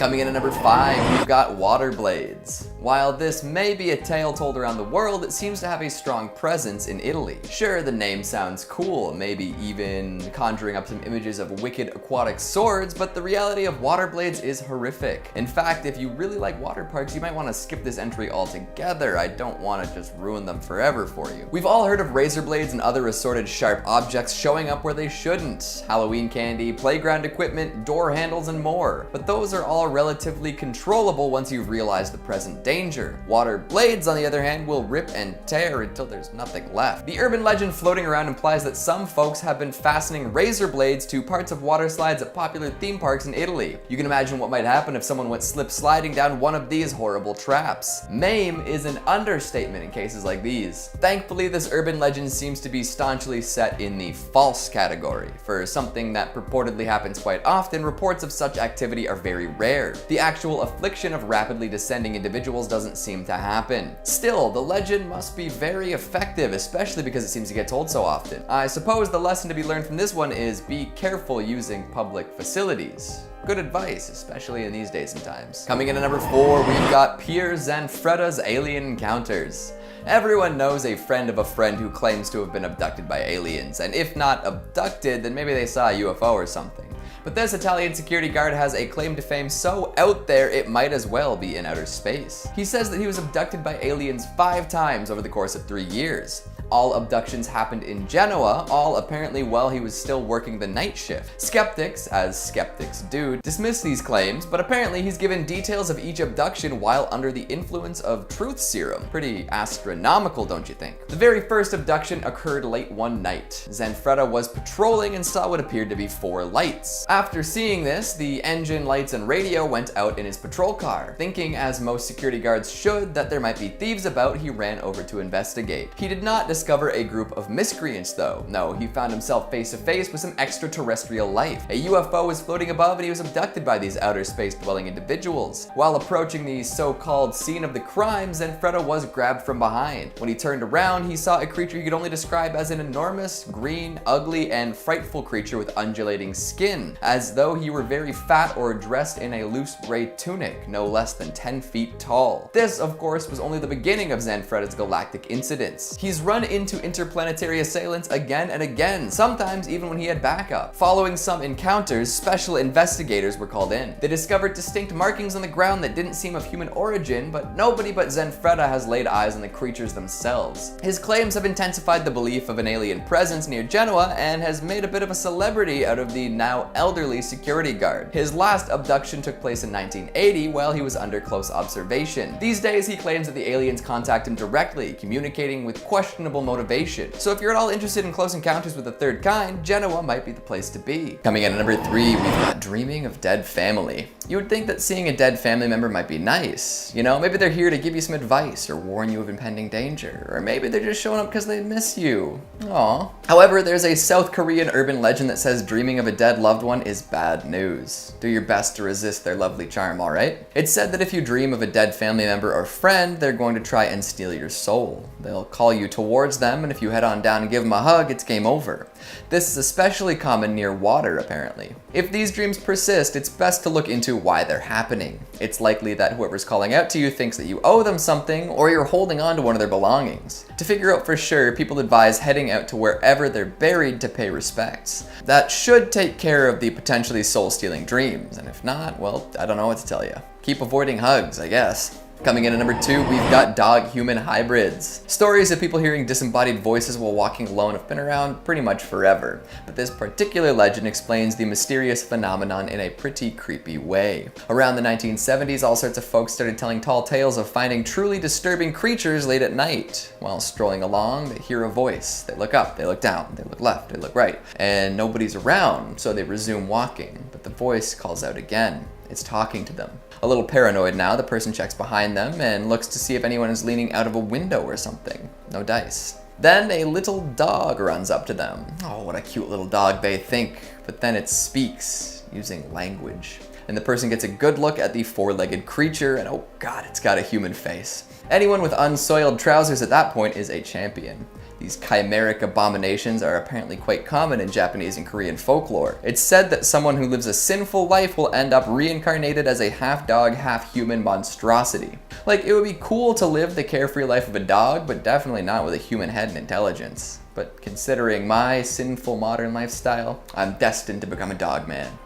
Coming in at number 5, we've got water blades. While this may be a tale told around the world, it seems to have a strong presence in Italy. Sure, the name sounds cool, maybe even conjuring up some images of wicked aquatic swords, but the reality of water blades is horrific. In fact, if you really like water parks, you might want to skip this entry altogether. I don't want to just ruin them forever for you. We've all heard of razor blades and other assorted sharp objects showing up where they shouldn't. Halloween candy, playground equipment, door handles, and more. But those are all relatively controllable once you've realized the present danger. Water blades, on the other hand, will rip and tear until there's nothing left. The urban legend floating around implies that some folks have been fastening razor blades to parts of water slides at popular theme parks in Italy. You can imagine what might happen if someone went slip sliding down one of these horrible traps. Maim is an understatement in cases like these. Thankfully, this urban legend seems to be staunchly set in the false category. For something that purportedly happens quite often, reports of such activity are very rare. The actual affliction of rapidly descending individuals doesn't seem to happen. Still, the legend must be very effective, especially because it seems to get told so often. I suppose the lesson to be learned from this one is be careful using public facilities. Good advice, especially in these days and times. Coming in at number 4, we've got PierFredas alien encounters. Everyone knows a friend of a friend who claims to have been abducted by aliens, and if not abducted, then maybe they saw a UFO or something. But this Italian security guard has a claim to fame so out there it might as well be in outer space. He says that he was abducted by aliens 5 times over the course of 3 years. All abductions happened in Genoa, all apparently while he was still working the night shift. Skeptics, as skeptics do, dismiss these claims, but apparently he's given details of each abduction while under the influence of truth serum. Pretty astronomical, don't you think? The very first abduction occurred late one night. Zanfretta was patrolling and saw what appeared to be 4 lights. After seeing this, the engine, lights, and radio went out in his patrol car. Thinking, as most security guards should, that there might be thieves about, he ran over to investigate. He did not discover a group of miscreants though. No, he found himself face to face with some extraterrestrial life. A UFO was floating above and he was abducted by these outer space dwelling individuals. While approaching the so-called scene of the crime, Zanfretta was grabbed from behind. When he turned around, he saw a creature he could only describe as an enormous, green, ugly, and frightful creature with undulating skin, as though he were very fat or dressed in a loose gray tunic, no less than 10 feet tall. This, of course, was only the beginning of Zanfretta's galactic incidents. He's run into interplanetary assailants again and again, sometimes even when he had backup. Following some encounters, special investigators were called in. They discovered distinct markings on the ground that didn't seem of human origin, but nobody but Zanfretta has laid eyes on the creatures themselves. His claims have intensified the belief of an alien presence near Genoa and has made a bit of a celebrity out of the now elderly security guard. His last abduction took place in 1980 while he was under close observation. These days, he claims that the aliens contact him directly, communicating with questionable motivation. So if you're at all interested in close encounters with the third kind, Genoa might be the place to be. Coming in at number 3, we've got dreaming of dead family. You would think that seeing a dead family member might be nice. You know, maybe they're here to give you some advice or warn you of impending danger, or maybe they're just showing up because they miss you. Aww. However, there's a South Korean urban legend that says dreaming of a dead loved one is bad news. Do your best to resist their lovely charm, alright? It's said that if you dream of a dead family member or friend, they're going to try and steal your soul. They'll call you towards them, and if you head on down and give them a hug, it's game over. This is especially common near water, apparently. If these dreams persist, it's best to look into why they're happening. It's likely that whoever's calling out to you thinks that you owe them something, or you're holding on to one of their belongings. To figure out for sure, people advise heading out to wherever they're buried to pay respects. That should take care of the potentially soul-stealing dreams, and if not, well, I don't know what to tell you. Keep avoiding hugs, I guess. Coming in at number 2, we've got dog-human hybrids. Stories of people hearing disembodied voices while walking alone have been around pretty much forever, but this particular legend explains the mysterious phenomenon in a pretty creepy way. Around the 1970s, all sorts of folks started telling tall tales of finding truly disturbing creatures late at night. While strolling along, they hear a voice. They look up, they look down, they look left, they look right, and nobody's around, so they resume walking, but the voice calls out again. It's talking to them. A little paranoid now, the person checks behind them and looks to see if anyone is leaning out of a window or something. No dice. Then a little dog runs up to them. Oh, what a cute little dog, they think. But then it speaks, using language. And the person gets a good look at the 4-legged creature, and oh god, it's got a human face. Anyone with unsoiled trousers at that point is a champion. These chimeric abominations are apparently quite common in Japanese and Korean folklore. It's said that someone who lives a sinful life will end up reincarnated as a half-dog, half-human monstrosity. Like, it would be cool to live the carefree life of a dog, but definitely not with a human head and intelligence. But considering my sinful modern lifestyle, I'm destined to become a dog man.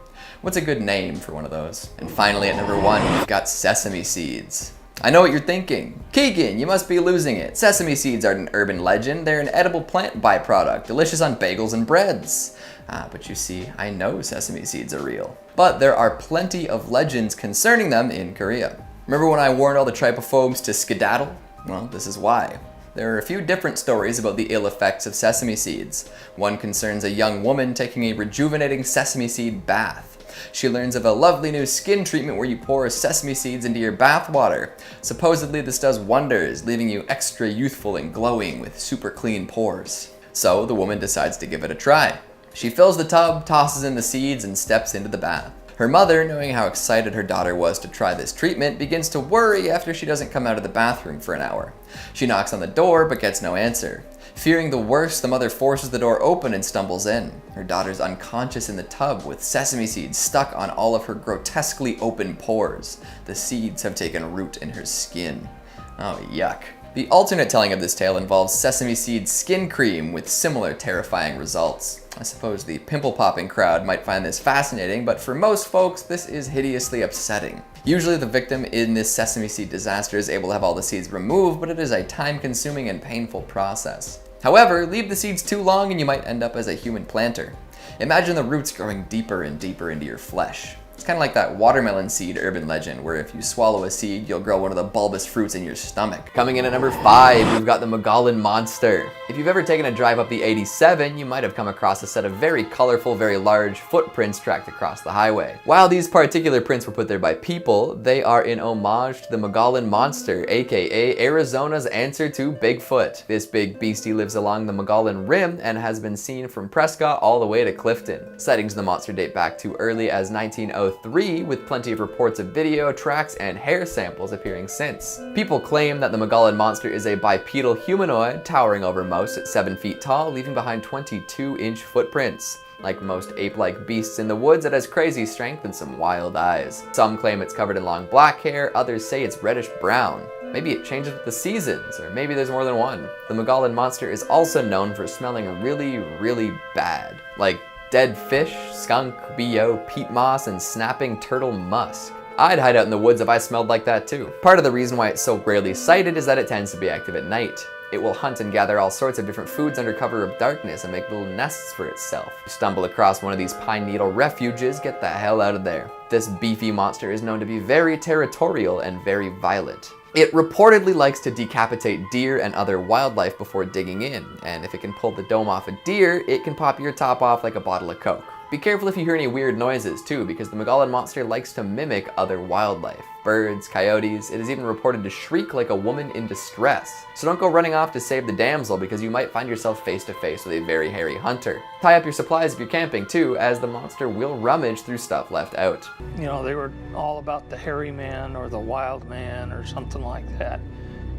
What's a good name for one of those? And finally, at number 1, we've got Sesame Seeds. I know what you're thinking. Keegan, you must be losing it. Sesame seeds aren't an urban legend. They're an edible plant byproduct, delicious on bagels and breads. But you see, I know sesame seeds are real. But there are plenty of legends concerning them in Korea. Remember when I warned all the trypophobes to skedaddle? Well, this is why. There are a few different stories about the ill effects of sesame seeds. One concerns a young woman taking a rejuvenating sesame seed bath. She learns of a lovely new skin treatment where you pour sesame seeds into your bath water. Supposedly this does wonders, leaving you extra youthful and glowing with super clean pores. So the woman decides to give it a try. She fills the tub, tosses in the seeds, and steps into the bath. Her mother, knowing how excited her daughter was to try this treatment, begins to worry after she doesn't come out of the bathroom for an hour. She knocks on the door but gets no answer. Fearing the worst, the mother forces the door open and stumbles in. Her daughter's unconscious in the tub with sesame seeds stuck on all of her grotesquely open pores. The seeds have taken root in her skin. Oh, yuck. The alternate telling of this tale involves sesame seed skin cream with similar terrifying results. I suppose the pimple-popping crowd might find this fascinating, but for most folks, this is hideously upsetting. Usually the victim in this sesame seed disaster is able to have all the seeds removed, but it is a time-consuming and painful process. However, leave the seeds too long and you might end up as a human planter. Imagine the roots growing deeper and deeper into your flesh. It's kind of like that watermelon seed urban legend where if you swallow a seed, you'll grow one of the bulbous fruits in your stomach. Coming in at number 5, we've got the Mullan Monster. If you've ever taken a drive up the 87, you might have come across a set of very colorful, very large footprints tracked across the highway. While these particular prints were put there by people, they are in homage to the Mullan Monster, aka Arizona's answer to Bigfoot. This big beastie lives along the Mullan Rim and has been seen from Prescott all the way to Clifton. Sightings of the monster date back to early as 1903, with plenty of reports of video, tracks, and hair samples appearing since. People claim that the Mullan Monster is a bipedal humanoid towering over most at 7 feet tall, leaving behind 22-inch footprints. Like most ape-like beasts in the woods, it has crazy strength and some wild eyes. Some claim it's covered in long black hair, others say it's reddish-brown. Maybe it changes with the seasons, or maybe there's more than one. The Mullan Monster is also known for smelling really, really bad. Like dead fish, skunk, BO, peat moss, and snapping turtle musk. I'd hide out in the woods if I smelled like that too. Part of the reason why it's so rarely sighted is that it tends to be active at night. It will hunt and gather all sorts of different foods under cover of darkness and make little nests for itself. If you stumble across one of these pine needle refuges, get the hell out of there. This beefy monster is known to be very territorial and very violent. It reportedly likes to decapitate deer and other wildlife before digging in, and if it can pull the dome off a deer, it can pop your top off like a bottle of Coke. Be careful if you hear any weird noises too, because the Mullan Monster likes to mimic other wildlife. Birds, coyotes, it is even reported to shriek like a woman in distress. So don't go running off to save the damsel, because you might find yourself face to face with a very hairy hunter. Tie up your supplies if you're camping too, as the monster will rummage through stuff left out. You know, they were all about the hairy man or the wild man or something like that.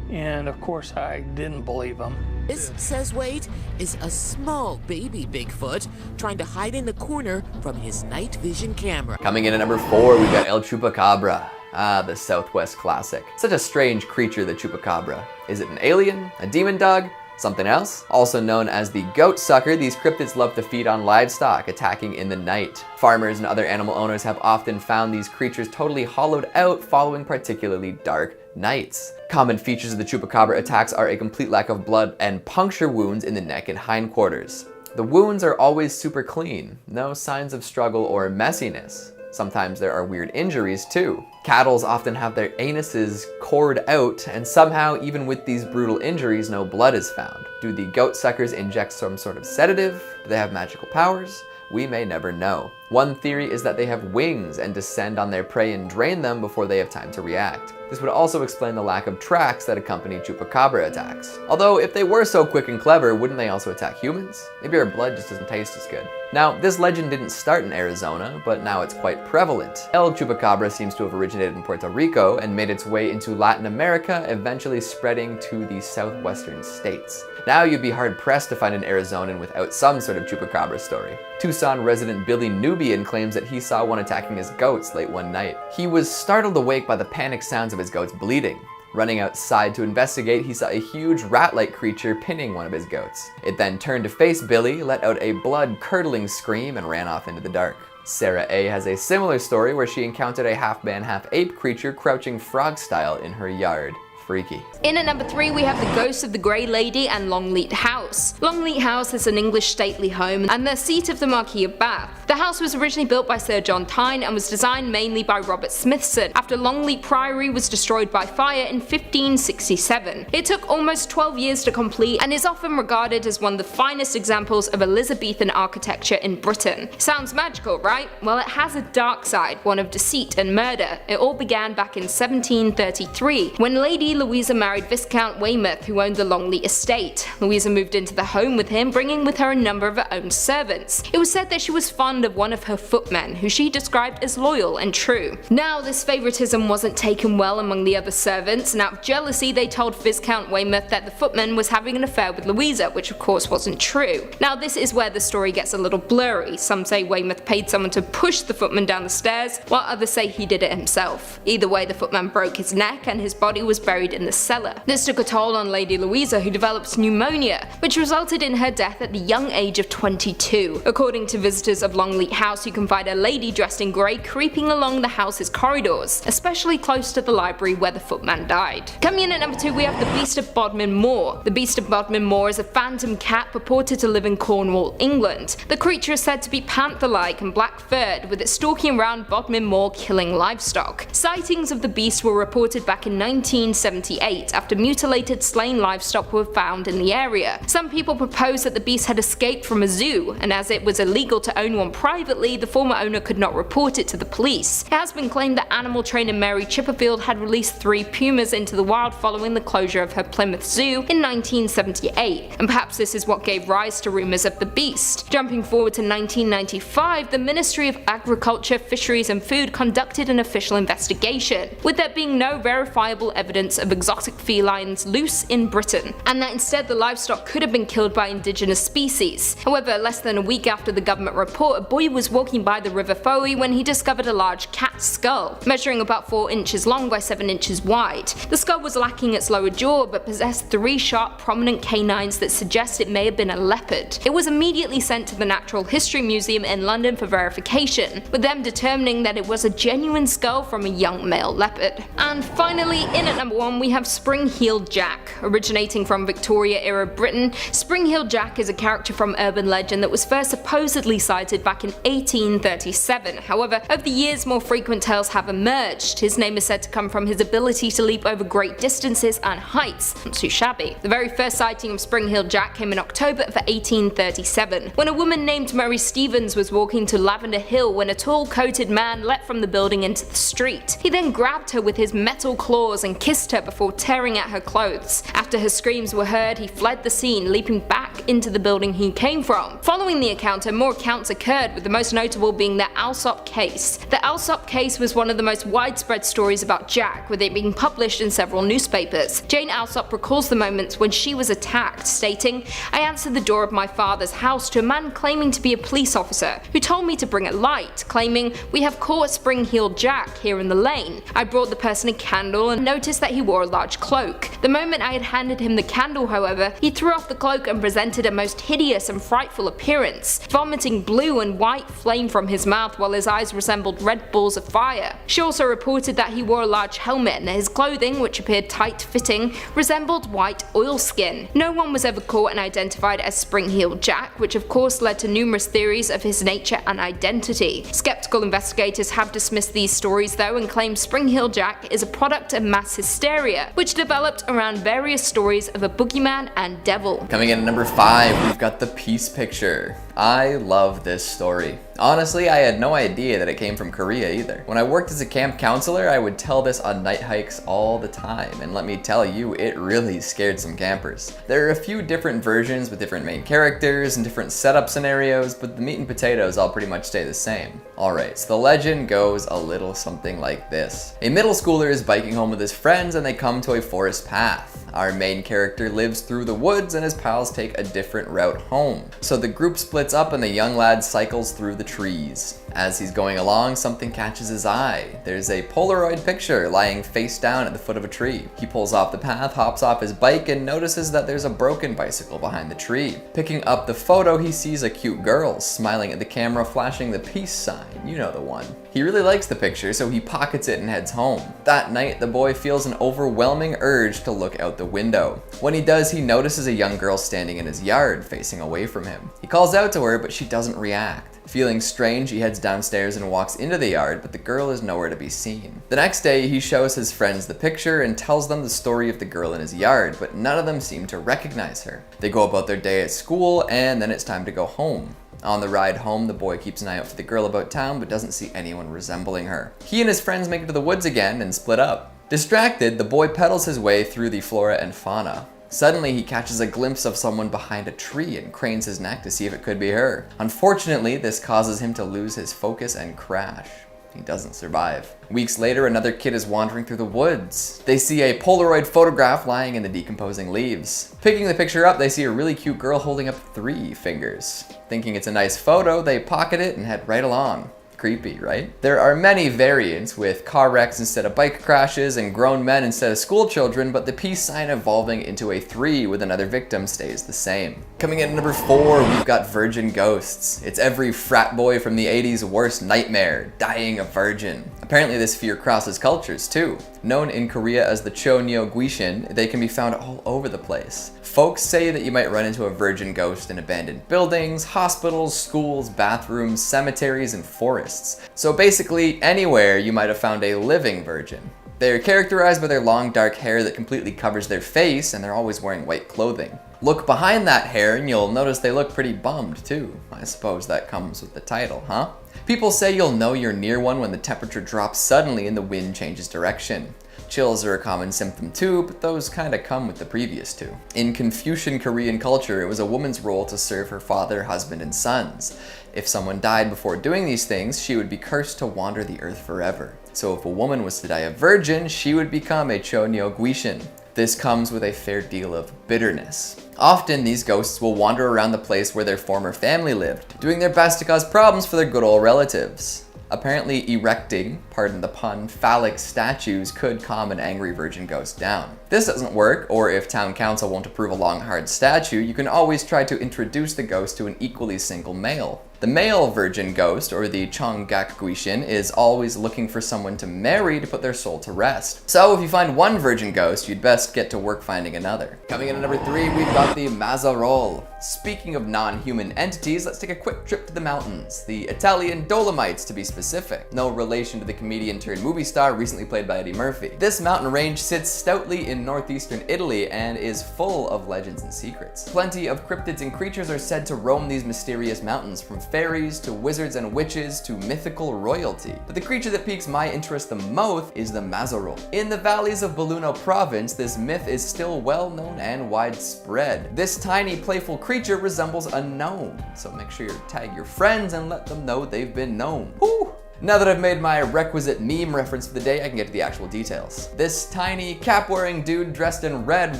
And of course I didn't believe them. This, says Wade, is a small baby Bigfoot trying to hide in the corner from his night vision camera. Coming in at number 4, we've got El Chupacabra. The Southwest classic. Such a strange creature, the Chupacabra. Is it an alien? A demon dog? Something else? Also known as the goat sucker, these cryptids love to feed on livestock, attacking in the night. Farmers and other animal owners have often found these creatures totally hollowed out following particularly dark nights. Common features of the Chupacabra attacks are a complete lack of blood and puncture wounds in the neck and hindquarters. The wounds are always super clean, no signs of struggle or messiness. Sometimes there are weird injuries too. Cattle often have their anuses cored out, and somehow, even with these brutal injuries, no blood is found. Do the goat suckers inject some sort of sedative? Do they have magical powers? We may never know. One theory is that they have wings and descend on their prey and drain them before they have time to react. This would also explain the lack of tracks that accompany Chupacabra attacks. Although, if they were so quick and clever, wouldn't they also attack humans? Maybe our blood just doesn't taste as good. Now, this legend didn't start in Arizona, but now it's quite prevalent. El Chupacabra seems to have originated in Puerto Rico and made its way into Latin America, eventually spreading to the southwestern states. Now you'd be hard-pressed to find an Arizonan without some sort of Chupacabra story. Tucson resident Billy Nubian claims that he saw one attacking his goats late one night. He was startled awake by the panic sounds of his goats bleeding. Running outside to investigate, he saw a huge rat-like creature pinning one of his goats. It then turned to face Billy, let out a blood-curdling scream, and ran off into the dark. Sarah A. has a similar story where she encountered a half-man, half-ape creature crouching frog-style in her yard. Freaky. In at number 3, we have the Ghost of the Grey Lady and Longle House. Longle House is an English stately home and the seat of the Marquis of Bath. The house was originally built by Sir John Tyne and was designed mainly by Robert Smithson after Longle Priory was destroyed by fire in 1567. It took almost 12 years to complete and is often regarded as one of the finest examples of Elizabethan architecture in Britain. Sounds magical, right? Well, it has a dark side, one of deceit and murder. It all began back in 1733 when Lady Louisa married Viscount Weymouth, who owned the Longle estate. Louisa moved into the home with him, bringing with her a number of her own servants. It was said that she was fond of one of her footmen, who she described as loyal and true. Now, this favoritism wasn't taken well among the other servants, and out of jealousy they told Viscount Weymouth that the footman was having an affair with Louisa, which of course wasn't true. Now, this is where the story gets a little blurry. Some say Weymouth paid someone to push the footman down the stairs, while others say he did it himself. Either way, the footman broke his neck and his body was buried in the cellar. This took a toll on Lady Louisa, who developed pneumonia, which resulted in her death at the young age of 22. According to visitors of Longle House, you can find a lady dressed in grey creeping along the house's corridors, especially close to the library where the footman died. Coming in at number 2, we have the Beast of Bodmin Moor. The Beast of Bodmin Moor is a phantom cat purported to live in Cornwall, England. The creature is said to be panther-like and black-furred, with it stalking around Bodmin Moor killing livestock. Sightings of the beast were reported back in 1978 after mutilated slain livestock were found in the area. Some people propose that the beast had escaped from a zoo, and as it was illegal to own one privately, the former owner could not report it to the police. It has been claimed that animal trainer Mary Chipperfield had released 3 pumas into the wild following the closure of her Plymouth Zoo in 1978, and perhaps this is what gave rise to rumours of the beast. Jumping forward to 1995, the Ministry of Agriculture, Fisheries and Food conducted an official investigation, with there being no verifiable evidence of exotic felines loose in Britain, and that instead the livestock could have been killed by indigenous species. However, less than a week after the government report, a boy was walking by the River Fowey when he discovered a large cat skull, measuring about 4 inches long by 7 inches wide. The skull was lacking its lower jaw, but possessed 3 sharp, prominent canines that suggest it may have been a leopard. It was immediately sent to the Natural History Museum in London for verification, with them determining that it was a genuine skull from a young male leopard. And finally, in at number 1, we have Spring-Heeled Jack. Originating from Victoria-era Britain, Spring-Heeled Jack is a character from urban legend that was first supposedly sighted back in 1837. However, over the years more frequent tales have emerged. His name is said to come from his ability to leap over great distances and heights. Not too shabby. The very first sighting of Spring-Heeled Jack came in October of 1837, when a woman named Mary Stevens was walking to Lavender Hill when a tall-coated man leapt from the building into the street. He then grabbed her with his metal claws and kissed her before tearing at her clothes. After her screams were heard, he fled the scene, leaping back into the building he came from. Following the encounter, more accounts occurred, with the most notable being the Alsop case. The Alsop case was one of the most widespread stories about Jack, with it being published in several newspapers. Jane Alsop recalls the moments when she was attacked, stating, "I answered the door of my father's house to a man claiming to be a police officer, who told me to bring a light, claiming, 'We have caught Spring-Heeled Jack here in the lane.' I brought the person a candle and noticed that he wore a large cloak. The moment I had handed him the candle, however, he threw off the cloak and presented a most hideous and frightful appearance, vomiting blue and white flame from his mouth while his eyes resembled red balls of fire. She also reported that he wore a large helmet and that his clothing, which appeared tight-fitting, resembled white oilskin. No one was ever caught and identified as Spring-Heeled Jack, which of course led to numerous theories of his nature and identity. Skeptical investigators have dismissed these stories though and claim Spring-Heeled Jack is a product of mass hysteria, which developed around various stories of a boogeyman and devil. Coming in at number 5, we've got The Peace Picture. I love this story. Honestly, I had no idea that it came from Korea either. When I worked as a camp counselor, I would tell this on night hikes all the time, and let me tell you, it really scared some campers. There are a few different versions with different main characters and different setup scenarios, but the meat and potatoes all pretty much stay the same. Alright, so the legend goes a little something like this. A middle schooler is biking home with his friends and they come to a forest path. Our main character lives through the woods and his pals take a different route home. So the group splits up and the young lad cycles through the trees. As he's going along, something catches his eye. There's a Polaroid picture lying face down at the foot of a tree. He pulls off the path, hops off his bike, and notices that there's a broken bicycle behind the tree. Picking up the photo, he sees a cute girl smiling at the camera, flashing the peace sign. You know the one. He really likes the picture, so he pockets it and heads home. That night, the boy feels an overwhelming urge to look out the window. When he does, he notices a young girl standing in his yard, facing away from him. He calls out to her, but she doesn't react. Feeling strange, he heads downstairs and walks into the yard, but the girl is nowhere to be seen. The next day, he shows his friends the picture and tells them the story of the girl in his yard, but none of them seem to recognize her. They go about their day at school, and then it's time to go home. On the ride home, the boy keeps an eye out for the girl about town, but doesn't see anyone resembling her. He and his friends make it to the woods again and split up. Distracted, the boy pedals his way through the flora and fauna. Suddenly, he catches a glimpse of someone behind a tree and cranes his neck to see if it could be her. Unfortunately, this causes him to lose his focus and crash. He doesn't survive. Weeks later, another kid is wandering through the woods. They see a Polaroid photograph lying in the decomposing leaves. Picking the picture up, they see a really cute girl holding up 3 fingers. Thinking it's a nice photo, they pocket it and head right along. Creepy, right? There are many variants, with car wrecks instead of bike crashes and grown men instead of school children, but the peace sign evolving into a 3 with another victim stays the same. Coming in at number 4, we've got virgin ghosts. It's every frat boy from the 80s' worst nightmare, dying a virgin. Apparently this fear crosses cultures too. Known in Korea as the Chonyo Guishin, they can be found all over the place. Folks say that you might run into a virgin ghost in abandoned buildings, hospitals, schools, bathrooms, cemeteries, and forests. So basically, anywhere you might have found a living virgin. They're characterized by their long dark hair that completely covers their face, and they're always wearing white clothing. Look behind that hair and you'll notice they look pretty bummed too. I suppose that comes with the title, huh? People say you'll know you're near one when the temperature drops suddenly and the wind changes direction. Chills are a common symptom too, but those kinda come with the previous 2. In Confucian Korean culture, it was a woman's role to serve her father, husband, and sons. If someone died before doing these things, she would be cursed to wander the earth forever. So if a woman was to die a virgin, she would become a Chonyo Guishin. This comes with a fair deal of bitterness. Often, these ghosts will wander around the place where their former family lived, doing their best to cause problems for their good old relatives. Apparently erecting, pardon the pun, phallic statues could calm an angry virgin ghost down. This doesn't work, or if town council won't approve a long hard statue, you can always try to introduce the ghost to an equally single male. The male virgin ghost, or the Chonggak Guishin, is always looking for someone to marry to put their soul to rest. So if you find one virgin ghost, you'd best get to work finding another. Coming in at number 3, we've got the Masero. Speaking of non-human entities, let's take a quick trip to the mountains. The Italian Dolomites, to be specific. No relation to the comedian turned movie star recently played by Eddie Murphy. This mountain range sits stoutly in northeastern Italy and is full of legends and secrets. Plenty of cryptids and creatures are said to roam these mysterious mountains, from fairies to wizards and witches to mythical royalty. But the creature that piques my interest the most is the Masero. In the valleys of Belluno province, this myth is still well known and widespread. This tiny playful creature resembles a gnome, so make sure you tag your friends and let them know they've been gnomed. Whew. Now that I've made my requisite meme reference for the day, I can get to the actual details. This tiny, cap-wearing dude dressed in red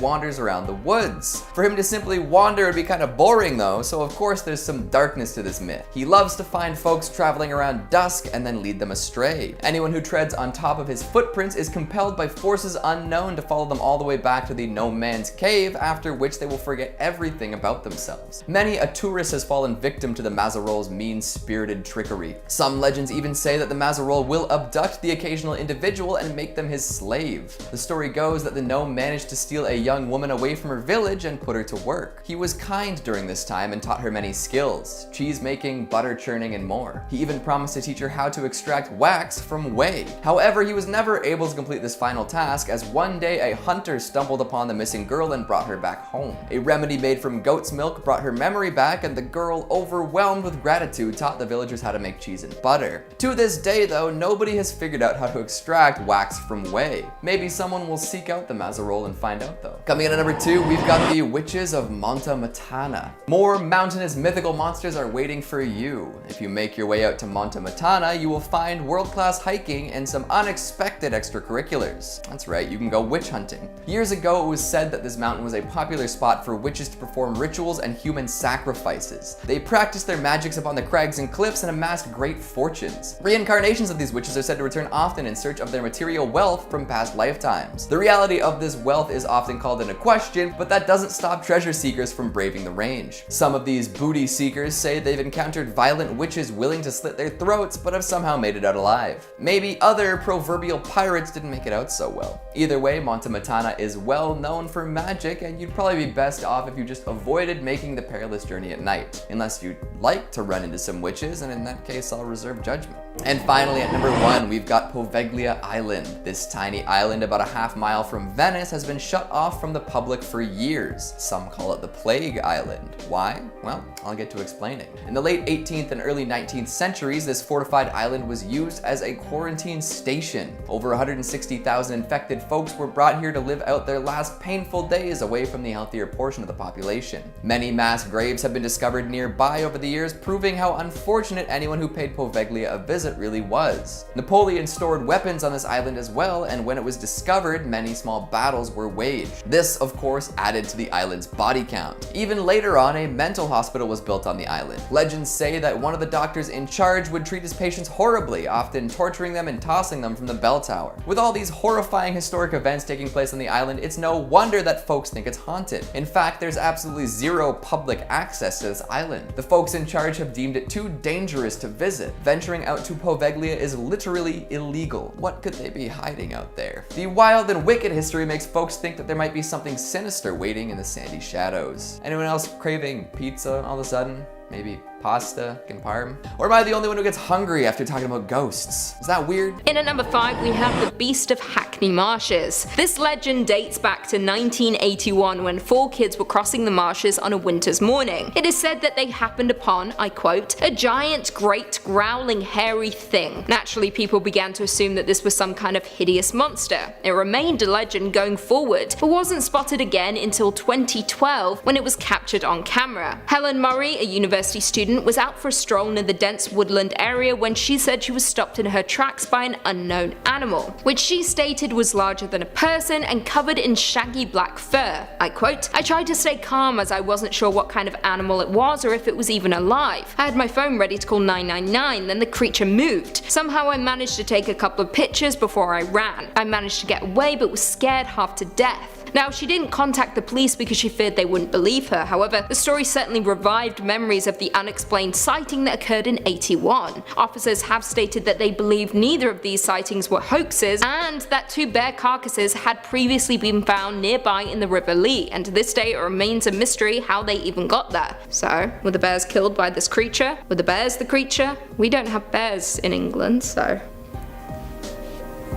wanders around the woods. For him to simply wander would be kind of boring though, so of course there's some darkness to this myth. He loves to find folks traveling around dusk and then lead them astray. Anyone who treads on top of his footprints is compelled by forces unknown to follow them all the way back to the no man's cave, after which they will forget everything about themselves. Many a tourist has fallen victim to the Masero's mean-spirited trickery. Some legends even say say that the Masero will abduct the occasional individual and make them his slave. The story goes that the gnome managed to steal a young woman away from her village and put her to work. He was kind during this time and taught her many skills: cheese making, butter churning, and more. He even promised to teach her how to extract wax from whey. However, he was never able to complete this final task, as one day a hunter stumbled upon the missing girl and brought her back home. A remedy made from goat's milk brought her memory back, and the girl, overwhelmed with gratitude, taught the villagers how to make cheese and butter. To this day though, nobody has figured out how to extract wax from whey. Maybe someone will seek out the Masero and find out though. Coming in at number 2, we've got the Witches of Matana. More mountainous mythical monsters are waiting for you. If you make your way out to Matana, you will find world-class hiking and some unexpected extracurriculars. That's right, you can go witch hunting. Years ago, it was said that this mountain was a popular spot for witches to perform rituals and human sacrifices. They practiced their magics upon the crags and cliffs and amassed great fortunes. Reincarnations of these witches are said to return often in search of their material wealth from past lifetimes. The reality of this wealth is often called into question, but that doesn't stop treasure seekers from braving the range. Some of these booty seekers say they've encountered violent witches willing to slit their throats, but have somehow made it out alive. Maybe other proverbial pirates didn't make it out so well. Either way, Matana is well known for magic, and you'd probably be best off if you just avoided making the perilous journey at night, unless you'd like to run into some witches, and in that case I'll reserve judgment. And finally, at number 1, we've got Poglia Island. This tiny island about a half-mile from Venice has been shut off from the public for years. Some call it the Plague Island. Why? Well, I'll get to explaining. In the late 18th and early 19th centuries, this fortified island was used as a quarantine station. Over 160,000 infected folks were brought here to live out their last painful days away from the healthier portion of the population. Many mass graves have been discovered nearby over the years, proving how unfortunate anyone who paid Poglia a visit really was. Napoleon stored weapons on this island as well, and when it was discovered, many small battles were waged. This, of course, added to the island's body count. Even later on, a mental hospital was built on the island. Legends say that one of the doctors in charge would treat his patients horribly, often torturing them and tossing them from the bell tower. With all these horrifying historic events taking place on the island, it's no wonder that folks think it's haunted. In fact, there's absolutely zero public access to this island. The folks in charge have deemed it too dangerous to visit. Venturing out to Poglia is literally illegal. What could they be hiding out there? The wild and wicked history makes folks think that there might be something sinister waiting in the sandy shadows. Anyone else craving pizza all of a sudden? Maybe pasta and parm? Or am I the only one who gets hungry after talking about ghosts? Is that weird? In at number 5, we have the Beast of Hackney marshes. This legend dates back to 1981 when 4 kids were crossing the marshes on a winter's morning. It is said that they happened upon, I quote, a giant, great, growling, hairy thing. Naturally, people began to assume that this was some kind of hideous monster. It remained a legend going forward, but wasn't spotted again until 2012 when it was captured on camera. Helen Murray, a university student, was out for a stroll near the dense woodland area when she said she was stopped in her tracks by an unknown animal, which she stated was larger than a person and covered in shaggy black fur. I quote, I tried to stay calm as I wasn't sure what kind of animal it was or if it was even alive. I had my phone ready to call 999, then the creature moved. Somehow I managed to take a couple of pictures before I ran. I managed to get away but was scared half to death. Now, she didn't contact the police because she feared they wouldn't believe her. However, the story certainly revived memories of the unexplained sighting that occurred in 81. Officers have stated that they believe neither of these sightings were hoaxes, and that 2 bear carcasses had previously been found nearby in the River Lee, and to this day it remains a mystery how they even got there. So, were the bears killed by this creature? Were the bears the creature? We don't have bears in England, so...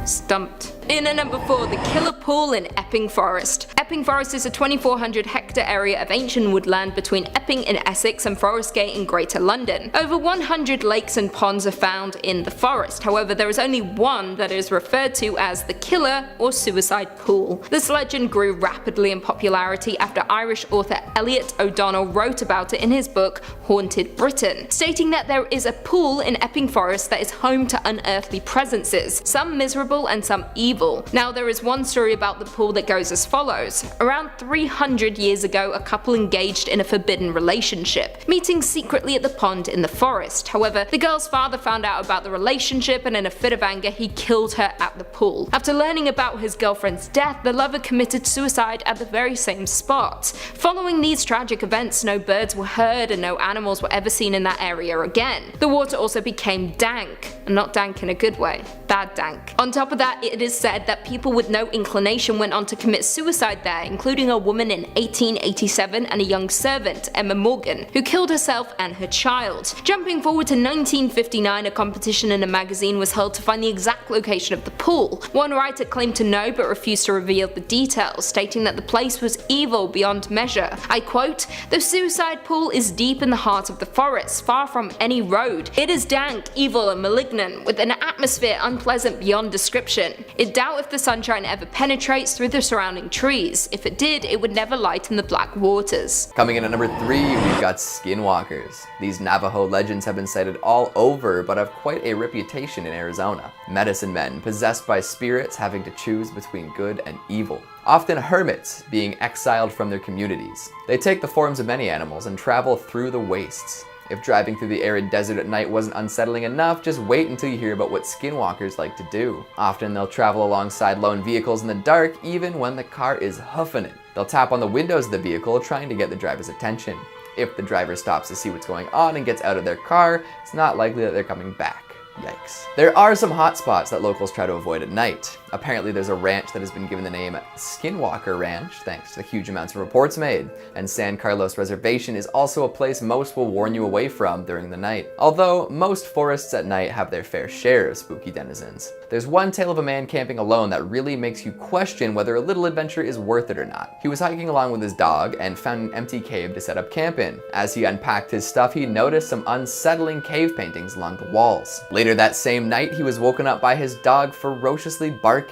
stumped. In at number 4, the Killer Pool in Epping Forest. Epping Forest is a 2,400 hectare area of ancient woodland between Epping in Essex and Forest Gate in Greater London. Over 100 lakes and ponds are found in the forest. However, there is only one that is referred to as the Killer or Suicide Pool. This legend grew rapidly in popularity after Irish author Elliot O'Donnell wrote about it in his book Haunted Britain, stating that there is a pool in Epping Forest that is home to unearthly presences, some miserable and some evil. Now, there is one story about the pool that goes as follows. Around 300 years ago, a couple engaged in a forbidden relationship, meeting secretly at the pond in the forest. However, the girl's father found out about the relationship and in a fit of anger he killed her at the pool. After learning about his girlfriend's death, the lover committed suicide at the very same spot. Following these tragic events, no birds were heard and no animals were ever seen in that area again. The water also became dank. and not dank in a good way. Bad dank. On top of that, it is said that people with no inclination went on to commit suicide there, including a woman in 1887 and a young servant, Emma Morgan, who killed herself and her child. Jumping forward to 1959, a competition in a magazine was held to find the exact location of the pool. One writer claimed to know but refused to reveal the details, stating that the place was evil beyond measure. I quote, "The suicide pool is deep in the heart of the forest, far from any road. It is dank, evil and malignant, with an atmosphere unpleasant beyond description. I doubt if the sunshine ever penetrates through the surrounding trees. If it did, it would never lighten the black waters." Coming in at number 3, we've got Skinwalkers. These Navajo legends have been cited all over, but have quite a reputation in Arizona. Medicine men possessed by spirits having to choose between good and evil. Often hermits being exiled from their communities. They take the forms of many animals and travel through the wastes. If driving through the arid desert at night wasn't unsettling enough, just wait until you hear about what skinwalkers like to do. Often they'll travel alongside lone vehicles in the dark, even when the car is hoofing it. They'll tap on the windows of the vehicle, trying to get the driver's attention. If the driver stops to see what's going on and gets out of their car, it's not likely that they're coming back. Yikes. There are some hot spots that locals try to avoid at night. Apparently there's a ranch that has been given the name Skinwalker Ranch thanks to the huge amounts of reports made, and San Carlos Reservation is also a place most will warn you away from during the night. Although most forests at night have their fair share of spooky denizens. There's one tale of a man camping alone that really makes you question whether a little adventure is worth it or not. He was hiking along with his dog and found an empty cave to set up camp in. As he unpacked his stuff, he noticed some unsettling cave paintings along the walls. Later that same night, he was woken up by his dog ferociously barking.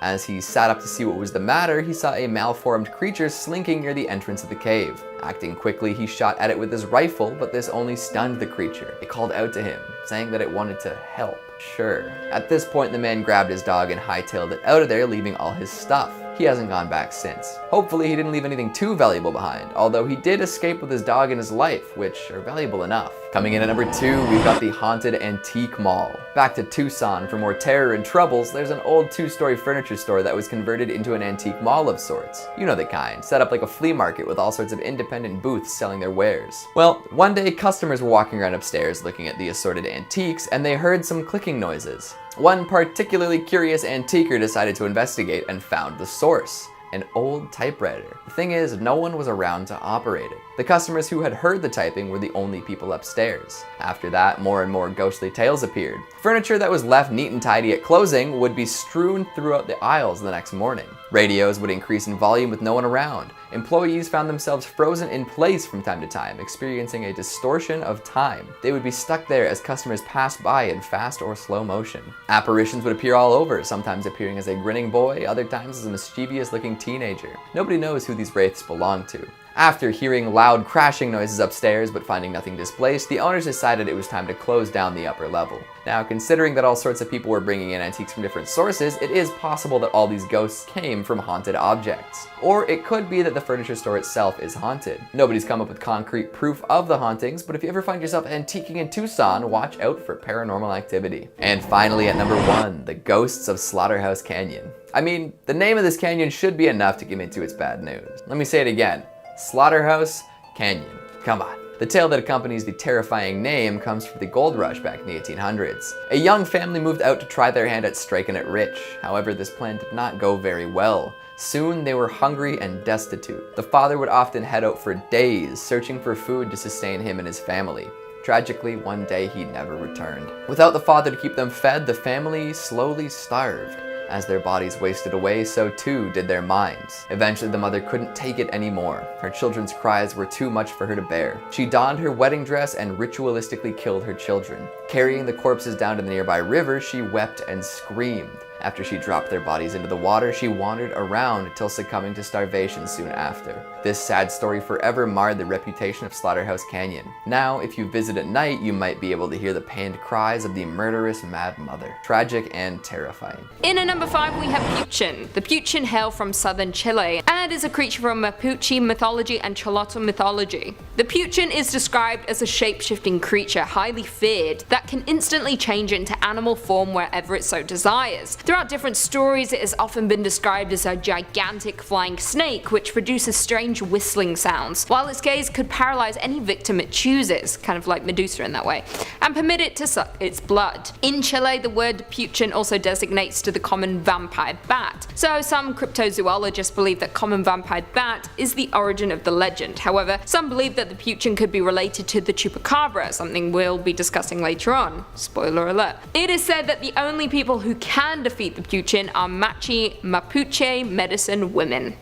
As he sat up to see what was the matter, he saw a malformed creature slinking near the entrance of the cave. Acting quickly, he shot at it with his rifle, but this only stunned the creature. It called out to him, saying that it wanted to help. Sure. At this point, the man grabbed his dog and hightailed it out of there, leaving all his stuff. He hasn't gone back since. Hopefully he didn't leave anything too valuable behind, although he did escape with his dog and his life, which are valuable enough. Coming in at number 2, we've got the Haunted Antique Mall. Back to Tucson for more terror and troubles, there's an old 2-story furniture store that was converted into an antique mall of sorts. You know the kind, set up like a flea market with all sorts of independent booths selling their wares. Well, one day customers were walking around upstairs looking at the assorted antiques, and they heard some clicking noises. One particularly curious antiquer decided to investigate and found the source. An old typewriter. The thing is, no one was around to operate it. The customers who had heard the typing were the only people upstairs. After that, more and more ghostly tales appeared. Furniture that was left neat and tidy at closing would be strewn throughout the aisles the next morning. Radios would increase in volume with no one around. Employees found themselves frozen in place from time to time, experiencing a distortion of time. They would be stuck there as customers passed by in fast or slow motion. Apparitions would appear all over, sometimes appearing as a grinning boy, other times as a mischievous-looking teenager. Nobody knows who these wraiths belong to. After hearing loud crashing noises upstairs but finding nothing displaced, the owners decided it was time to close down the upper level. Now, considering that all sorts of people were bringing in antiques from different sources, it is possible that all these ghosts came from haunted objects. Or it could be that the furniture store itself is haunted. Nobody's come up with concrete proof of the hauntings, but if you ever find yourself antiquing in Tucson, watch out for paranormal activity. And finally, at number 1, the ghosts of Slaughterhouse Canyon. I mean, the name of this canyon should be enough to give me to its bad news. Let me say it again. Slaughterhouse Canyon. Come on. The tale that accompanies the terrifying name comes from the gold rush back in the 1800s. A young family moved out to try their hand at striking it rich. However, this plan did not go very well. Soon they were hungry and destitute. The father would often head out for days, searching for food to sustain him and his family. Tragically, one day he never returned. Without the father to keep them fed, the family slowly starved. As their bodies wasted away, so too did their minds. Eventually, the mother couldn't take it anymore. Her children's cries were too much for her to bear. She donned her wedding dress and ritualistically killed her children. Carrying the corpses down to the nearby river, she wept and screamed. After she dropped their bodies into the water, she wandered around until succumbing to starvation soon after. This sad story forever marred the reputation of Slaughterhouse Canyon. Now, if you visit at night, you might be able to hear the pained cries of the murderous mad mother. Tragic and terrifying. In at number 5, we have Puchin. The Puchin hail from southern Chile, and is a creature from Mapuche mythology and Choloto mythology. The Puchin is described as a shape-shifting creature, highly feared, that can instantly change into animal form wherever it so desires. Throughout different stories, it has often been described as a gigantic flying snake which produces strange whistling sounds, while its gaze could paralyze any victim it chooses, kind of like Medusa in that way, and permit it to suck its blood. In Chile, the word puchin also designates to the common vampire bat, so some cryptozoologists believe that common vampire bat is the origin of the legend. However, some believe that the puchin could be related to the Chupacabra, something we'll be discussing later on. Spoiler alert. It is said that the only people who can defeat the puchin are Mapuche medicine women.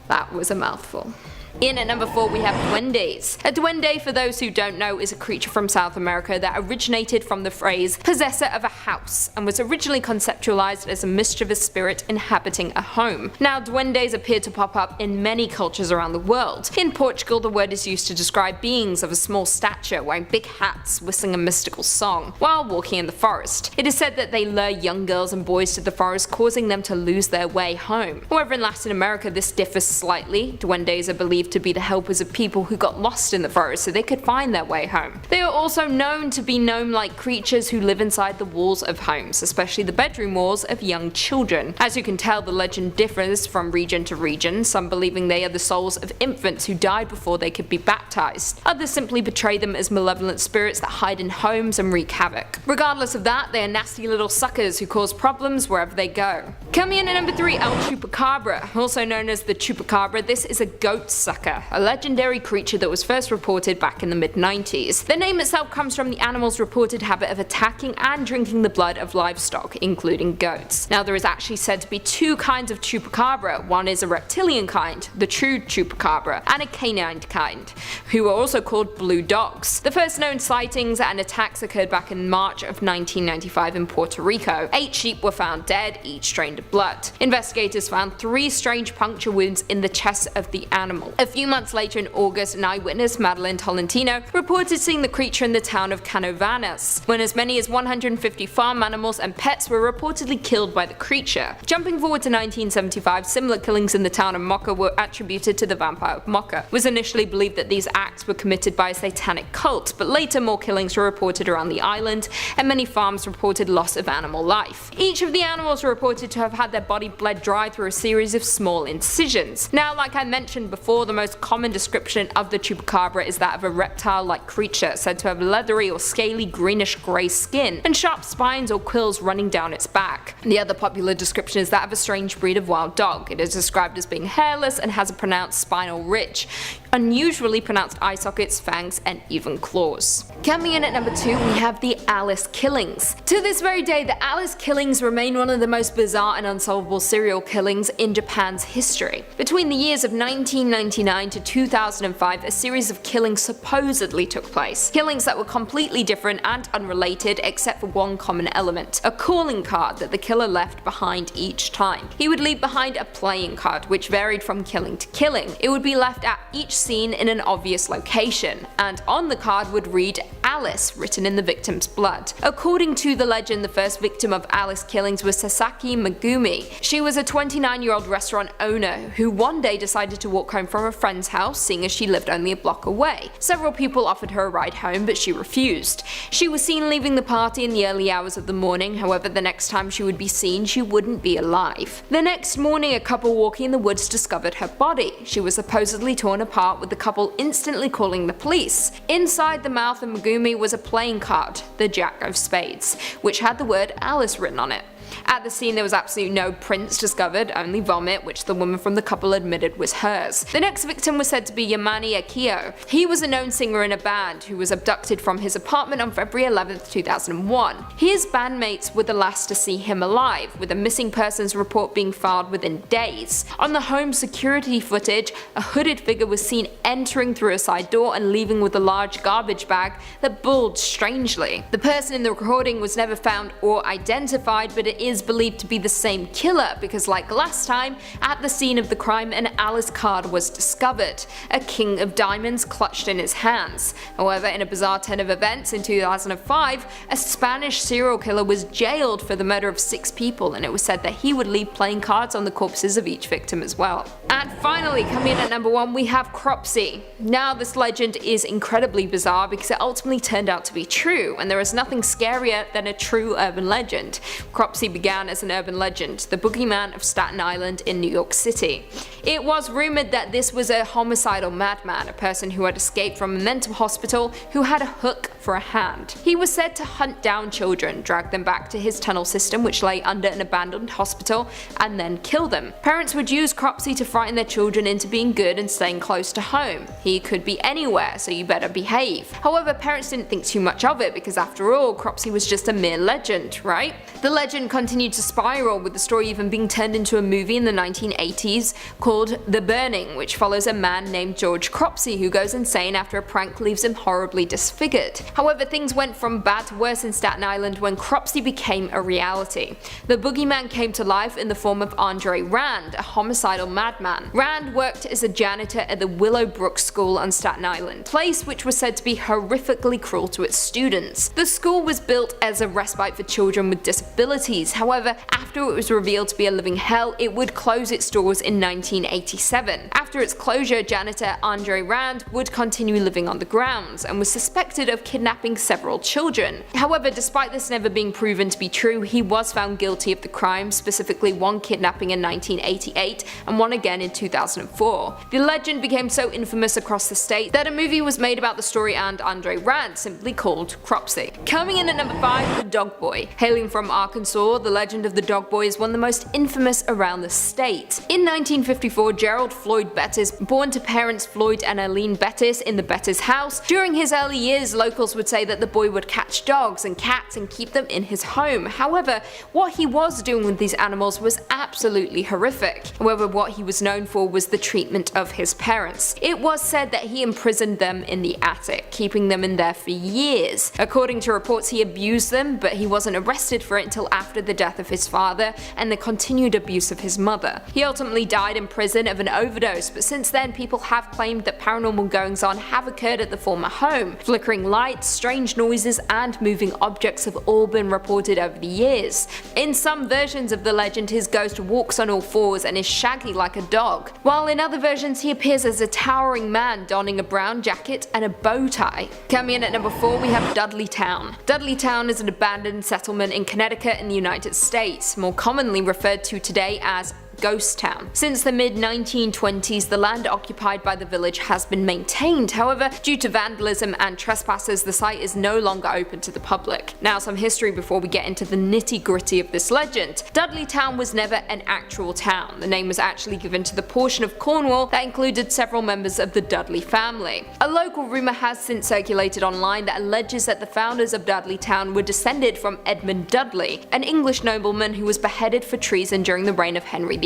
That was a mouthful. In at number 4 we have duendes. A duende, for those who don't know, is a creature from South America that originated from the phrase possessor of a house and was originally conceptualized as a mischievous spirit inhabiting a home. Now, duendes appear to pop up in many cultures around the world. In Portugal, the word is used to describe beings of a small stature wearing big hats, whistling a mystical song while walking in the forest. It is said that they lure young girls and boys to the forest, causing them to lose their way home. However, in Latin America this differs slightly. Duendes are believed to be the helpers of people who got lost in the forest so they could find their way home. They are also known to be gnome-like creatures who live inside the walls of homes, especially the bedroom walls of young children. As you can tell, the legend differs from region to region, some believing they are the souls of infants who died before they could be baptized. Others simply portray them as malevolent spirits that hide in homes and wreak havoc. Regardless of that, they are nasty little suckers who cause problems wherever they go. Coming in at number 3, El Chupacabra. Also known as the Chupacabra, this is a goat sucker, a legendary creature that was first reported back in the mid-90s. The name itself comes from the animal's reported habit of attacking and drinking the blood of livestock, including goats. Now, there is actually said to be 2 kinds of Chupacabra. One is a reptilian kind, the true Chupacabra, and a canine kind, who are also called blue dogs. The first known sightings and attacks occurred back in March of 1995 in Puerto Rico. 8 sheep were found dead, each drained of blood. Investigators found 3 strange puncture wounds in the chest of the animal. A few months later in August, an eyewitness, Madeline Tolentino, reported seeing the creature in the town of Canovanas, when as many as 150 farm animals and pets were reportedly killed by the creature. Jumping forward to 1975, similar killings in the town of Mocha were attributed to the vampire of Mocha. It was initially believed that these acts were committed by a satanic cult, but later more killings were reported around the island, and many farms reported loss of animal life. Each of the animals were reported to have had their body bled dry through a series of small incisions. Now, like I mentioned before, the most common description of the Chupacabra is that of a reptile-like creature, said to have leathery or scaly greenish-grey skin and sharp spines or quills running down its back. The other popular description is that of a strange breed of wild dog. It is described as being hairless and has a pronounced spinal ridge, unusually pronounced eye sockets, fangs, and even claws. Coming in at number 2, we have the Alice killings. To this very day, the Alice killings remain one of the most bizarre and unsolvable serial killings in Japan's history. Between the years of 1999 to 2005, a series of killings supposedly took place. Killings that were completely different and unrelated except for one common element, a calling card that the killer left behind each time. He would leave behind a playing card, which varied from killing to killing. It would be left at each scene in an obvious location, and on the card would read Alice, written in the victim's blood. According to the legend, the first victim of Alice killings was Sasaki Megumi. She was a 29-year-old restaurant owner who one day decided to walk home from a friend's house, seeing as she lived only a block away. Several people offered her a ride home, but she refused. She was seen leaving the party in the early hours of the morning. However, the next time she would be seen, she wouldn't be alive. The next morning, a couple walking in the woods discovered her body. She was supposedly torn apart, with the couple instantly calling the police. Inside the mouth of Megumi was a playing card, the Jack of Spades, which had the word Alice written on it. At the scene, there was absolutely no prints discovered, only vomit, which the woman from the couple admitted was hers. The next victim was said to be Yamane Akio. He was a known singer in a band who was abducted from his apartment on February 11, 2001. His bandmates were the last to see him alive, with a missing persons report being filed within days. On the home security footage, a hooded figure was seen entering through a side door and leaving with a large garbage bag that bulged strangely. The person in the recording was never found or identified, but it is believed to be the same killer because, like last time, at the scene of the crime an Alice card was discovered, a king of diamonds clutched in his hands. However, in a bizarre turn of events in 2005, a Spanish serial killer was jailed for the murder of 6 people, and it was said that he would leave playing cards on the corpses of each victim as well. And finally, coming in at number 1, we have Cropsy. Now, this legend is incredibly bizarre because it ultimately turned out to be true, and there is nothing scarier than a true urban legend. Cropsy began as an urban legend, the boogeyman of Staten Island in New York City. It was rumored that this was a homicidal madman, a person who had escaped from a mental hospital who had a hook for a hand. He was said to hunt down children, drag them back to his tunnel system which lay under an abandoned hospital, and then kill them. Parents would use Cropsy to frighten their children into being good and staying close to home. He could be anywhere, so you better behave. However, parents didn't think too much of it because after all, Cropsy was just a mere legend, right? The legend continued to spiral, with the story even being turned into a movie in the 1980s called The Burning, which follows a man named George Cropsy who goes insane after a prank leaves him horribly disfigured. However, things went from bad to worse in Staten Island when Cropsy became a reality. The boogeyman came to life in the form of Andre Rand, a homicidal madman. Rand worked as a janitor at the Willowbrook School on Staten Island, a place which was said to be horrifically cruel to its students. The school was built as a respite for children with disabilities. However, after it was revealed to be a living hell, it would close its doors in 1987. After its closure, janitor Andre Rand would continue living on the grounds and was suspected of kidnapping several children. However, despite this never being proven to be true, he was found guilty of the crime, specifically one kidnapping in 1988 and one again in 2004. The legend became so infamous across the state that a movie was made about the story and Andre Rand, simply called Cropsy. Coming in at number 5, the Dog Boy. Hailing from Arkansas, the legend of the Dog Boy is one of the most infamous around the state. In 1954, Gerald Floyd Bettis, born to parents Floyd and Eileen Bettis in the Bettis house, during his early years, locals would say that the boy would catch dogs and cats and keep them in his home. However, what he was doing with these animals was absolutely horrific. However, what he was known for was the treatment of his parents. It was said that he imprisoned them in the attic, keeping them in there for years. According to reports, he abused them, but he wasn't arrested for it until after the death of his father and the continued abuse of his mother. He ultimately died in prison of an overdose, but since then people have claimed that paranormal goings-on have occurred at the former home. Flickering lights, strange noises, and moving objects have all been reported over the years. In some versions of the legend, his ghost walks on all fours and is shaggy like a dog, while in other versions he appears as a towering man donning a brown jacket and a bow tie. Coming in at number 4, we have Dudley Town. Dudley Town is an abandoned settlement in Connecticut in the United States, more commonly referred to today as Ghost Town. Since the mid-1920s, the land occupied by the village has been maintained. However, due to vandalism and trespassers, the site is no longer open to the public. Now, some history before we get into the nitty-gritty of this legend. Dudley Town was never an actual town. The name was actually given to the portion of Cornwall that included several members of the Dudley family. A local rumor has since circulated online that alleges that the founders of Dudley Town were descended from Edmund Dudley, an English nobleman who was beheaded for treason during the reign of Henry VIII.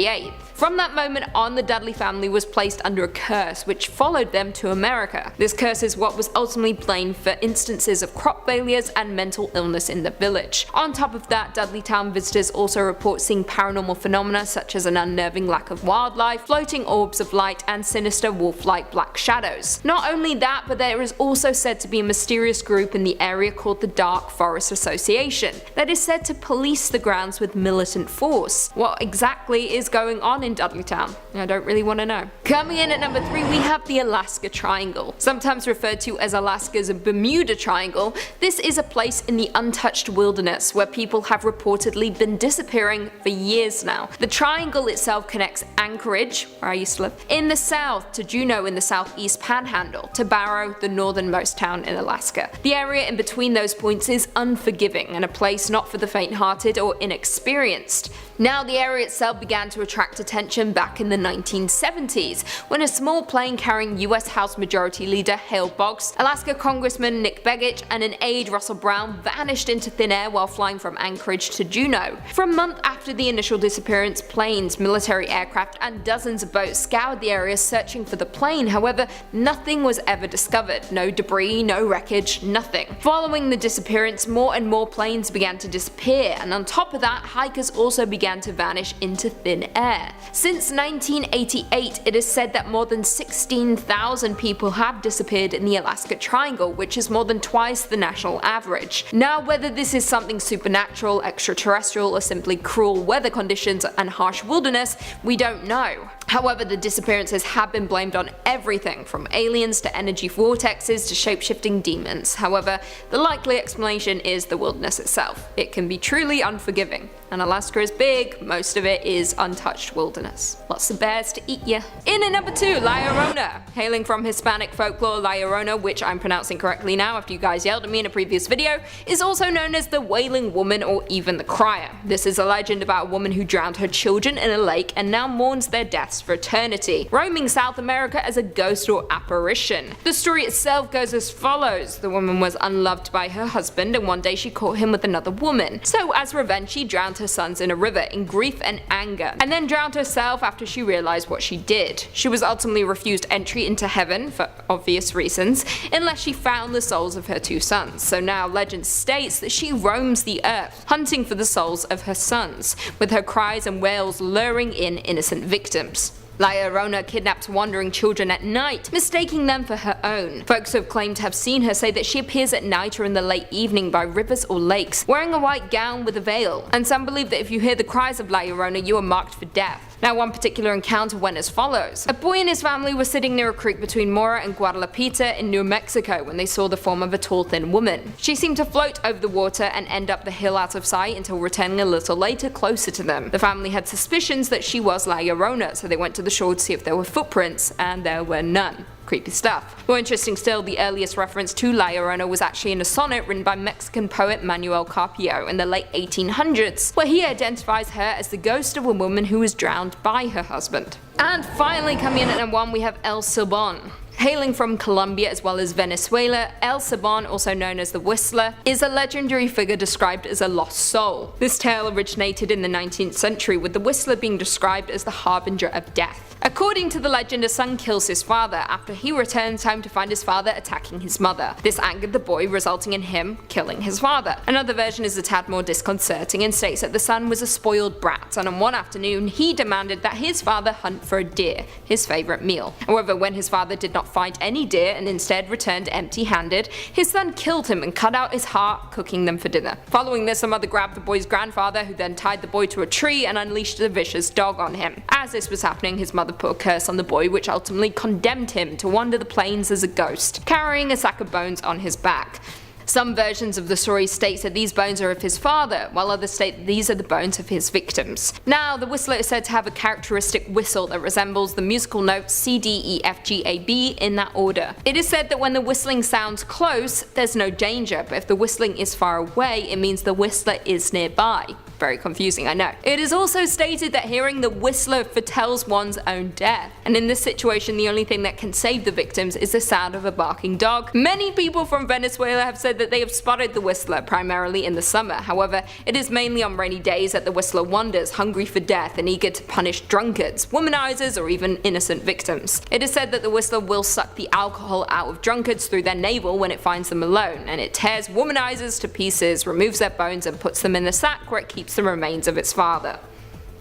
From that moment on, the Dudley family was placed under a curse which followed them to America. This curse is what was ultimately blamed for instances of crop failures and mental illness in the village. On top of that, Dudley Town visitors also report seeing paranormal phenomena such as an unnerving lack of wildlife, floating orbs of light, and sinister wolf-like black shadows. Not only that, but there is also said to be a mysterious group in the area called the Dark Forest Association that is said to police the grounds with militant force. What exactly is going on in Dudley Town? I don't really want to know. Coming in at number 3, we have the Alaska Triangle. Sometimes referred to as Alaska's Bermuda Triangle, this is a place in the untouched wilderness where people have reportedly been disappearing for years now. The triangle itself connects Anchorage, where I used to live, in the south to Juneau in the southeast panhandle, to Barrow, the northernmost town in Alaska. The area in between those points is unforgiving and a place not for the faint-hearted or inexperienced. Now, the area itself began to attract attention back in the 1970s, when a small plane carrying US House Majority Leader Hale Boggs, Alaska Congressman Nick Begich, and an aide Russell Brown vanished into thin air while flying from Anchorage to Juneau. For a month after the initial disappearance, planes, military aircraft, and dozens of boats scoured the area searching for the plane. However, nothing was ever discovered. No debris, no wreckage, nothing. Following the disappearance, more and more planes began to disappear, and on top of that, hikers also began to vanish into thin air. Since 1988, it is said that more than 16,000 people have disappeared in the Alaska Triangle, which is more than twice the national average. Now, whether this is something supernatural, extraterrestrial, or simply cruel weather conditions and harsh wilderness, we don't know. However, the disappearances have been blamed on everything from aliens to energy vortexes to shape-shifting demons. However, the likely explanation is the wilderness itself. It can be truly unforgiving, and Alaska is big, most of it is untouched wilderness. Lots of bears to eat ya. In at number 2, La Llorona. Hailing from Hispanic folklore, La Llorona, which I'm pronouncing correctly now after you guys yelled at me in a previous video, is also known as the Wailing Woman or even the Crier. This is a legend about a woman who drowned her children in a lake and now mourns their deaths for eternity, roaming South America as a ghost or apparition. The story itself goes as follows. The woman was unloved by her husband and one day she caught him with another woman. So as revenge she drowned her sons in a river in grief and anger, and then drowned herself after she realized what she did. She was ultimately refused entry into heaven for obvious reasons, unless she found the souls of her 2 sons. So now legend states that she roams the earth, hunting for the souls of her sons, with her cries and wails luring in innocent victims. La Llorona kidnaps wandering children at night, mistaking them for her own. Folks who have claimed to have seen her say that she appears at night or in the late evening by rivers or lakes, wearing a white gown with a veil, and some believe that if you hear the cries of La Llorona you are marked for death. Now, one particular encounter went as follows. A boy and his family were sitting near a creek between Mora and Guadalajara in New Mexico when they saw the form of a tall, thin woman. She seemed to float over the water and end up the hill out of sight until returning a little later closer to them. The family had suspicions that she was La Llorona, so they went to the shore to see if there were footprints, and there were none. Creepy stuff. More interesting still, the earliest reference to La Llorona was actually in a sonnet written by Mexican poet Manuel Carpio in the late 1800s, where he identifies her as the ghost of a woman who was drowned by her husband. And finally, coming in at number 1, we have El Silbón. Hailing from Colombia as well as Venezuela, El Silbón, also known as the Whistler, is a legendary figure described as a lost soul. This tale originated in the 19th century, with the Whistler being described as the harbinger of death. According to the legend, a son kills his father. After he returns home to find his father attacking his mother. This angered the boy, resulting in him killing his father. Another version is a tad more disconcerting and states that the son was a spoiled brat, and on one afternoon he demanded that his father hunt for a deer, his favourite meal. However, when his father did not find any deer and instead returned empty-handed, his son killed him and cut out his heart, cooking them for dinner. Following this, a mother grabbed the boy's grandfather, who then tied the boy to a tree and unleashed a vicious dog on him. As this was happening, his mother put a curse on the boy, which ultimately condemned him to wander the plains as a ghost, carrying a sack of bones on his back. Some versions of the story state that these bones are of his father, while others state that these are the bones of his victims. Now, the Whistler is said to have a characteristic whistle that resembles the musical notes C, D, E, F, G, A, B in that order. It is said that when the whistling sounds close, there's no danger, but if the whistling is far away, it means the Whistler is nearby. Very confusing, I know. It is also stated that hearing the Whistler foretells one's own death, and in this situation the only thing that can save the victims is the sound of a barking dog. Many people from Venezuela have said that they have spotted the Whistler, primarily in the summer. However, it is mainly on rainy days that the Whistler wanders, hungry for death and eager to punish drunkards, womanizers, or even innocent victims. It is said that the Whistler will suck the alcohol out of drunkards through their navel when it finds them alone, and it tears womanizers to pieces, removes their bones, and puts them in the sack where it keeps the remains of its father.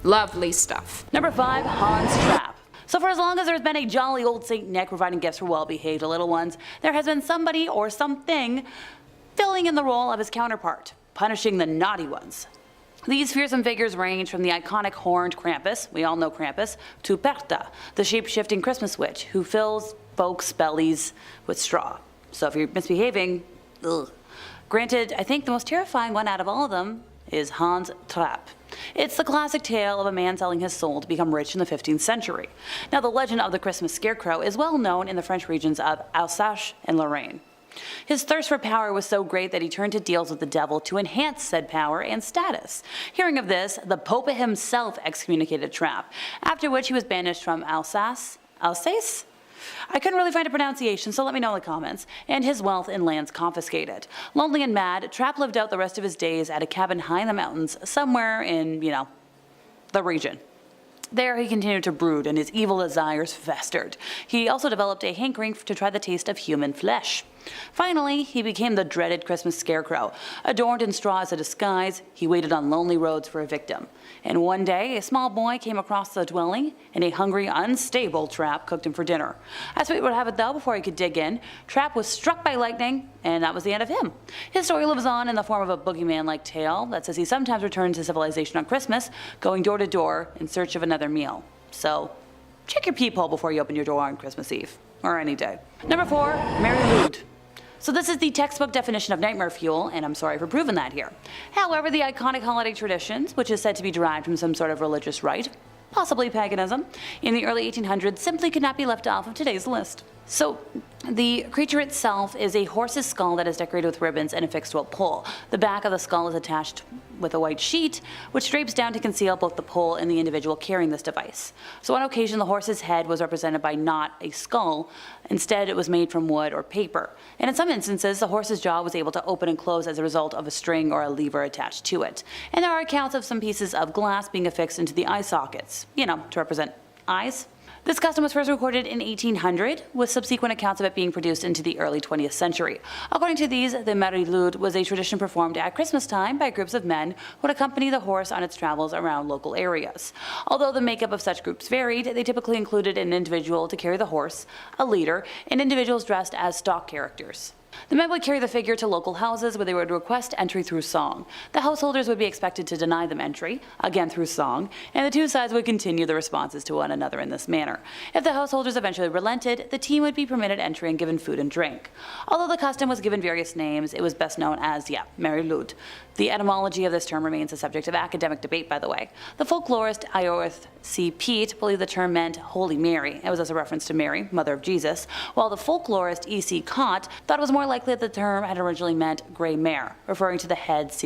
Lovely stuff. Number 5, Hans Trap. So for as long as there's been a jolly old Saint Nick providing gifts for well-behaved little ones, there has been somebody or something filling in the role of his counterpart, punishing the naughty ones. These fearsome figures range from the iconic horned Krampus, we all know Krampus, to Bertha, the shape-shifting Christmas witch, who fills folks' bellies with straw. So if you're misbehaving, ugh. Granted, I think the most terrifying one out of all of them is Hans Trap. It's the classic tale of a man selling his soul to become rich in the 15th century. Now, the legend of the Christmas scarecrow is well known in the French regions of Alsace and Lorraine. His thirst for power was so great that he turned to deals with the devil to enhance said power and status. Hearing of this, the Pope himself excommunicated Trap, after which he was banished from Alsace? I couldn't really find a pronunciation, so let me know in the comments, and his wealth and lands confiscated. Lonely and mad, Trap lived out the rest of his days at a cabin high in the mountains, somewhere in, the region. There he continued to brood and his evil desires festered. He also developed a hankering to try the taste of human flesh. Finally, he became the dreaded Christmas scarecrow. Adorned in straw as a disguise, he waited on lonely roads for a victim. And one day, a small boy came across the dwelling, and a hungry, unstable Trap cooked him for dinner. As fate would have it though, before he could dig in, Trap was struck by lightning, and that was the end of him. His story lives on in the form of a boogeyman-like tale that says he sometimes returns to civilization on Christmas, going door to door in search of another meal. So, check your peephole before you open your door on Christmas Eve, or any day. Number 4, Mary Lou. So this is the textbook definition of nightmare fuel, and I'm sorry for proving that here. However, the iconic holiday traditions, which is said to be derived from some sort of religious rite, possibly paganism, in the early 1800s simply could not be left off of today's list. So, the creature itself is a horse's skull that is decorated with ribbons and affixed to a pole. The back of the skull is attached with a white sheet, which drapes down to conceal both the pole and the individual carrying this device. So on occasion, the horse's head was represented by not a skull. Instead, it was made from wood or paper. And in some instances, the horse's jaw was able to open and close as a result of a string or a lever attached to it. And there are accounts of some pieces of glass being affixed into the eye sockets, to represent eyes. This custom was first recorded in 1800, with subsequent accounts of it being produced into the early 20th century. According to these, the Mary Lou was a tradition performed at Christmas time by groups of men who would accompany the horse on its travels around local areas. Although the makeup of such groups varied, they typically included an individual to carry the horse, a leader, and individuals dressed as stock characters. The men would carry the figure to local houses where they would request entry through song. The householders would be expected to deny them entry, again through song, and the two sides would continue the responses to one another in this manner. If the householders eventually relented, the team would be permitted entry and given food and drink. Although the custom was given various names, it was best known as, Mary Lou. The etymology of this term remains a subject of academic debate, by the way. The folklorist Iorth C. Peat believed the term meant Holy Mary. It was as a reference to Mary, mother of Jesus, while the folklorist E. C. Cott thought it was more likely that the term had originally meant grey mare, referring to the head's,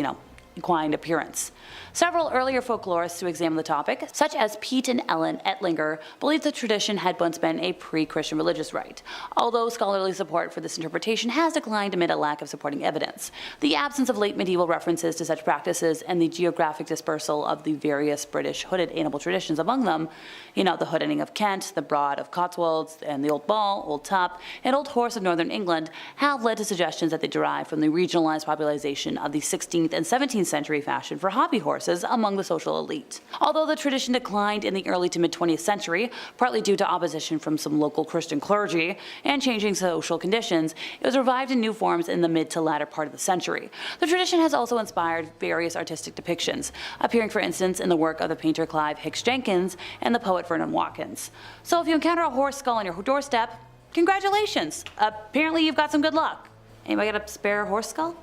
equine appearance. Several earlier folklorists who examined the topic, such as Pete and Ellen Ettlinger, believed the tradition had once been a pre-Christian religious rite, although scholarly support for this interpretation has declined amid a lack of supporting evidence. The absence of late medieval references to such practices and the geographic dispersal of the various British hooded animal traditions among them, the hooding of Kent, the broad of Cotswolds, and the old ball, old top, and old horse of northern England, have led to suggestions that they derive from the regionalized popularization of the 16th and 17th century fashion for hobby horses among the social elite. Although the tradition declined in the early to mid-20th century, partly due to opposition from some local Christian clergy and changing social conditions, it was revived in new forms in the mid to latter part of the century. The tradition has also inspired various artistic depictions, appearing for instance in the work of the painter Clive Hicks Jenkins and the poet Vernon Watkins. So if you encounter a horse skull on your doorstep, congratulations! Apparently you've got some good luck. Anybody got a spare horse skull?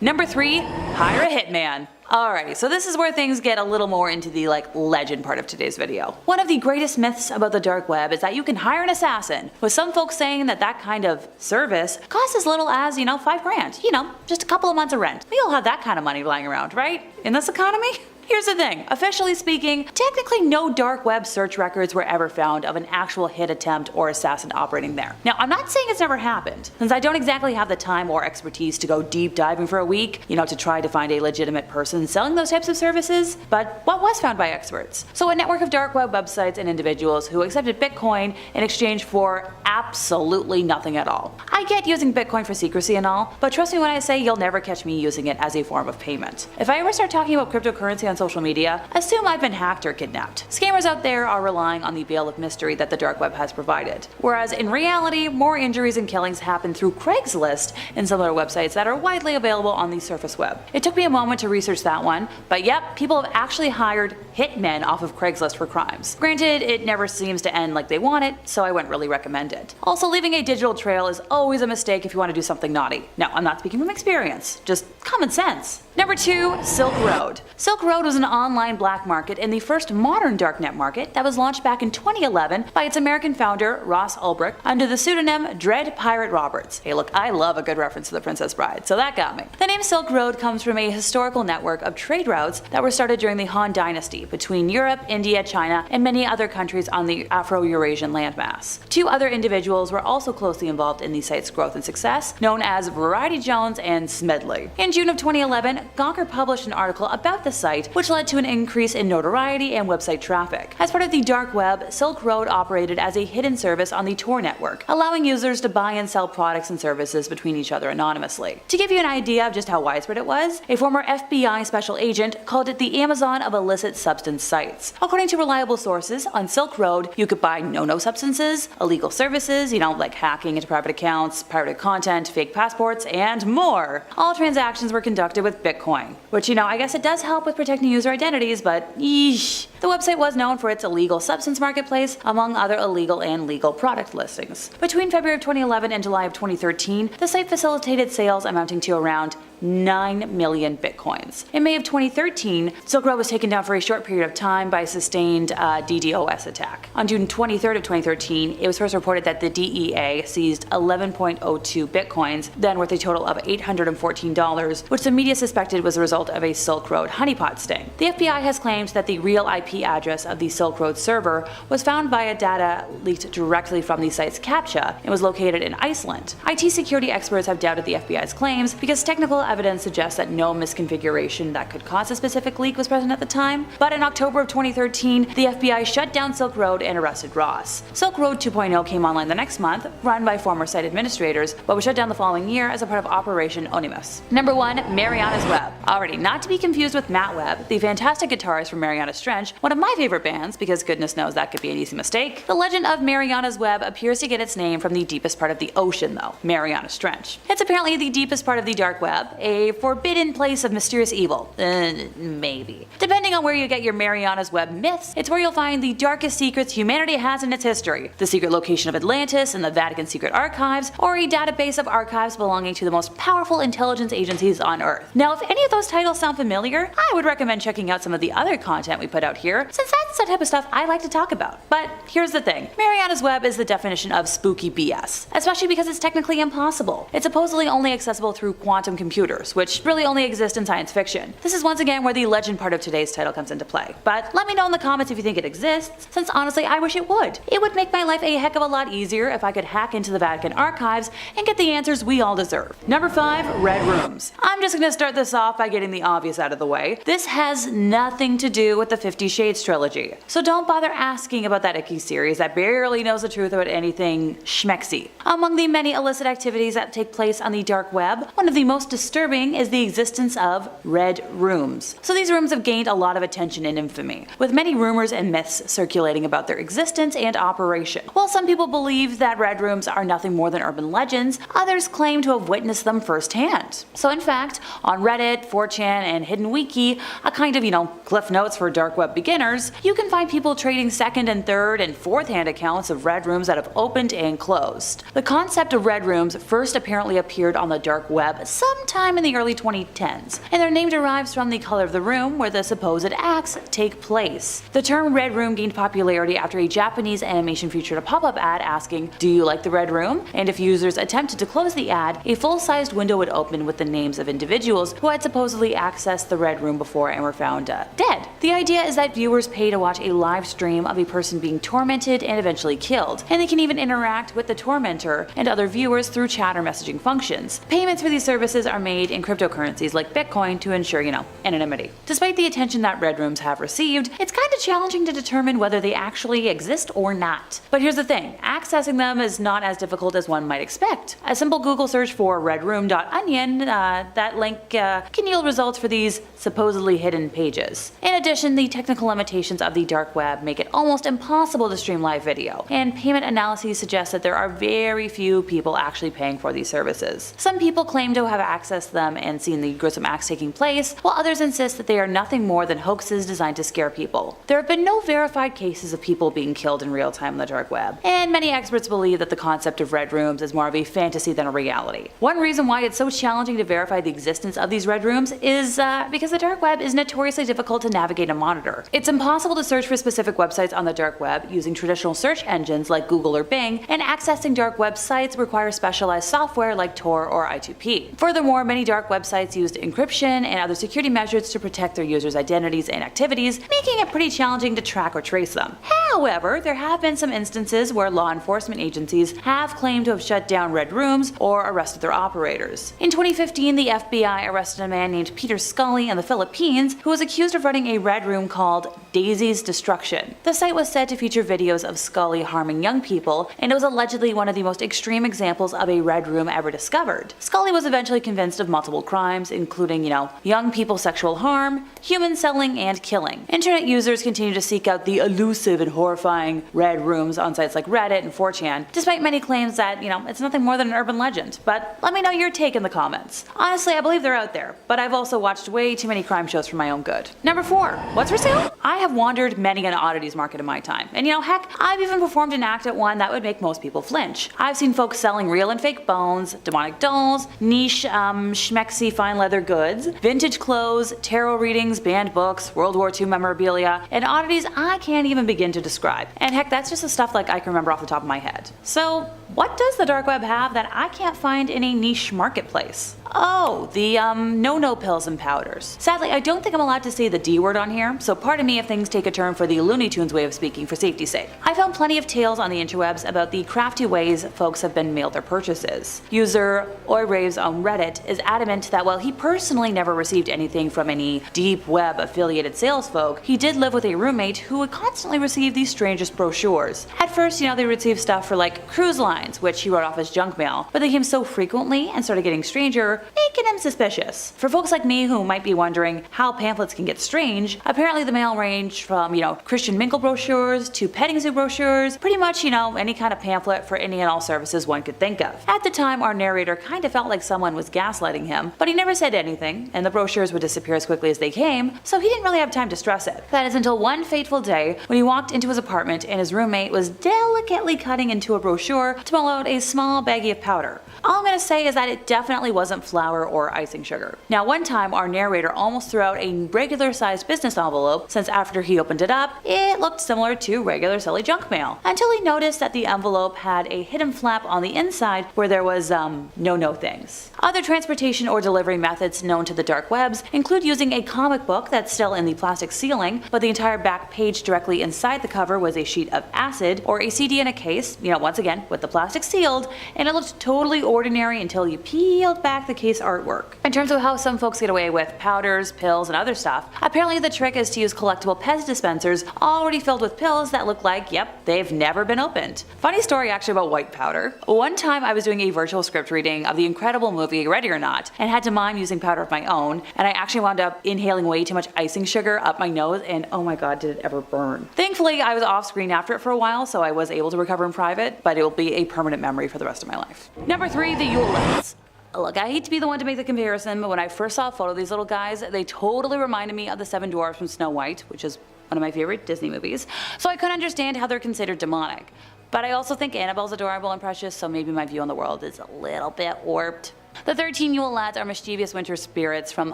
Number 3, hire a hitman. Alrighty, so this is where things get a little more into the legend part of today's video. One of the greatest myths about the dark web is that you can hire an assassin, with some folks saying that that kind of service costs as little as, $5,000. Just a couple of months of rent. We all have that kind of money lying around, right? In this economy? Here's the thing, officially speaking, technically no dark web search records were ever found of an actual hit attempt or assassin operating there. Now, I'm not saying it's never happened, since I don't exactly have the time or expertise to go deep diving for a week, to try to find a legitimate person selling those types of services, but what was found by experts? So a network of dark web websites and individuals who accepted Bitcoin in exchange for absolutely nothing at all. I get using Bitcoin for secrecy and all, but trust me when I say you'll never catch me using it as a form of payment. If I ever start talking about cryptocurrency on social media, assume I've been hacked or kidnapped. Scammers out there are relying on the veil of mystery that the dark web has provided, whereas in reality, more injuries and killings happen through Craigslist and similar websites that are widely available on the surface web. It took me a moment to research that one, but yep, people have actually hired hitmen off of Craigslist for crimes. Granted, it never seems to end like they want it, so I wouldn't really recommend it. Also, leaving a digital trail is always a mistake if you want to do something naughty. No, I'm not speaking from experience, just common sense. Number 2, Silk Road. Silk Road was an online black market and the first modern darknet market that was launched back in 2011 by its American founder, Ross Ulbricht, under the pseudonym Dread Pirate Roberts. Hey look, I love a good reference to The Princess Bride, so that got me. The name Silk Road comes from a historical network of trade routes that were started during the Han Dynasty between Europe, India, China, and many other countries on the Afro-Eurasian landmass. 2 other individuals were also closely involved in the site's growth and success, known as Variety Jones and Smedley. In June of 2011, Gawker published an article about the site, which led to an increase in notoriety and website traffic. As part of the dark web, Silk Road operated as a hidden service on the Tor network, allowing users to buy and sell products and services between each other anonymously. To give you an idea of just how widespread it was, a former FBI special agent called it the Amazon of illicit substance sites. According to reliable sources, on Silk Road, you could buy no-no substances, illegal services, like hacking into private accounts, pirated content, fake passports, and more. All transactions transactions were conducted with Bitcoin, which, I guess it does help with protecting user identities, but yeesh. The website was known for its illegal substance marketplace, among other illegal and legal product listings. Between February of 2011 and July of 2013, the site facilitated sales amounting to around 9 million bitcoins. In May of 2013, Silk Road was taken down for a short period of time by a sustained DDoS attack. On June 23rd of 2013, it was first reported that the DEA seized 11.02 bitcoins, then worth a total of $814, which the media suspected was the result of a Silk Road honeypot sting. The FBI has claimed that the real IP address of the Silk Road server was found by a data leaked directly from the site's CAPTCHA and was located in Iceland. IT security experts have doubted the FBI's claims because technical evidence suggests that no misconfiguration that could cause a specific leak was present at the time. But in October of 2013, the FBI shut down Silk Road and arrested Ross. Silk Road 2.0 came online the next month, run by former site administrators, but was shut down the following year as a part of Operation Onimus. Number 1. Marianas Web. Already, not to be confused with Matt Webb, the fantastic guitarist from Marianas Trench, one of my favorite bands, because goodness knows that could be an easy mistake. The legend of Marianas Web appears to get its name from the deepest part of the ocean though, Marianas Trench. It's apparently the deepest part of the dark web, a forbidden place of mysterious evil. Maybe. Depending on where you get your Marianas Web myths, it's where you'll find the darkest secrets humanity has in its history. The secret location of Atlantis and the Vatican secret archives, or a database of archives belonging to the most powerful intelligence agencies on Earth. Now, if any of those titles sound familiar, I would recommend checking out some of the other content we put out here, since that's the type of stuff I like to talk about. But here's the thing. Marianas Web is the definition of spooky BS, especially because it's technically impossible. It's supposedly only accessible through quantum computers, which really only exist in science fiction. This is once again where the legend part of today's title comes into play. But let me know in the comments if you think it exists, since honestly I wish it would. It would make my life a heck of a lot easier if I could hack into the Vatican archives and get the answers we all deserve. Number 5. Red Rooms. I'm just gonna start this off by getting the obvious out of the way. This has nothing to do with the 50 Shades trilogy, so don't bother asking about that icky series that barely knows the truth about anything schmexy. Among the many illicit activities that take place on the dark web, one of the most disturbing is the existence of red rooms. So these rooms have gained a lot of attention and infamy, with many rumors and myths circulating about their existence and operation. While some people believe that red rooms are nothing more than urban legends, others claim to have witnessed them firsthand. So in fact, on Reddit, 4chan, and Hidden Wiki, a kind of, Cliff Notes for dark web beginners, you can find people trading second and third and fourth hand accounts of red rooms that have opened and closed. The concept of red rooms first apparently appeared on the dark web sometime in the early 2010s, and their name derives from the color of the room where the supposed acts take place. The term red room gained popularity after a Japanese animation featured a pop-up ad asking, "Do you like the red room?" And if users attempted to close the ad, a full-sized window would open with the names of individuals who had supposedly accessed the red room before and were found dead. The idea is that viewers pay to watch a live stream of a person being tormented and eventually killed, and they can even interact with the tormentor and other viewers through chat or messaging functions. Payments for these services are made in cryptocurrencies like Bitcoin to ensure, anonymity. Despite the attention that red rooms have received, it's kind of challenging to determine whether they actually exist or not. But here's the thing, accessing them is not as difficult as one might expect. A simple Google search for redroom.onion, that link can yield results for these supposedly hidden pages. In addition, the technical limitations of the dark web make it almost impossible to stream live video, and payment analyses suggest that there are very few people actually paying for these services. Some people claim to have accessed them and seen the gruesome acts taking place, while others insist that they are nothing more than hoaxes designed to scare people. There have been no verified cases of people being killed in real time on the dark web, and many experts believe that the concept of red rooms is more of a fantasy than a reality. One reason why it's so challenging to verify the existence of these red rooms is because the dark web is notoriously difficult to navigate and monitor. It's impossible to search for specific websites on the dark web using traditional search engines like Google or Bing, and accessing dark web sites requires specialized software like Tor or I2P. Furthermore, many dark websites use encryption and other security measures to protect their users' identities and activities, making it pretty challenging to track or trace them. However, there have been some instances where law enforcement agencies have claimed to have shut down red rooms or arrested their operators. In 2015, the FBI arrested a man named Peter Scully in the Philippines who was accused of running a red room called Daisy's Destruction. The site was said to feature videos of Scully harming young people, and it was allegedly one of the most extreme examples of a red room ever discovered. Scully was eventually convinced of multiple crimes, including, young people sexual harm, human selling, and killing. Internet users continue to seek out the elusive and horrifying red rooms on sites like Reddit and 4chan, despite many claims that, it's nothing more than an urban legend. But let me know your take in the comments. Honestly, I believe they're out there, but I've also watched way too many crime shows for my own good. Number 4. What's for sale? I have wandered many an oddities market in my time, and heck, I've even performed an act at one that would make most people flinch. I've seen folks selling real and fake bones, demonic dolls, niche, schmexy fine leather goods, vintage clothes, tarot readings, banned books, World War II memorabilia, and oddities I can't even begin to describe. And heck, that's just the stuff like I can remember off the top of my head. So, what does the dark web have that I can't find in a niche marketplace? Oh, the no-no pills and powders. Sadly, I don't think I'm allowed to say the D word on here, so pardon me if things take a turn for the Looney Tunes way of speaking for safety's sake. I found plenty of tales on the interwebs about the crafty ways folks have been mailed their purchases. User OiRaves on Reddit is adamant that while he personally never received anything from any deep web affiliated sales folk, he did live with a roommate who would constantly receive the strangest brochures. At first, they received stuff for like cruise lines, which he wrote off as junk mail, but they came so frequently and started getting stranger, making him suspicious. For folks like me who might be wondering how pamphlets can get strange, apparently the mail ranged from, Christian Mingle brochures to petting zoo brochures, pretty much, any kind of pamphlet for any and all services one could think of. At the time, our narrator kind of felt like someone was gaslighting him, but he never said anything, and the brochures would disappear as quickly as they came, so he didn't really have time to stress it. That is until one fateful day when he walked into his apartment and his roommate was delicately cutting into a brochure to mull out a small baggie of powder. All I'm gonna say is that it definitely wasn't flour or icing sugar. Now, one time our narrator almost threw out a regular sized business envelope, since after he opened it up, it looked similar to regular silly junk mail, until he noticed that the envelope had a hidden flap on the inside where there was, no things. Other transportation or delivery methods known to the dark webs include using a comic book that's still in the plastic sealing, but the entire back page directly inside the cover was a sheet of acid, or a CD in a case, once again, with the plastic sealed, and it looked totally ordinary until you peeled back the case artwork. In terms of how some folks get away with powders, pills, and other stuff, apparently the trick is to use collectible Pez dispensers already filled with pills that look like, yep, they've never been opened. Funny story actually about white powder. One time I was doing a virtual script reading of the incredible movie Ready or Not, and had to mime using powder of my own, and I actually wound up inhaling way too much icing sugar up my nose, and oh my god, did it ever burn. Thankfully, I was off screen after it for a while, so I was able to recover in private, but it will be a permanent memory for the rest of my life. Number 3, the Yule Lads. Look, I hate to be the one to make the comparison, but when I first saw a photo of these little guys, they totally reminded me of the 7 Dwarfs from Snow White, which is one of my favorite Disney movies, so I couldn't understand how they're considered demonic. But I also think Annabelle's adorable and precious, so maybe my view on the world is a little bit warped. The 13 Yule Lads are mischievous winter spirits from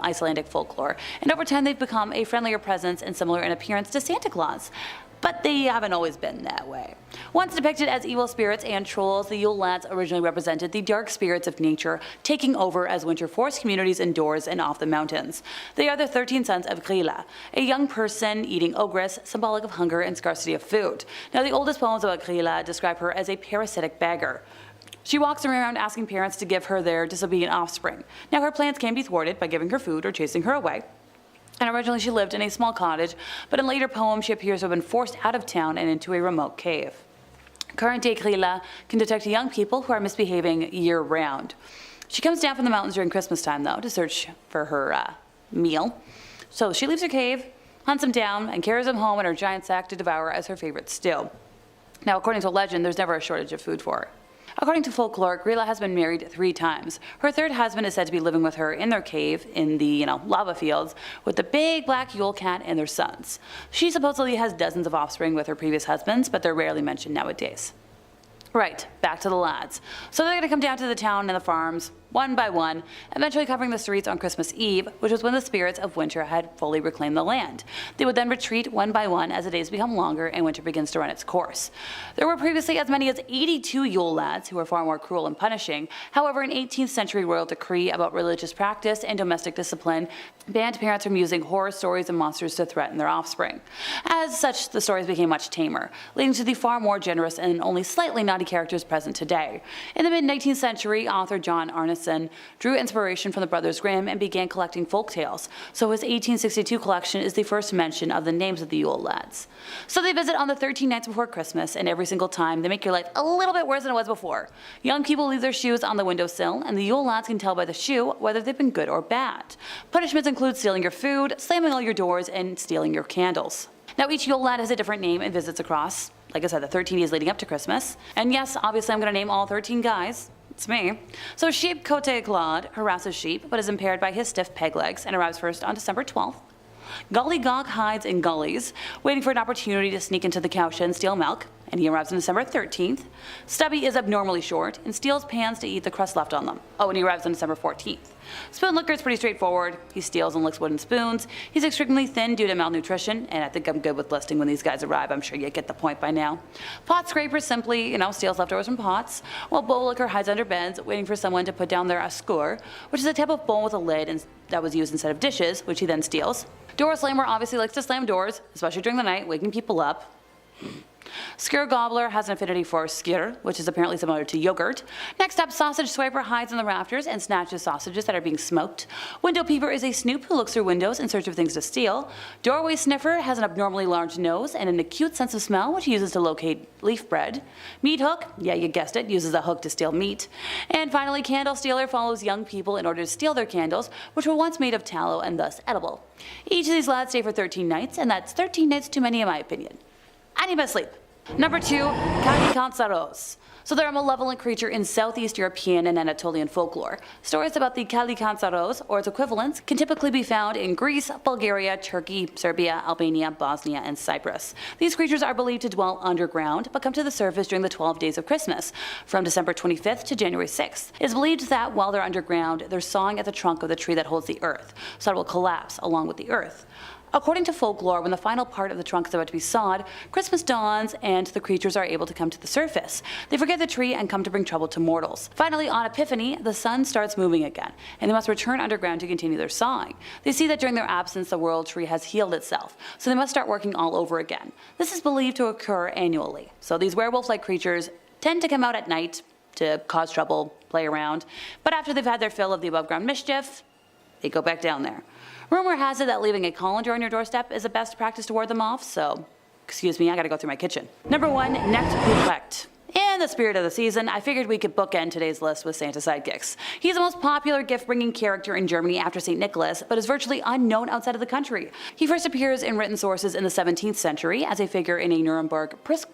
Icelandic folklore, and over time they've become a friendlier presence and similar in appearance to Santa Claus. But they haven't always been that way. Once depicted as evil spirits and trolls, the Yule Lads originally represented the dark spirits of nature taking over as winter forced communities indoors and off the mountains. They are the 13 sons of Grilla, a young person eating ogress, symbolic of hunger and scarcity of food. Now, the oldest poems about Grilla describe her as a parasitic beggar. She walks around asking parents to give her their disobedient offspring. Now, her plans can be thwarted by giving her food or chasing her away. And originally she lived in a small cottage, but in later poems she appears to have been forced out of town and into a remote cave. Current day Grilla can detect young people who are misbehaving year-round. She comes down from the mountains during Christmas time, though, to search for her meal. So she leaves her cave, hunts them down, and carries them home in her giant sack to devour as her favorite stew. Now, according to legend, there's never a shortage of food for her. According to folklore, Grilla has been married 3 times. Her third husband is said to be living with her in their cave in the, lava fields with the big black Yule cat and their sons. She supposedly has dozens of offspring with her previous husbands, but they're rarely mentioned nowadays. Right, back to the lads. So they're going to come down to the town and the farms, one by one, eventually covering the streets on Christmas Eve, which was when the spirits of winter had fully reclaimed the land. They would then retreat one by one as the days become longer and winter begins to run its course. There were previously as many as 82 Yule Lads, who were far more cruel and punishing. However, an 18th century royal decree about religious practice and domestic discipline banned parents from using horror stories and monsters to threaten their offspring. As such, the stories became much tamer, leading to the far more generous and only slightly naughty characters present today. In the mid-19th century, author John Arneson drew inspiration from the Brothers Grimm and began collecting folk tales, so his 1862 collection is the first mention of the names of the Yule Lads. So they visit on the 13 nights before Christmas, and every single time they make your life a little bit worse than it was before. Young people leave their shoes on the windowsill, and the Yule Lads can tell by the shoe whether they've been good or bad. Punishments include stealing your food, slamming all your doors, and stealing your candles. Now each Yule lad has a different name and visits across, like I said, the 13 days leading up to Christmas. And yes, obviously I'm going to name all 13 guys. It's me. So Sheep Cote Claude harasses Sheep, but is impaired by his stiff peg legs and arrives first on December 12th. Gollygog hides in gullies, waiting for an opportunity to sneak into the cowshed and steal milk, and he arrives on December 13th. Stubby is abnormally short and steals pans to eat the crust left on them. Oh, and he arrives on December 14th. Spoonlicker is pretty straightforward. He steals and licks wooden spoons. He's extremely thin due to malnutrition, and I think I'm good with listing when these guys arrive. I'm sure you get the point by now. Pot Scraper simply, steals leftovers from pots, while Bowlicker hides under beds, waiting for someone to put down their ascour, which is a type of bowl with a lid that was used instead of dishes, which he then steals. Door Slammer obviously likes to slam doors, especially during the night, waking people up. Skyr Gobbler has an affinity for skyr, which is apparently similar to yogurt. Next up, Sausage Swiper hides in the rafters and snatches sausages that are being smoked. Window Peeper is a snoop who looks through windows in search of things to steal. Doorway Sniffer has an abnormally large nose and an acute sense of smell, which he uses to locate leaf bread. Meat Hook, yeah, you guessed it, uses a hook to steal meat. And finally, Candle Stealer follows young people in order to steal their candles, which were once made of tallow and thus edible. Each of these lads stay for 13 nights, and that's 13 nights too many in my opinion. I need my sleep. Number 2, Kalikantsaros. So they're a malevolent creature in Southeast European and Anatolian folklore. Stories about the Kalikantsaros, or its equivalents, can typically be found in Greece, Bulgaria, Turkey, Serbia, Albania, Bosnia, and Cyprus. These creatures are believed to dwell underground, but come to the surface during the 12 days of Christmas, from December 25th to January 6th. It is believed that while they're underground, they're sawing at the trunk of the tree that holds the earth, so it will collapse along with the earth. According to folklore, when the final part of the trunk is about to be sawed, Christmas dawns and the creatures are able to come to the surface. They forget the tree and come to bring trouble to mortals. Finally, on Epiphany, the sun starts moving again, and they must return underground to continue their sawing. They see that during their absence, the world tree has healed itself, so they must start working all over again. This is believed to occur annually. So these werewolf-like creatures tend to come out at night to cause trouble, play around, but after they've had their fill of the above-ground mischief, they go back down there. Rumor has it that leaving a colander on your doorstep is the best practice to ward them off, so excuse me, I gotta go through my kitchen. Number 1, Necht Ruprecht. In the spirit of the season, I figured we could bookend today's list with Santa sidekicks. He's the most popular gift-bringing character in Germany after St. Nicholas, but is virtually unknown outside of the country. He first appears in written sources in the 17th century as a figure in a Nuremberg Christmas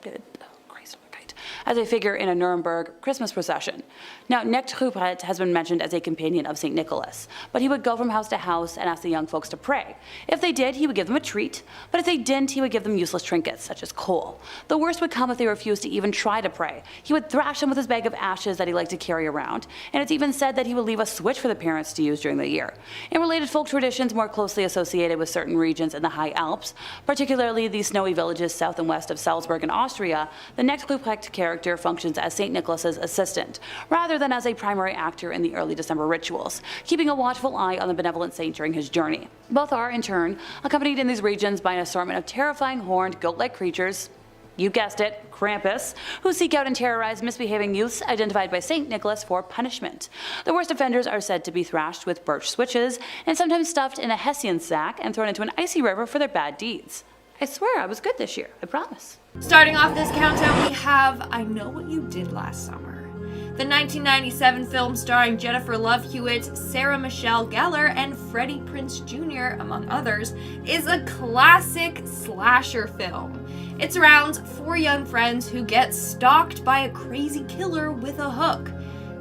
procession. Now, Necht Ruprecht has been mentioned as a companion of St. Nicholas, but he would go from house to house and ask the young folks to pray. If they did, he would give them a treat, but if they didn't, he would give them useless trinkets, such as coal. The worst would come if they refused to even try to pray. He would thrash them with his bag of ashes that he liked to carry around, and it's even said that he would leave a switch for the parents to use during the year. In related folk traditions more closely associated with certain regions in the High Alps, particularly the snowy villages south and west of Salzburg in Austria, the Necht Ruprecht character functions as St. Nicholas's assistant, rather than as a primary actor in the early December rituals, keeping a watchful eye on the benevolent saint during his journey. Both are, in turn, accompanied in these regions by an assortment of terrifying horned, goat-like creatures, you guessed it, Krampus, who seek out and terrorize misbehaving youths identified by St. Nicholas for punishment. The worst offenders are said to be thrashed with birch switches, and sometimes stuffed in a Hessian sack and thrown into an icy river for their bad deeds. I swear I was good this year, I promise. Starting off this countdown, we have I Know What You Did Last Summer. The 1997 film starring Jennifer Love Hewitt, Sarah Michelle Gellar, and Freddie Prinze Jr., among others, is a classic slasher film. It surrounds 4 young friends who get stalked by a crazy killer with a hook.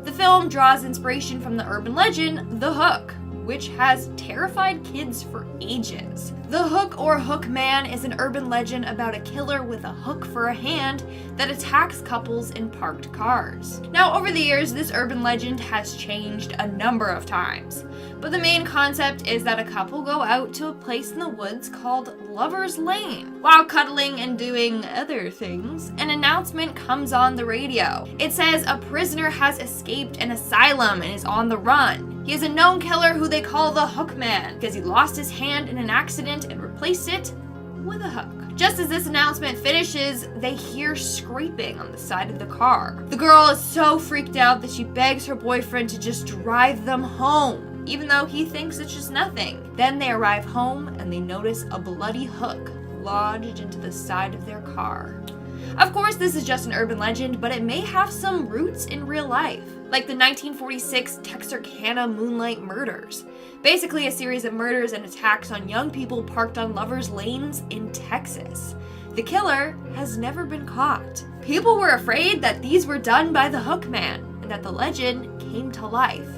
The film draws inspiration from the urban legend, The Hook, which has terrified kids for ages. The Hook or Hook Man is an urban legend about a killer with a hook for a hand that attacks couples in parked cars. Now, over the years, this urban legend has changed a number of times, but the main concept is that a couple go out to a place in the woods called Lover's Lane. While cuddling and doing other things, an announcement comes on the radio. It says a prisoner has escaped an asylum and is on the run. He is a known killer who they call the Hook Man because he lost his hand in an accident and replaced it with a hook. Just as this announcement finishes, they hear scraping on the side of the car. The girl is so freaked out that she begs her boyfriend to just drive them home, even though he thinks it's just nothing. Then they arrive home and they notice a bloody hook lodged into the side of their car. Of course, this is just an urban legend, but it may have some roots in real life. like the 1946 Texarkana Moonlight Murders. Basically a series of murders and attacks on young people parked on lovers' lanes in Texas. The killer has never been caught. People were afraid that these were done by the Hookman, and that the legend came to life.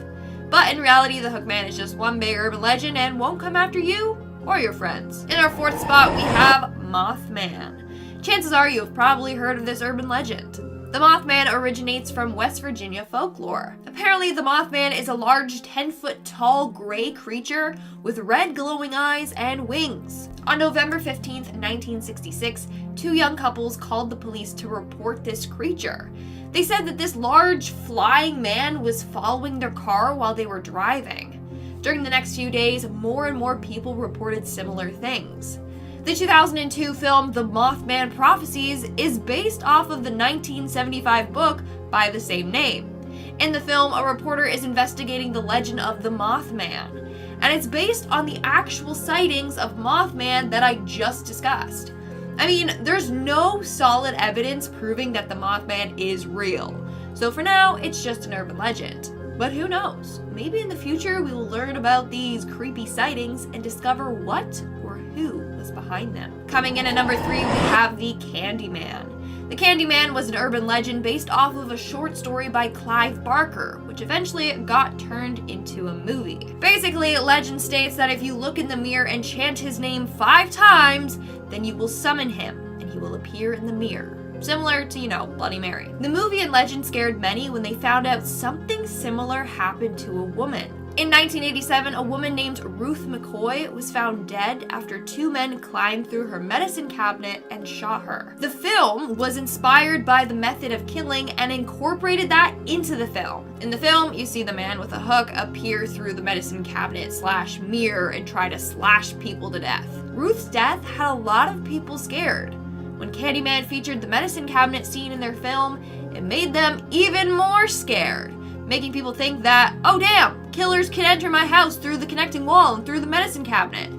But in reality, the Hookman is just one big urban legend and won't come after you or your friends. In our 4th spot, we have Mothman. Chances are you have probably heard of this urban legend. The Mothman originates from West Virginia folklore. Apparently, the Mothman is a large 10-foot tall gray creature with red glowing eyes and wings. On November 15th, 1966, 2 young couples called the police to report this creature. They said that this large flying man was following their car while they were driving. During the next few days, more and more people reported similar things. The 2002 film The Mothman Prophecies is based off of the 1975 book by the same name. In the film, a reporter is investigating the legend of the Mothman, and it's based on the actual sightings of Mothman that I just discussed. I mean, there's no solid evidence proving that the Mothman is real, so for now, it's just an urban legend. But who knows? Maybe in the future we will learn about these creepy sightings and discover what or who was behind them. Coming in at number 3, we have the Candyman. The Candyman was an urban legend based off of a short story by Clive Barker, which eventually got turned into a movie. Basically, legend states that if you look in the mirror and chant his name 5 times, then you will summon him, and he will appear in the mirror. Similar to, Bloody Mary. The movie and legend scared many when they found out something similar happened to a woman. In 1987, a woman named Ruth McCoy was found dead after 2 men climbed through her medicine cabinet and shot her. The film was inspired by the method of killing and incorporated that into the film. In the film, you see the man with a hook appear through the medicine cabinet / mirror and try to slash people to death. Ruth's death had a lot of people scared. When Candyman featured the medicine cabinet scene in their film, it made them even more scared, making people think that, oh damn, killers can enter my house through the connecting wall and through the medicine cabinet.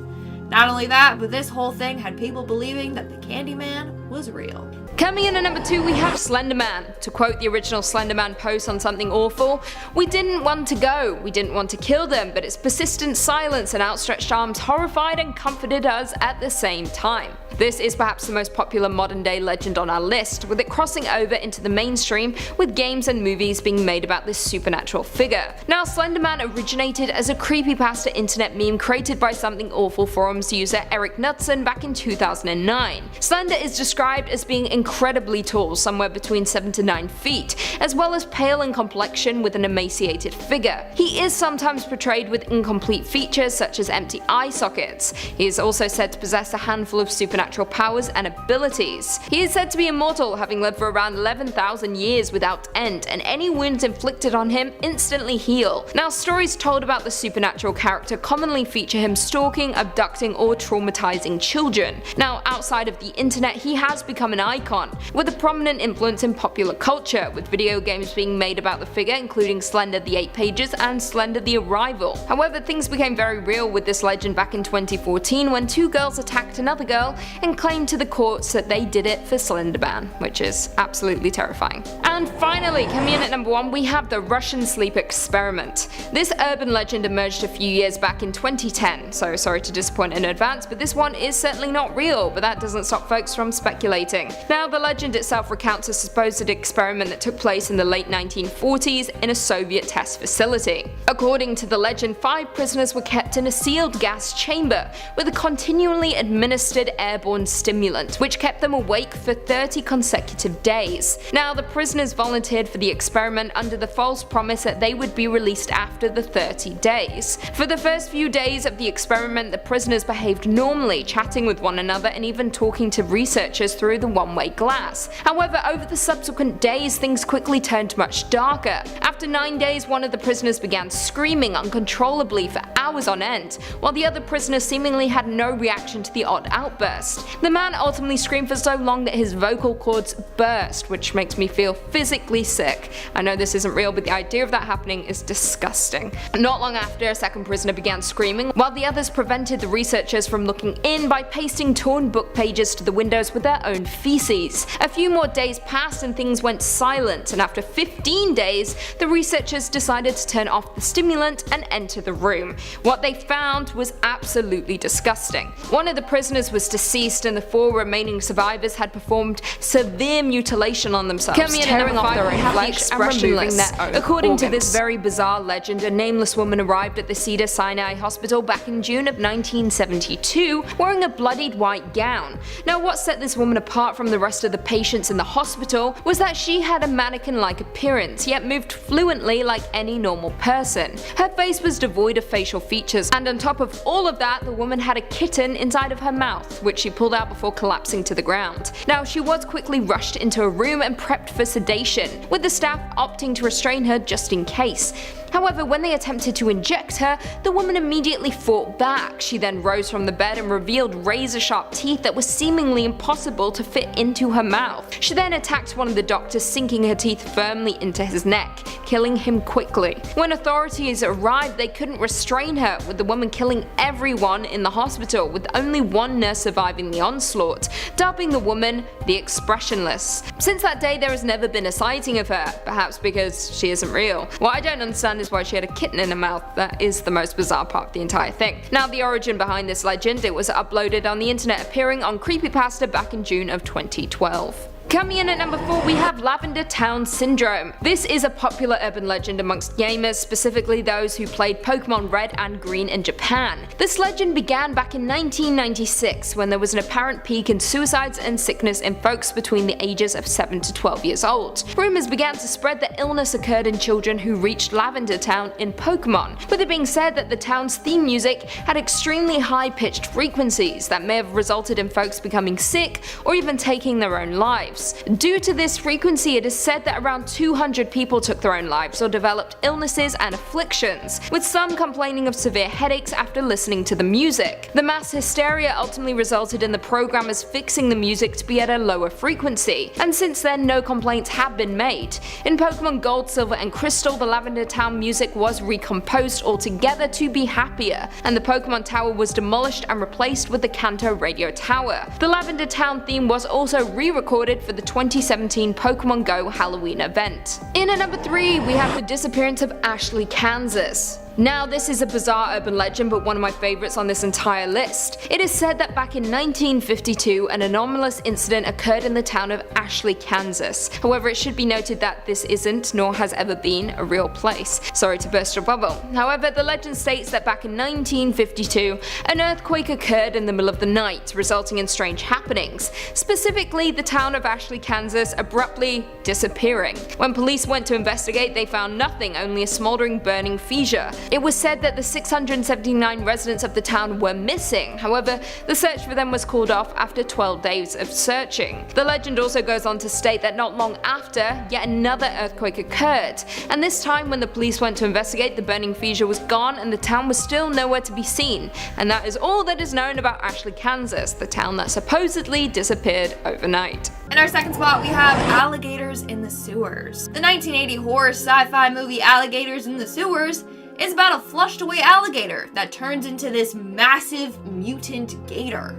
Not only that, but this whole thing had people believing that the Candyman was real. Coming in at number 2, we have Slender Man. To quote the original Slender Man post on Something Awful, "We didn't want to go, we didn't want to kill them, but its persistent silence and outstretched arms horrified and comforted us at the same time." This is perhaps the most popular modern day legend on our list, with it crossing over into the mainstream with games and movies being made about this supernatural figure. Now, Slender Man originated as a creepypasta internet meme created by Something Awful forums user Eric Knudsen back in 2009. Slender is described as being incredibly tall, somewhere between 7 to 9 feet, as well as pale in complexion with an emaciated figure. He is sometimes portrayed with incomplete features such as empty eye sockets. He is also said to possess a handful of supernatural powers and abilities. He is said to be immortal, having lived for around 11,000 years without end, and any wounds inflicted on him instantly heal. Now, stories told about the supernatural character commonly feature him stalking, abducting, or traumatizing children. Now, outside of the internet, he has become an icon, with a prominent influence in popular culture, with video games being made about the figure, including Slender the 8 Pages and Slender the Arrival. However, things became very real with this legend back in 2014 when 2 girls attacked another girl and claimed to the courts that they did it for Slender Man, which is absolutely terrifying. And finally, coming in at number 1, we have the Russian sleep experiment. This urban legend emerged a few years back in 2010, so sorry to disappoint in advance, but this one is certainly not real, but that doesn't stop folks from speculating. Now, the legend itself recounts a supposed experiment that took place in the late 1940s in a Soviet test facility. According to the legend, 5 prisoners were kept in a sealed gas chamber with a continually administered airborne stimulant, which kept them awake for 30 consecutive days. Now, the prisoners volunteered for the experiment under the false promise that they would be released after the 30 days. For the first few days of the experiment, the prisoners behaved normally, chatting with one another and even talking to researchers through the one-way glass. However, over the subsequent days, things quickly turned much darker. After 9 days, one of the prisoners began screaming uncontrollably for hours on end, while the other prisoners seemingly had no reaction to the odd outburst. The man ultimately screamed for so long that his vocal cords burst, which makes me feel physically sick. I know this isn't real, but the idea of that happening is disgusting. Not long after, a second prisoner began screaming, while the others prevented the researchers from looking in by pasting torn book pages to the windows with their own feces. A few more days passed and things went silent, and after 15 days, the researchers decided to turn off the stimulant and enter the room. What they found was absolutely disgusting. One of the prisoners was deceased and the 4 remaining survivors had performed severe mutilation on themselves, tearing off their own flesh and removing their own According to this very bizarre legend, a nameless woman arrived at the Cedars-Sinai Hospital back in June of 1972 wearing a bloodied white gown. Now, what set this woman apart from the rest of the patients in the hospital was that she had a mannequin-like appearance, yet moved fluently like any normal person. Her face was devoid of facial features, and on top of all of that, the woman had a kitten inside of her mouth, which she pulled out before collapsing to the ground. Now, she was quickly rushed into a room and prepped for sedation, with the staff opting to restrain her just in case. However, when they attempted to inject her, the woman immediately fought back. She then rose from the bed and revealed razor-sharp teeth that were seemingly impossible to fit into her mouth. She then attacked one of the doctors, sinking her teeth firmly into his neck, killing him quickly. When authorities arrived, they couldn't restrain her, with the woman killing everyone in the hospital, with only one nurse surviving the onslaught, dubbing the woman the Expressionless. Since that day, there has never been a sighting of her, perhaps because she isn't real. What I don't understand is why she had a kitten in her mouth. That is the most bizarre part of the entire thing. Now, the origin behind this legend, it was uploaded on the internet, appearing on Creepypasta back in June of 2012. Coming in at number 4, we have Lavender Town Syndrome. This is a popular urban legend amongst gamers, specifically those who played Pokemon Red and Green in Japan. This legend began back in 1996 when there was an apparent peak in suicides and sickness in folks between the ages of 7 to 12 years old. Rumors began to spread that illness occurred in children who reached Lavender Town in Pokemon, with it being said that the town's theme music had extremely high-pitched frequencies that may have resulted in folks becoming sick or even taking their own lives. Due to this frequency, it is said that around 200 people took their own lives or developed illnesses and afflictions, with some complaining of severe headaches after listening to the music. The mass hysteria ultimately resulted in the programmers fixing the music to be at a lower frequency, and since then no complaints have been made. In Pokemon Gold, Silver and Crystal, the Lavender Town music was recomposed altogether to be happier, and the Pokemon Tower was demolished and replaced with the Kanto Radio Tower. The Lavender Town theme was also re-recorded for the 2017 Pokemon Go Halloween event. In at number 3, we have the disappearance of Ashley, Kansas. Now, this is a bizarre urban legend, but one of my favorites on this entire list. It is said that back in 1952, an anomalous incident occurred in the town of Ashley, Kansas. However, it should be noted that this isn't, nor has ever been, a real place. Sorry to burst your bubble. However, the legend states that back in 1952, an earthquake occurred in the middle of the night, resulting in strange happenings. Specifically, the town of Ashley, Kansas abruptly disappearing. When police went to investigate, they found nothing, only a smoldering burning fissure. It was said that the 679 residents of the town were missing. However, the search for them was called off after 12 days of searching. The legend also goes on to state that not long after, yet another earthquake occurred, and this time when the police went to investigate, the burning fissure was gone and the town was still nowhere to be seen. And that is all that is known about Ashley, Kansas, the town that supposedly disappeared overnight. In our second spot, we have Alligators in the Sewers. The 1980 horror sci-fi movie Alligators in the Sewers is about a flushed away alligator that turns into this massive mutant gator.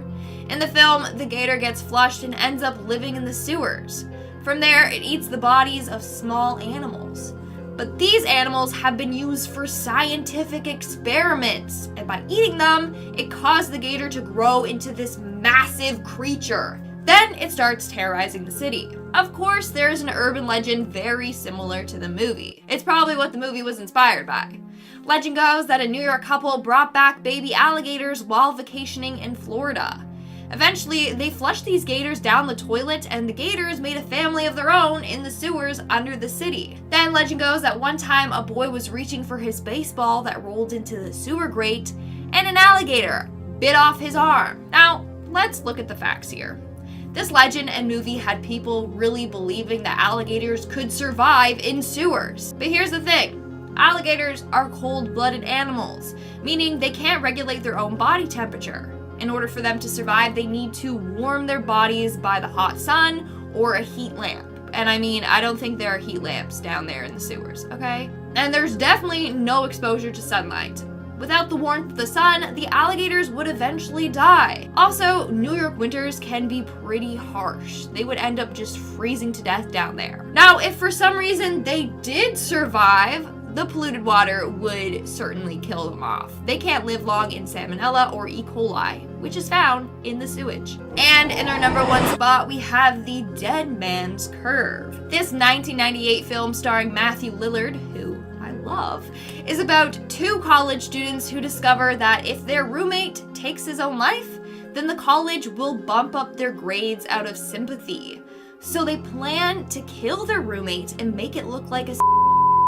In the film, the gator gets flushed and ends up living in the sewers. From there, it eats the bodies of small animals. But these animals have been used for scientific experiments, and by eating them, it caused the gator to grow into this massive creature. Then it starts terrorizing the city. Of course, there is an urban legend very similar to the movie. It's probably what the movie was inspired by. Legend goes that a New York couple brought back baby alligators while vacationing in Florida. Eventually, they flushed these gators down the toilet, and the gators made a family of their own in the sewers under the city. Then legend goes that one time a boy was reaching for his baseball that rolled into the sewer grate, and an alligator bit off his arm. Now, let's look at the facts here. This legend and movie had people really believing that alligators could survive in sewers. But here's the thing. Alligators are cold-blooded animals, meaning they can't regulate their own body temperature. In order for them to survive, they need to warm their bodies by the hot sun or a heat lamp. And I mean, I don't think there are heat lamps down there in the sewers, okay? And there's definitely no exposure to sunlight. Without the warmth of the sun, the alligators would eventually die. Also, New York winters can be pretty harsh. They would end up just freezing to death down there. Now, if for some reason they did survive, the polluted water would certainly kill them off. They can't live long in salmonella or E. coli, which is found in the sewage. And in our number 1 spot, we have The Dead Man's Curve. This 1998 film starring Matthew Lillard, who I love, is about 2 college students who discover that if their roommate takes his own life, then the college will bump up their grades out of sympathy. So they plan to kill their roommate and make it look like a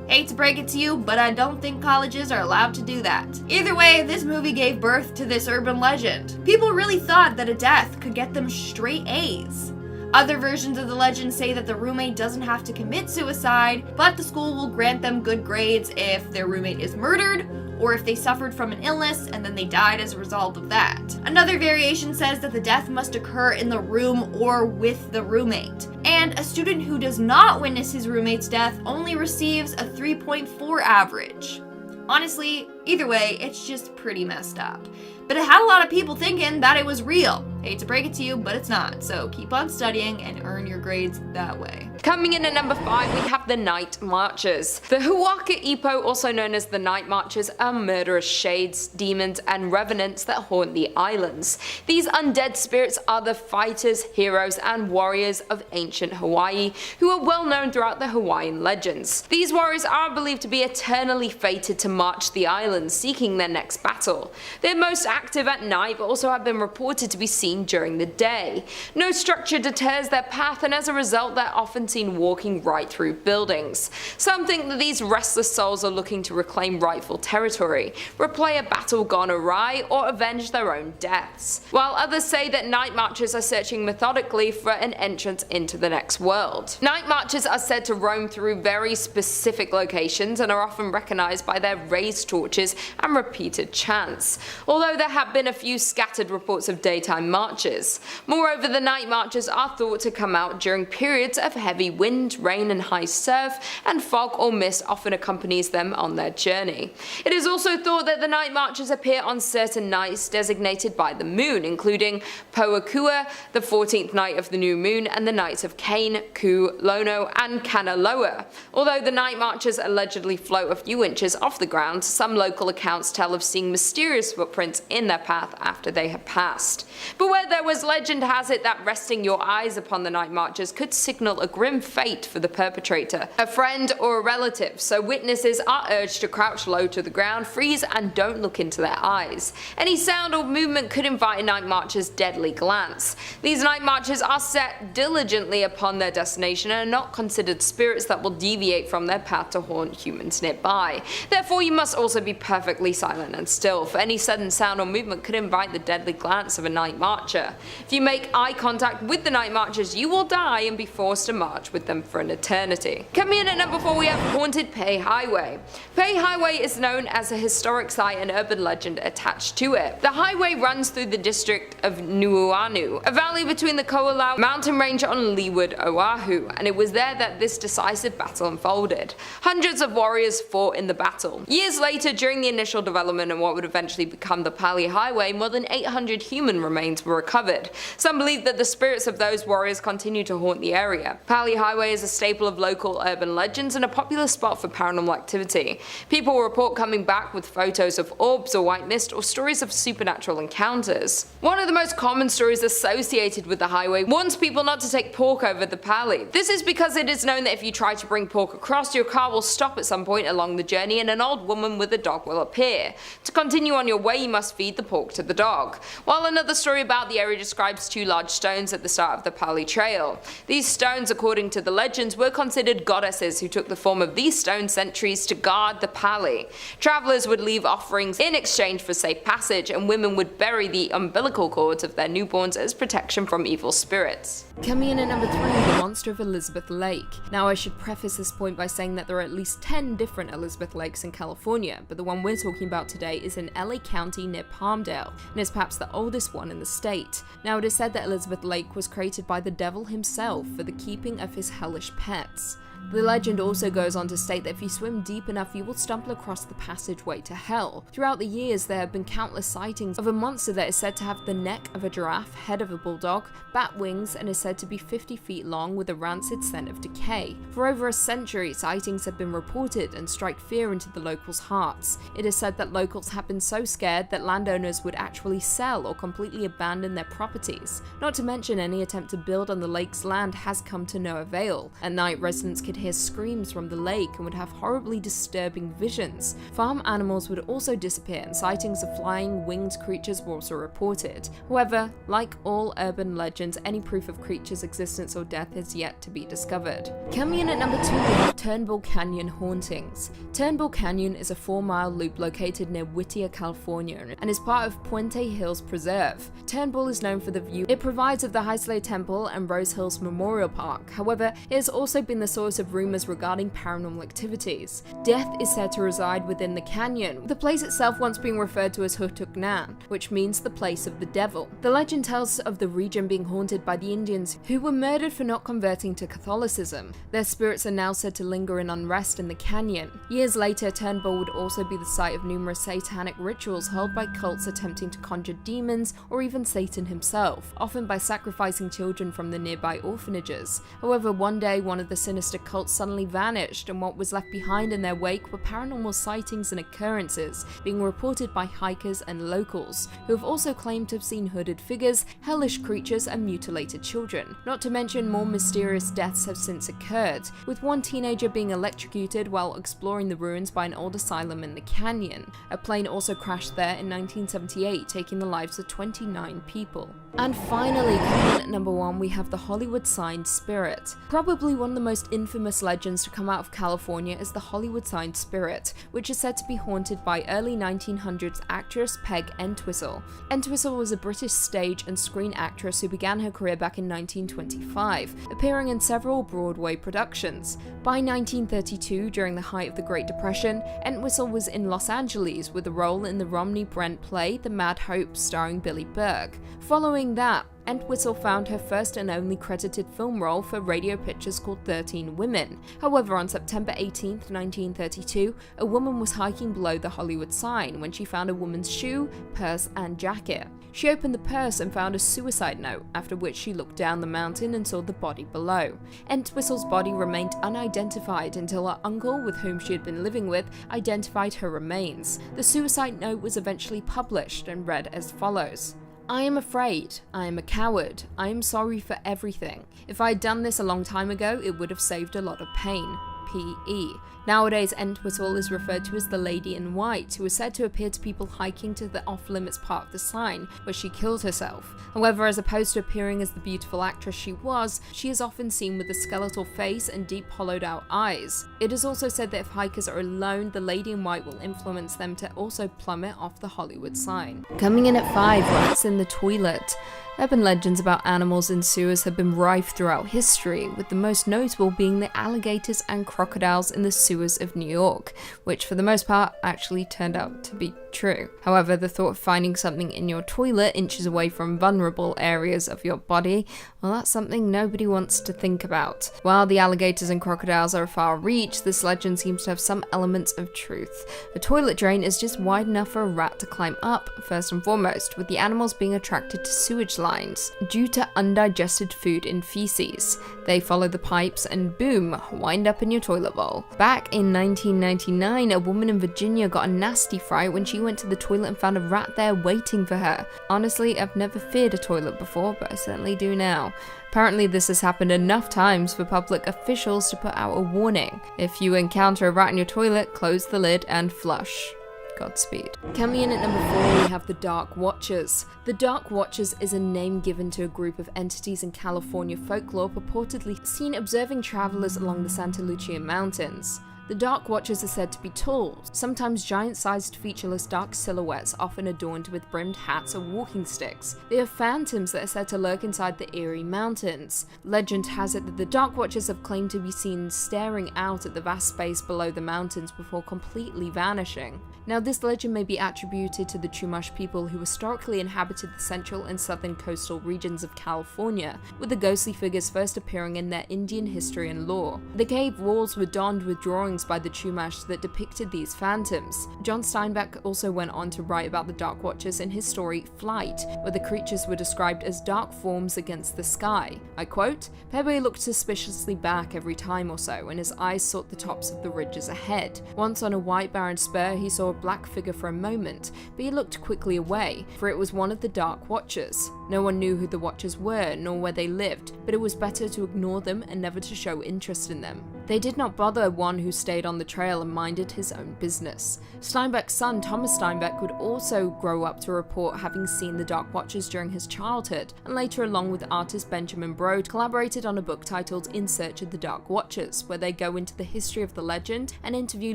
Hate to break it to you, but I don't think colleges are allowed to do that. Either way, this movie gave birth to this urban legend. People really thought that a death could get them straight A's. Other versions of the legend say that the roommate doesn't have to commit suicide, but the school will grant them good grades if their roommate is murdered, or if they suffered from an illness and then they died as a result of that. Another variation says that the death must occur in the room or with the roommate. And a student who does not witness his roommate's death only receives a 3.4 average. Honestly, either way, it's just pretty messed up. But it had a lot of people thinking that it was real. Hate to break it to you, but it's not. So keep on studying and earn your grades that way. Coming in at number 5, we have the Night Marchers. The Huaka Ipo, also known as the Night Marchers, are murderous shades, demons, and revenants that haunt the islands. These undead spirits are the fighters, heroes, and warriors of ancient Hawaii, who are well known throughout the Hawaiian legends. These warriors are believed to be eternally fated to march the islands, seeking their next battle. They're most active at night, but also have been reported to be seen during the day. No structure deters their path, and as a result, they're often seen walking right through buildings. Some think that these restless souls are looking to reclaim rightful territory, replay a battle gone awry, or avenge their own deaths. While others say that night marchers are searching methodically for an entrance into the next world. Night marchers are said to roam through very specific locations and are often recognized by their raised torches and repeated chants, although there have been a few scattered reports of daytime marches. Moreover, the night marchers are thought to come out during periods of heavy wind, rain, and high surf, and fog or mist often accompanies them on their journey. It is also thought that the night marchers appear on certain nights designated by the moon, including Poakua, the 14th night of the new moon, and the nights of Kane, Ku, Lono, and Kanaloa. Although the night marchers allegedly float a few inches off the ground, some local accounts tell of seeing mysterious footprints in their path after they have passed. But where there was legend has it that resting your eyes upon the night marchers could signal a grim fate for the perpetrator, a friend or a relative, so witnesses are urged to crouch low to the ground, freeze, and don't look into their eyes. Any sound or movement could invite a night marcher's deadly glance. These night marchers are set diligently upon their destination and are not considered spirits that will deviate from their path to haunt humans nearby. Therefore, you must also be perfectly silent and still, for any sudden sound or movement could invite the deadly glance of a night marcher. If you make eye contact with the night marchers, you will die and be forced to march with them for an eternity. Coming in at number 4, we have Haunted Pei Highway. Pei Highway is known as a historic site and urban legend attached to it. The highway runs through the district of Nuuanu, a valley between the Ko'olau mountain range on leeward Oahu, and it was there that this decisive battle unfolded. Hundreds of warriors fought in the battle. Years later, during the initial development and what would eventually become the Pali Highway, more than 800 human remains were recovered. Some believe that the spirits of those warriors continue to haunt the area. Pali Highway is a staple of local urban legends and a popular spot for paranormal activity. People report coming back with photos of orbs or white mist or stories of supernatural encounters. One of the most common stories associated with the highway warns people not to take pork over the Pali. This is because it is known that if you try to bring pork across, your car will stop at some point along the journey and an old woman with a dog will appear. To continue on your way, you must feed the pork to the dog. While another story about the area describes 2 large stones at the start of the Pali Trail. These stones, according to the legends, were considered goddesses who took the form of these stone sentries to guard the Pali. Travelers would leave offerings in exchange for safe passage, and women would bury the umbilical cords of their newborns as protection from evil spirits. Coming in at number 3, the monster of Elizabeth Lake. Now I should preface this point by saying that there are at least 10 different Elizabeth Lakes in California, but the one we're talking about today is in LA County near Palmdale, and is perhaps the oldest one in the state. Now it is said that Elizabeth Lake was created by the devil himself for the keeping of his hellish pets. The legend also goes on to state that if you swim deep enough, you will stumble across the passageway to hell. Throughout the years, there have been countless sightings of a monster that is said to have the neck of a giraffe, head of a bulldog, bat wings, and is said to be 50 feet long with a rancid scent of decay. For over a century, sightings have been reported and strike fear into the locals' hearts. It is said that locals have been so scared that landowners would actually sell or completely abandon their properties. Not to mention any attempt to build on the lake's land has come to no avail. At night, residents could hear screams from the lake and would have horribly disturbing visions. Farm animals would also disappear, and sightings of flying, winged creatures were also reported. However, like all urban legends, any proof of creatures' existence or death is yet to be discovered. Coming in at number 2, we have Turnbull Canyon hauntings. Turnbull Canyon is a 4-mile loop located near Whittier, California, and is part of Puente Hills Preserve. Turnbull is known for the view it provides of the Heisler Temple and Rose Hills Memorial Park. However, it has also been the source of rumors regarding paranormal activities. Death is said to reside within the canyon, with the place itself once being referred to as Hutuknan, which means the place of the devil. The legend tells of the region being haunted by the Indians who were murdered for not converting to Catholicism. Their spirits are now said to linger in unrest in the canyon. Years later, Turnbull would also be the site of numerous satanic rituals held by cults attempting to conjure demons or even Satan himself, often by sacrificing children from the nearby orphanages. However, one day one of the sinister cults suddenly vanished, and what was left behind in their wake were paranormal sightings and occurrences being reported by hikers and locals, who have also claimed to have seen hooded figures, hellish creatures, and mutilated children. Not to mention more mysterious deaths have since occurred, with one teenager being electrocuted while exploring the ruins by an old asylum in the canyon. A plane also crashed there in 1978, taking the lives of 29 people. And finally, coming in at number 1, we have the Hollywood Sign Spirit. Probably one of the most infamous legends to come out of California is the Hollywood Sign Spirit, which is said to be haunted by early 1900s actress Peg Entwistle. Entwistle was a British stage and screen actress who began her career back in 1925, appearing in several Broadway productions. By 1932, during the height of the Great Depression, Entwistle was in Los Angeles with a role in the Romney Brent play The Mad Hope, starring Billy Berg. Following that, Entwistle found her first and only credited film role for radio pictures called 13 Women. However, on September 18, 1932, a woman was hiking below the Hollywood sign when she found a woman's shoe, purse, and jacket. She opened the purse and found a suicide note, after which she looked down the mountain and saw the body below. Entwistle's body remained unidentified until her uncle, with whom she had been living with, identified her remains. The suicide note was eventually published and read as follows: "I am afraid. I am a coward. I am sorry for everything. If I had done this a long time ago, it would have saved a lot of pain. P.E." Nowadays, Entwistle is referred to as the Lady in White, who is said to appear to people hiking to the off-limits part of the sign, where she killed herself. However, as opposed to appearing as the beautiful actress she is often seen with a skeletal face and deep hollowed-out eyes. It is also said that if hikers are alone, the Lady in White will influence them to also plummet off the Hollywood sign. Coming in at 5, rats in the toilet. Urban legends about animals in sewers have been rife throughout history, with the most notable being the alligators and crocodiles in the sewers of New York, which for the most part actually turned out to be true. However, the thought of finding something in your toilet inches away from vulnerable areas of your body, well, that's something nobody wants to think about. While the alligators and crocodiles are far reach, this legend seems to have some elements of truth. A toilet drain is just wide enough for a rat to climb up, first and foremost, with the animals being attracted to sewage lines due to undigested food and feces. They follow the pipes and boom, wind up in your toilet bowl. Back in 1999, a woman in Virginia got a nasty fright when she went to the toilet and found a rat there waiting for her. Honestly, I've never feared a toilet before, but I certainly do now. Apparently this has happened enough times for public officials to put out a warning. If you encounter a rat in your toilet, close the lid and flush. Godspeed. Coming in at number 4, we have the Dark Watchers. The Dark Watchers is a name given to a group of entities in California folklore purportedly seen observing travelers along the Santa Lucia Mountains. The Dark Watchers are said to be tall, sometimes giant-sized featureless dark silhouettes often adorned with brimmed hats or walking sticks. They are phantoms that are said to lurk inside the Erie Mountains. Legend has it that the Dark Watchers have claimed to be seen staring out at the vast space below the mountains before completely vanishing. Now, this legend may be attributed to the Chumash people who historically inhabited the central and southern coastal regions of California, with the ghostly figures first appearing in their Indian history and lore. The cave walls were donned with drawings by the Chumash that depicted these phantoms. John Steinbeck also went on to write about the Dark Watchers in his story Flight, where the creatures were described as dark forms against the sky. I quote, "Pepe looked suspiciously back every time or so, and his eyes sought the tops of the ridges ahead. Once on a white barren spur he saw a black figure for a moment, but he looked quickly away, for it was one of the Dark Watchers. No one knew who the Watchers were, nor where they lived, but it was better to ignore them and never to show interest in them. They did not bother one who stayed on the trail and minded his own business." Steinbeck's son, Thomas Steinbeck, would also grow up to report having seen the Dark Watchers during his childhood, and later, along with artist Benjamin Brode, collaborated on a book titled In Search of the Dark Watchers, where they go into the history of the legend and interview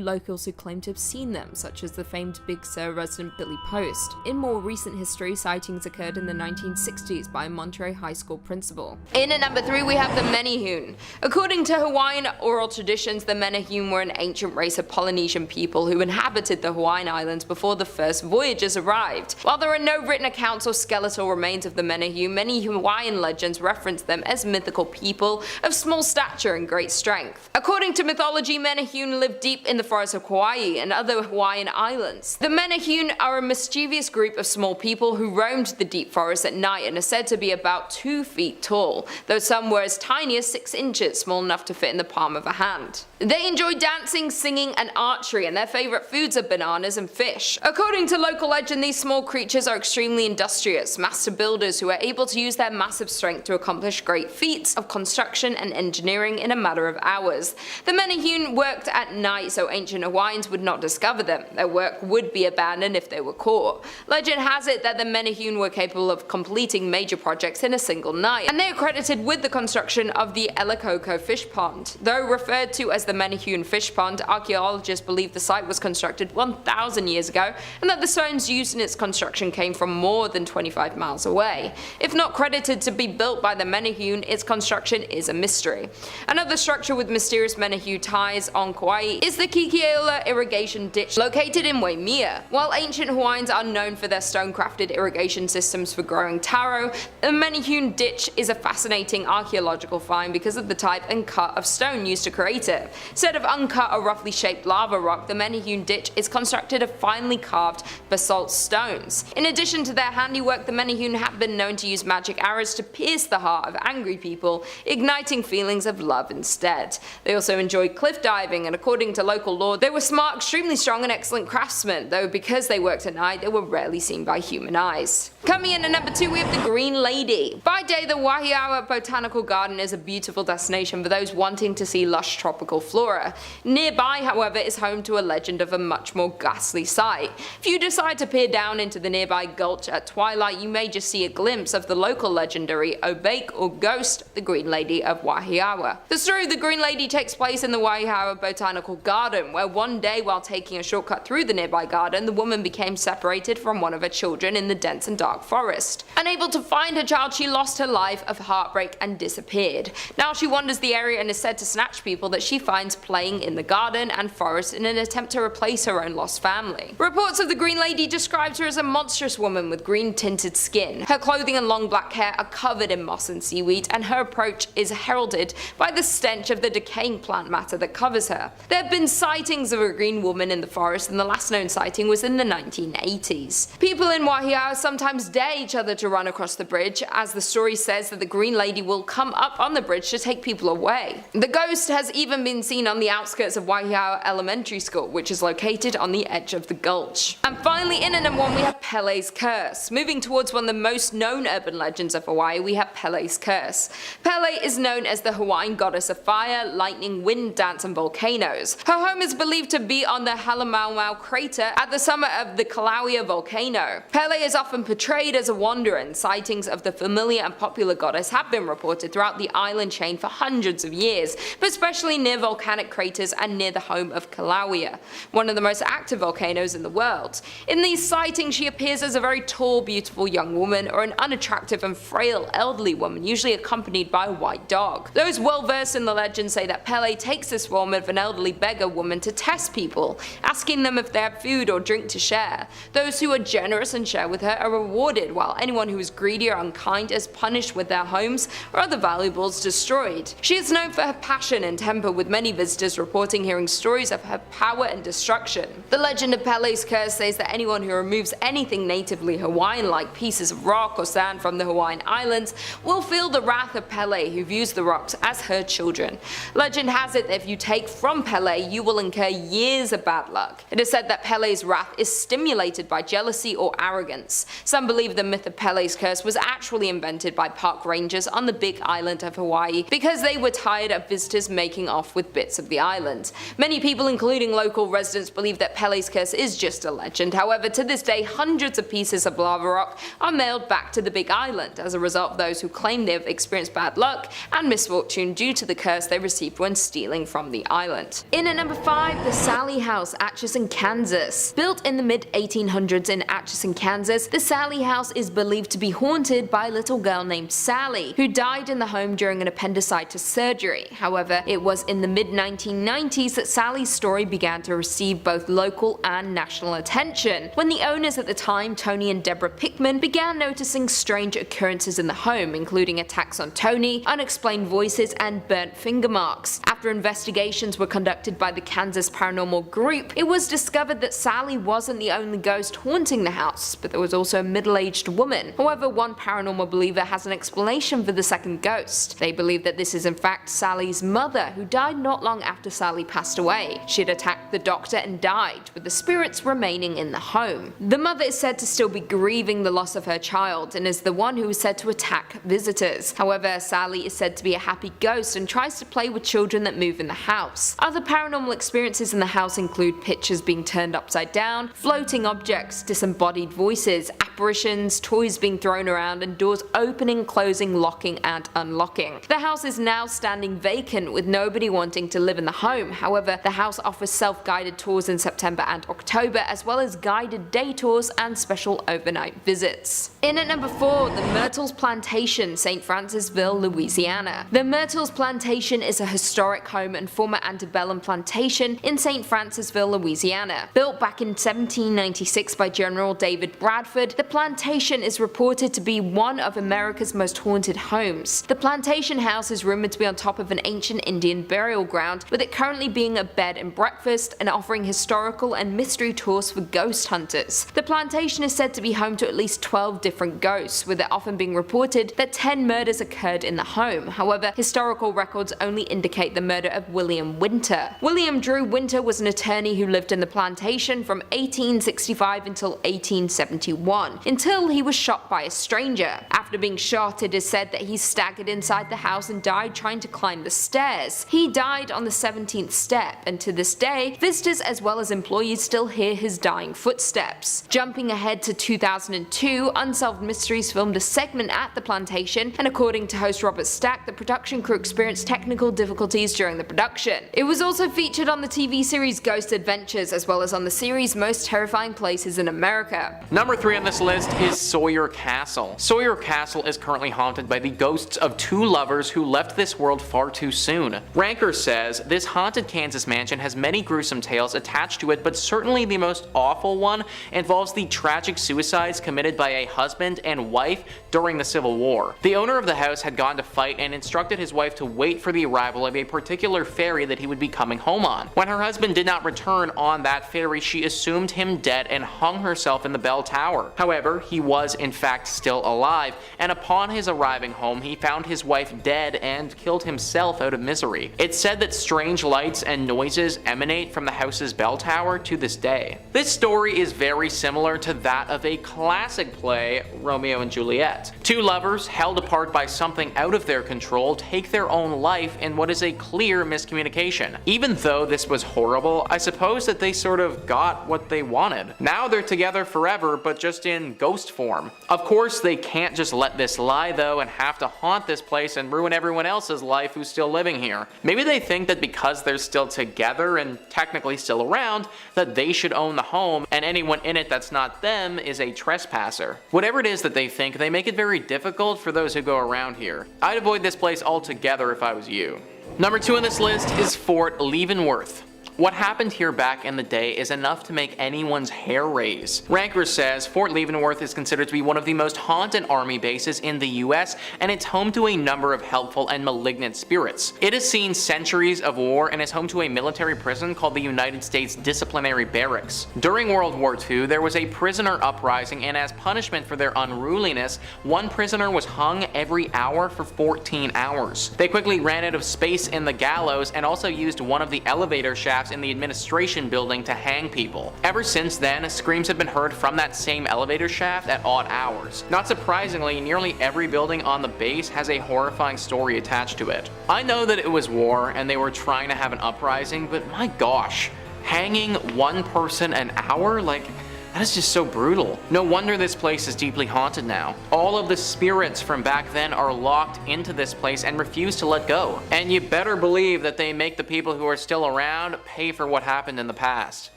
locals who claim to have seen them, such as the famed Big Sur resident Billy Post. In more recent history, sightings occurred in the 1960s by a Monterey High School principal. In at number 3, we have the Menehune. According to Hawaiian oral traditions, the Menehune were an ancient race of Polynesian people who inhabited the Hawaiian Islands before the first voyagers arrived. While there are no written accounts or skeletal remains of the Menehune, many Hawaiian legends reference them as mythical people of small stature and great strength. According to mythology, Menehune lived deep in the forests of Kauai and other Hawaiian islands. The Menehune are a mischievous group of small people who roamed the deep forests at night and are said to be about 2 feet tall, though some were as tiny as 6 inches, small enough to fit in the palm of a hand. They enjoy dancing, singing, and archery, and their favourite foods are bananas and fish. According to local legend, these small creatures are extremely industrious, master builders who are able to use their massive strength to accomplish great feats of construction and engineering in a matter of hours. The Menehune worked at night so ancient Hawaiians would not discover them. Their work would be abandoned if they were caught. Legend has it that the Menehune were capable of completing major projects in a single night, and they are credited with the construction of the Elakoko fish pond. Though referred to as the Menehune fish pond, archaeologists believe the site was constructed 1,000 years ago and that the stones used in its construction came from more than 25 miles away. If not credited to be built by the Menehune, its construction is a mystery. Another structure with mysterious Menehune ties on Kauai is the Kikeola irrigation ditch located in Waimea. While ancient Hawaiians are known for their stone-crafted irrigation systems for growing taro, the Menehune ditch is a fascinating archaeological find because of the type and cut of stone used to create it. Instead of uncut or roughly shaped lava rock, the Menehune ditch is constructed of finely carved basalt stones. In addition to their handiwork, the Menehune have been known to use magic arrows to pierce the heart of angry people, igniting feelings of love instead. They also enjoyed cliff diving, and according to local lore, they were smart, extremely strong, and excellent craftsmen, though because they worked at night, they were rarely seen by human eyes. Coming in at number 2, we have the Green Lady. By day, the Wahiawa Botanical Garden is a beautiful destination for those wanting to see lush tropical flora. Nearby, however, is home to a legend of a much more ghastly sight. If you decide to peer down into the nearby gulch at twilight, you may just see a glimpse of the local legendary Obake or ghost, the Green Lady of Wahiawa. The story of the Green Lady takes place in the Wahiawa Botanical Garden, where one day while taking a shortcut through the nearby garden, the woman became separated from one of her children in the dense and dark forest. Unable to find her child, she lost her life of heartbreak and disappeared. Now she wanders the area and is said to snatch people that she finds playing in the garden and forest in an attempt to replace her own lost family. Reports of the Green Lady described her as a monstrous woman with green tinted skin. Her clothing and long black hair are covered in moss and seaweed, and her approach is heralded by the stench of the decaying plant matter that covers her. There have been sightings of a green woman in the forest, and the last known sighting was in the 1980s. People in Wahiawa sometimes dare each other to run across the bridge, as the story says that the Green Lady will come up on the bridge to take people away. The ghost has even been seen on the outskirts of Wahiawa Elementary School, which is located on the edge of the gulch. And finally, in at number 1, we have Pele's Curse. Moving towards one of the most known urban legends of Hawaii, we have Pele's Curse. Pele is known as the Hawaiian goddess of fire, lightning, wind, dance, and volcanoes. Her home is believed to be on the Halemaumau crater at the summit of the Kilauea volcano. Pele is often portrayed as a wanderer, and sightings of the familiar and popular goddess have been reported throughout the island chain for hundreds of years, but especially near volcanic craters and near the home of Kilauea, one of the most active volcanoes in the world. In these sightings, she appears as a very tall, beautiful young woman or an unattractive and frail elderly woman, usually accompanied by a white dog. Those well versed in the legend say that Pele takes this form of an elderly beggar woman to test people, asking them if they have food or drink to share. Those who are generous and share with her are rewarded, while anyone who is greedy or unkind is punished with their homes or other valuables destroyed. She is known for her passion and temper, with many visitors reporting hearing stories of her power and destruction. The legend of Pele's curse says that anyone who removes anything natively Hawaiian, like pieces of rock or sand from the Hawaiian Islands, will feel the wrath of Pele, who views the rocks as her children. Legend has it that if you take from Pele, you will incur years of bad luck. It is said that Pele's wrath is stimulated by jealousy or arrogance. Some believe the myth of Pele's curse was actually invented by park rangers on the big island of Hawaii because they were tired of visitors making off with bits of the island. Many people, including local residents, believe that Pele's curse is just a legend. However, to this day, hundreds of pieces of lava rock are mailed back to the big island as a result of those who claim they have experienced bad luck and misfortune due to the curse they received when stealing from the island. In at number 5, the Sally House, Atchison, Kansas. Built in the mid-1800s in Atchison, Kansas, the Sally House is believed to be haunted by a little girl named Sally, who died in the home during an appendicitis surgery. However, it was in the mid-1990s that Sally's story began to receive both local and national attention, when the owners at the time, Tony and Deborah Pickman, began noticing strange occurrences in the home, including attacks on Tony, unexplained voices, and burnt finger marks. After investigations were conducted by the Kansas Paranormal Group, it was discovered that Sally wasn't the only ghost haunting the house, but there was also a middle-aged woman. However, one paranormal believer has an explanation for the second ghost. They believe that this is in fact Sally's mother, who died not long after Sally passed away. She had attacked the doctor and died, with the spirits remaining in the home. The mother is said to still be grieving the loss of her child and is the one who is said to attack visitors. However, Sally is said to be a happy ghost and tries to play with children that move in the house. Other paranormal experiences in the house include pictures being turned upside down, floating objects, disembodied voices, apparitions, toys being thrown around, and doors opening, closing, locking, and unlocking. The house is now standing vacant, with nobody wanting to live in the home. However, the house offers self-guided tours in September and October, as well as guided day tours and special overnight visits. In at number 4, the Myrtles Plantation, St. Francisville, Louisiana. The Myrtles Plantation is a historic home and former antebellum plantation in St. Francisville, Louisiana. Built back in 1796 by General David Bradford, the plantation is reported to be one of America's most haunted homes. The plantation house is rumored to be on top of an ancient Indian burial ground, with it currently being a bed and breakfast and offering historical and mystery tours for ghost hunters. The plantation is said to be home to at least 12 different ghosts, with it often being reported that 10 murders occurred in the home. However, historical records only indicate the murder of William Winter. William Drew Winter was an attorney who lived in the plantation from 1865 until 1871, until he was shot by a stranger. After being shot, it is said that he staggered inside the house and died trying to climb the stairs. He died on the 17th step, and to this day, visitors as well as employees still hear his dying footsteps. Jumping ahead to 2002, Unsolved Mysteries filmed a segment at the plantation, and according to host Robert Stack, the production crew experienced technical difficulties during the production. It was also featured on the TV series Ghost Adventures, as well as on the series Most Terrifying Places in America. Number 3 on this list is Sawyer Castle. Sawyer Castle is currently haunted by the ghosts of 2 lovers who left this world far too soon. Ranker says, this haunted Kansas mansion has many gruesome tales attached to it, but certainly the most awful one involves the tragic suicides committed by a husband and wife during the Civil War. The owner of the house had gone to fight and instructed his wife to wait for the arrival of a particular ferry that he would be coming home on. When her husband did not return on that ferry, she assumed him dead and hung herself in the bell tower. However, he was in fact still alive, and upon his arriving home, he found his wife dead and killed himself out of misery. It's said that strange lights and noises emanate from the house's bell tower to this day. This story is very similar to that of a classic play, Romeo and Juliet. 2 lovers, held apart by something out of their control, take their own life in what is a clear miscommunication. Even though this was horrible, I suppose that they sort of got what they wanted. Now they're together forever, but just in ghost form. Of Of course, they can't just let this lie though and have to haunt this place and ruin everyone else's life who's still living here. Maybe they think that because they're still together and technically still around, that they should own the home and anyone in it that's not them is a trespasser. Whatever it is that they think, they make it very difficult for those who go around here. I'd avoid this place altogether if I was you. Number 2 on this list is Fort Leavenworth. What happened here back in the day is enough to make anyone's hair raise. Ranker says Fort Leavenworth is considered to be one of the most haunted army bases in the US, and it's home to a number of helpful and malignant spirits. It has seen centuries of war and is home to a military prison called the United States Disciplinary Barracks. During World War II, there was a prisoner uprising, and as punishment for their unruliness, one prisoner was hung every hour for 14 hours. They quickly ran out of space in the gallows and also used one of the elevator shafts in the administration building to hang people. Ever since then, screams have been heard from that same elevator shaft at odd hours. Not surprisingly, nearly every building on the base has a horrifying story attached to it. I know that it was war and they were trying to have an uprising, but my gosh, hanging one person an hour? Like, that is just so brutal. No wonder this place is deeply haunted now. All of the spirits from back then are locked into this place and refuse to let go. And you better believe that they make the people who are still around pay for what happened in the past.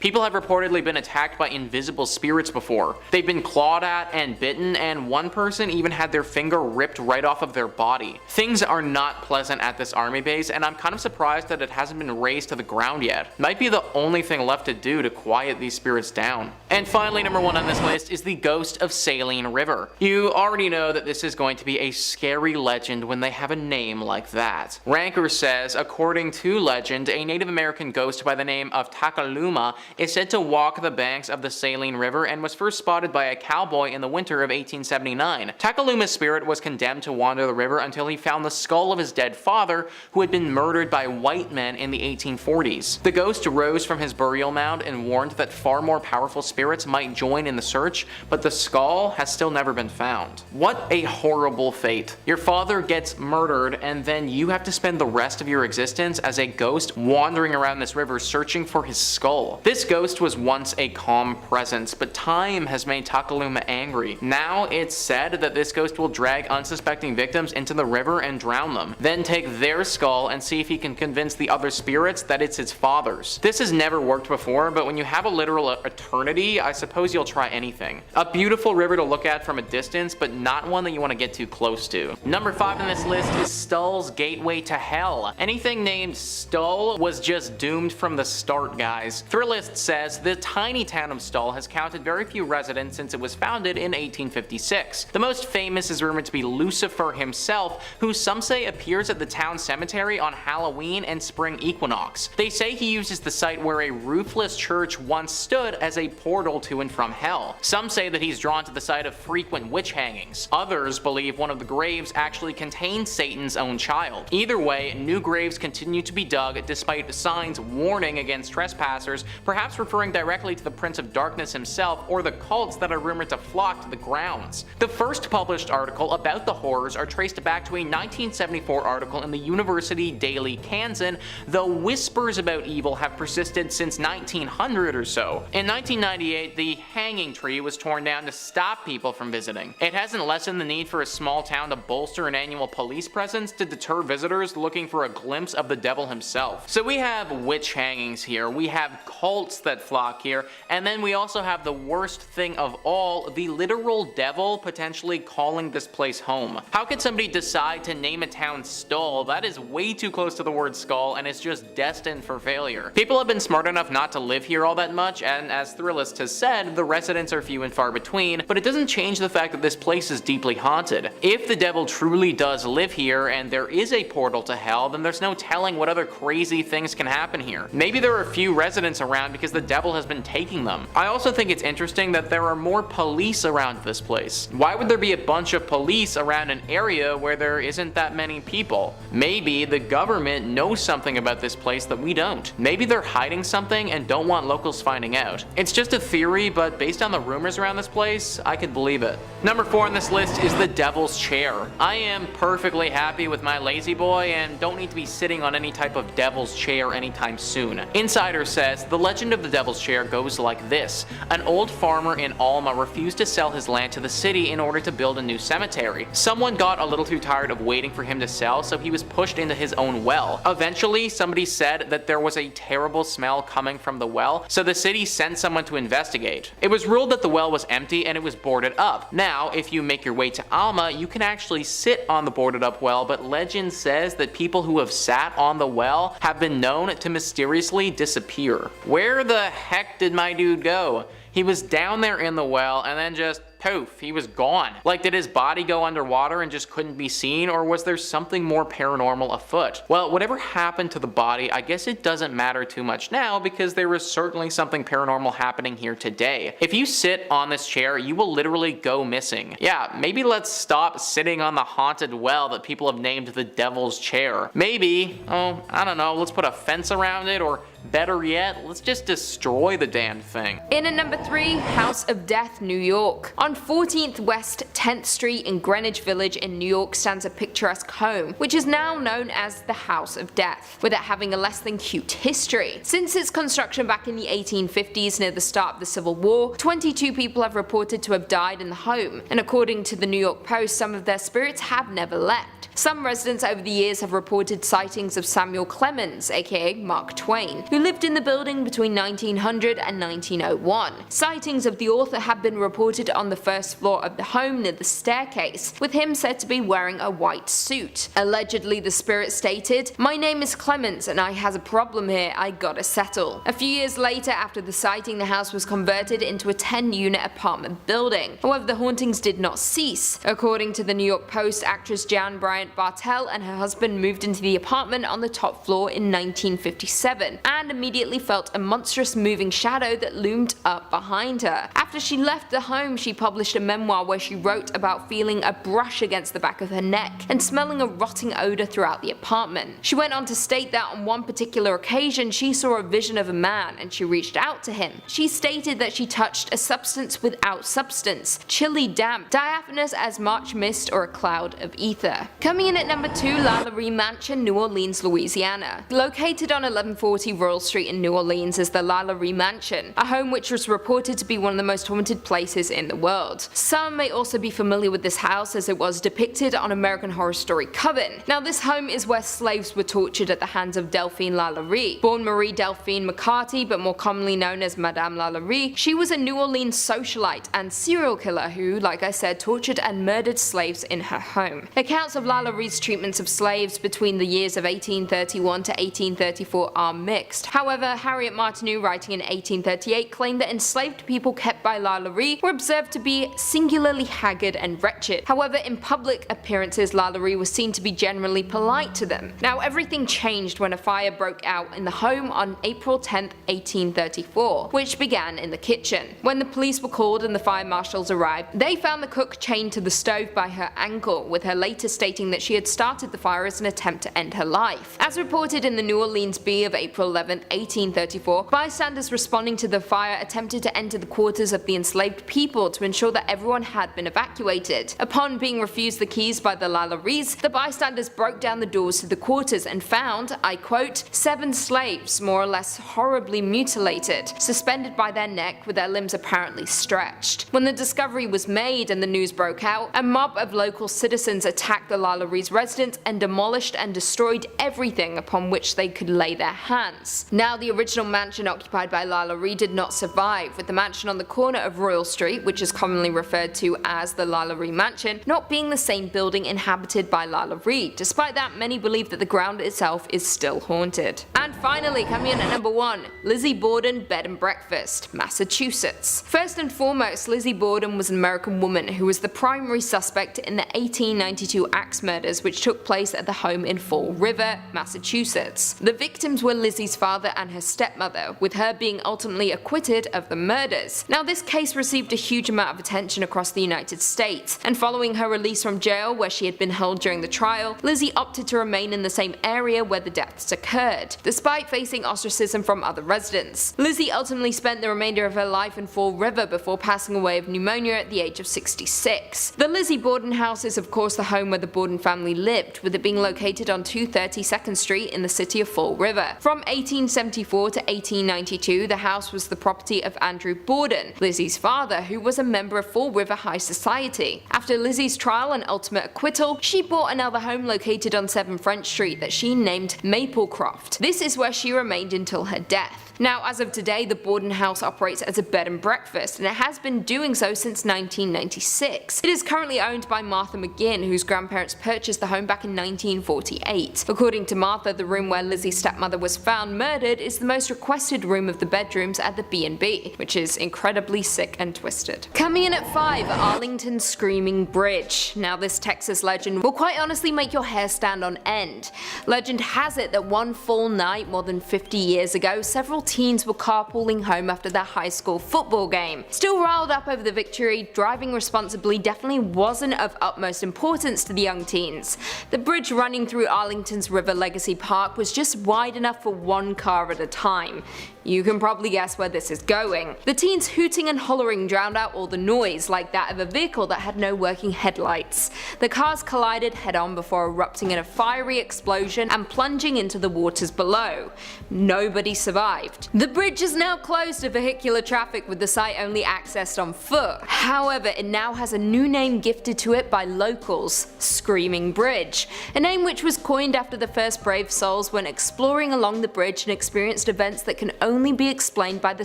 People have reportedly been attacked by invisible spirits before. They've been clawed at and bitten, and one person even had their finger ripped right off of their body. Things are not pleasant at this army base, and I'm kind of surprised that it hasn't been razed to the ground yet. Might be the only thing left to do to quiet these spirits down. And finally, number 1 on this list is the ghost of Saline River. You already know that this is going to be a scary legend when they have a name like that. Ranker says, according to legend, a Native American ghost by the name of Takaluma is said to walk the banks of the Saline River and was first spotted by a cowboy in the winter of 1879. Takaluma's spirit was condemned to wander the river until he found the skull of his dead father, who had been murdered by white men in the 1840s. The ghost rose from his burial mound and warned that far more powerful spirits might join in the search, but the skull has still never been found. What a horrible fate. Your father gets murdered, and then you have to spend the rest of your existence as a ghost wandering around this river searching for his skull. This ghost was once a calm presence, but time has made Takaluma angry. Now it's said that this ghost will drag unsuspecting victims into the river and drown them, then take their skull and see if he can convince the other spirits that it's his father's. This has never worked before, but when you have a literal eternity, I suppose you'll try anything. A beautiful river to look at from a distance, but not one that you want to get too close to. Number 5 on this list is Stull's Gateway to Hell. Anything named Stull was just doomed from the start, guys. Thrillist says the tiny town of Stull has counted very few residents since it was founded in 1856. The most famous is rumored to be Lucifer himself, who some say appears at the town cemetery on Halloween and spring equinox. They say he uses the site where a roofless church once stood as a portal to and from hell. Some say that he's drawn to the site of frequent witch hangings. Others believe one of the graves actually contains Satan's own child. Either way, new graves continue to be dug despite signs warning against trespassers, perhaps referring directly to the Prince of Darkness himself or the cults that are rumored to flock to the grounds. The first published article about the horrors are traced back to a 1974 article in the University Daily Kansan, though whispers about evil have persisted since 1900 or so. In 1998, the hanging tree was torn down to stop people from visiting. It hasn't lessened the need for a small town to bolster an annual police presence to deter visitors looking for a glimpse of the devil himself. So we have witch hangings here, we have cults that flock here, and then we also have the worst thing of all, the literal devil potentially calling this place home. How could somebody decide to name a town Stull? That is way too close to the word skull and is just destined for failure. People have been smart enough not to live here all that much, and as Thrillist has said, the residents are few and far between, but it doesn't change the fact that this place is deeply haunted. If the devil truly does live here and there is a portal to hell, then there's no telling what other crazy things can happen here. Maybe there are few residents around because the devil has been taking them. I also think it's interesting that there are more police around this place. Why would there be a bunch of police around an area where there isn't that many people? Maybe the government knows something about this place that we don't. Maybe they're hiding something and don't want locals finding out. It's just a theory, story, but based on the rumors around this place, I could believe it. Number 4 on this list is the Devil's Chair. I am perfectly happy with my lazy boy and don't need to be sitting on any type of Devil's Chair anytime soon. Insider says the legend of the Devil's Chair goes like this. An old farmer in Alma refused to sell his land to the city in order to build a new cemetery. Someone got a little too tired of waiting for him to sell, so he was pushed into his own well. Eventually, somebody said that there was a terrible smell coming from the well, so the city sent someone to investigate. It was ruled that the well was empty and it was boarded up. Now, if you make your way to Alma, you can actually sit on the boarded up well, but legend says that people who have sat on the well have been known to mysteriously disappear. Where the heck did my dude go? He was down there in the well and then just poof, he was gone. Like, did his body go underwater and just couldn't be seen, or was there something more paranormal afoot? Well, whatever happened to the body, I guess it doesn't matter too much now because there is certainly something paranormal happening here today. If you sit on this chair, you will literally go missing. Yeah, maybe let's stop sitting on the haunted well that people have named the Devil's Chair. Maybe, oh, I don't know, let's put a fence around it, or better yet, let's just destroy the damn thing. In at number 3, House of Death, New York. On 14th West 10th Street in Greenwich Village in New York stands a picturesque home, which is now known as the House of Death, with it having a less than cute history. Since its construction back in the 1850s near the start of the Civil War, 22 people have reported to have died in the home, and according to the New York Post, some of their spirits have never left. Some residents over the years have reported sightings of Samuel Clemens, aka Mark Twain, who lived in the building between 1900 and 1901. Sightings of the author have been reported on the first floor of the home near the staircase, with him said to be wearing a white suit. Allegedly, the spirit stated, "My name is Clemens and I has a problem here, I gotta settle." A few years later, after the sighting, the house was converted into a 10-unit apartment building. However, the hauntings did not cease. According to the New York Post, actress Jan Bryant Bartell and her husband moved into the apartment on the top floor in 1957 and immediately felt a monstrous moving shadow that loomed up behind her. After she left the home, she published a memoir where she wrote about feeling a brush against the back of her neck and smelling a rotting odor throughout the apartment. She went on to state that on one particular occasion she saw a vision of a man and she reached out to him. She stated that she touched a substance without substance, chilly damp, diaphanous as March mist or a cloud of ether. Coming in at number 2, Lalaurie Mansion, New Orleans, Louisiana. Located on 1140 Royal Street in New Orleans is the Lalaurie Mansion, a home which was reported to be one of the most haunted places in the world. Some may also be familiar with this house as it was depicted on American Horror Story Coven. Now, this home is where slaves were tortured at the hands of Delphine Lalaurie. Born Marie Delphine McCarty, but more commonly known as Madame Lalaurie, she was a New Orleans socialite and serial killer who, like I said, tortured and murdered slaves in her home. Accounts of Lalaurie's treatments of slaves between the years of 1831 to 1834 are mixed. However, Harriet Martineau, writing in 1838, claimed that enslaved people kept by Lalaurie were observed to be singularly haggard and wretched. However, in public appearances, Lalaurie was seen to be generally polite to them. Now, everything changed when a fire broke out in the home on April 10, 1834, which began in the kitchen. When the police were called and the fire marshals arrived, they found the cook chained to the stove by her ankle, with her later stating that she had started the fire as an attempt to end her life. As reported in the New Orleans Bee of April 11, 1834, bystanders responding to the fire attempted to enter the quarters of the enslaved people to ensure that everyone had been evacuated. Upon being refused the keys by the Lalauries, the bystanders broke down the doors to the quarters and found, I quote, 7 slaves, more or less horribly mutilated, suspended by their neck with their limbs apparently stretched. When the discovery was made and the news broke out, a mob of local citizens attacked the Lalauries' residence and demolished and destroyed everything upon which they could lay their hands. Now, the original mansion occupied by Lalaurie did not survive, with the mansion on the corner of Royal Street, which is commonly referred to as the Lalaurie Mansion, not being the same building inhabited by Lalaurie. Despite that, many believe that the ground itself is still haunted. And finally, coming in at number 1, Lizzie Borden Bed and Breakfast, Massachusetts. First and foremost, Lizzie Borden was an American woman who was the primary suspect in the 1892 axe murders which took place at the home in Fall River, Massachusetts. The victims were Lizzie's father and her stepmother, with her being ultimately acquitted of the murders. Now, this case received a huge amount of attention across the United States, and following her release from jail where she had been held during the trial, Lizzie opted to remain in the same area where the deaths occurred, despite facing ostracism from other residents. Lizzie ultimately spent the remainder of her life in Fall River before passing away of pneumonia at the age of 66. The Lizzie Borden house is of course the home where the Borden family lived, with it being located on 230 2nd Street in the city of Fall River. From 1874 to 1892, the house was the property of Andrew Borden, Lizzie's father, who was a member of Fall River High Society. After Lizzie's trial and ultimate acquittal, she bought another home located on 7 French Street that she named Maplecroft. This is where she remained until her death. Now, as of today, the Borden house operates as a bed and breakfast, and it has been doing so since 1996. It is currently owned by Martha McGinn, whose grandparents purchased the home back in 1948. According to Martha, the room where Lizzie's stepmother was found murdered is the most requested room of the bedrooms at the B&B, which is incredibly sick and twisted. Coming in at 5, Arlington's Screaming Bridge. Now, this Texas legend will quite honestly make your hair stand on end. Legend has it that one full night more than 50 years ago, several teens were carpooling home after their high school football game. Still riled up over the victory, driving responsibly definitely wasn't of utmost importance to the young teens. The bridge running through Arlington's River Legacy Park was just wide enough for one car at a time. You can probably guess where this is going. The teens hooting and hollering drowned out all the noise, like that of a vehicle that had no working headlights. The cars collided head-on before erupting in a fiery explosion and plunging into the waters below. Nobody survived. The bridge is now closed to vehicular traffic, with the site only accessed on foot. However, it now has a new name gifted to it by locals, Screaming Bridge, a name which was coined after the first brave souls went exploring along the bridge and experienced events that can only be explained by the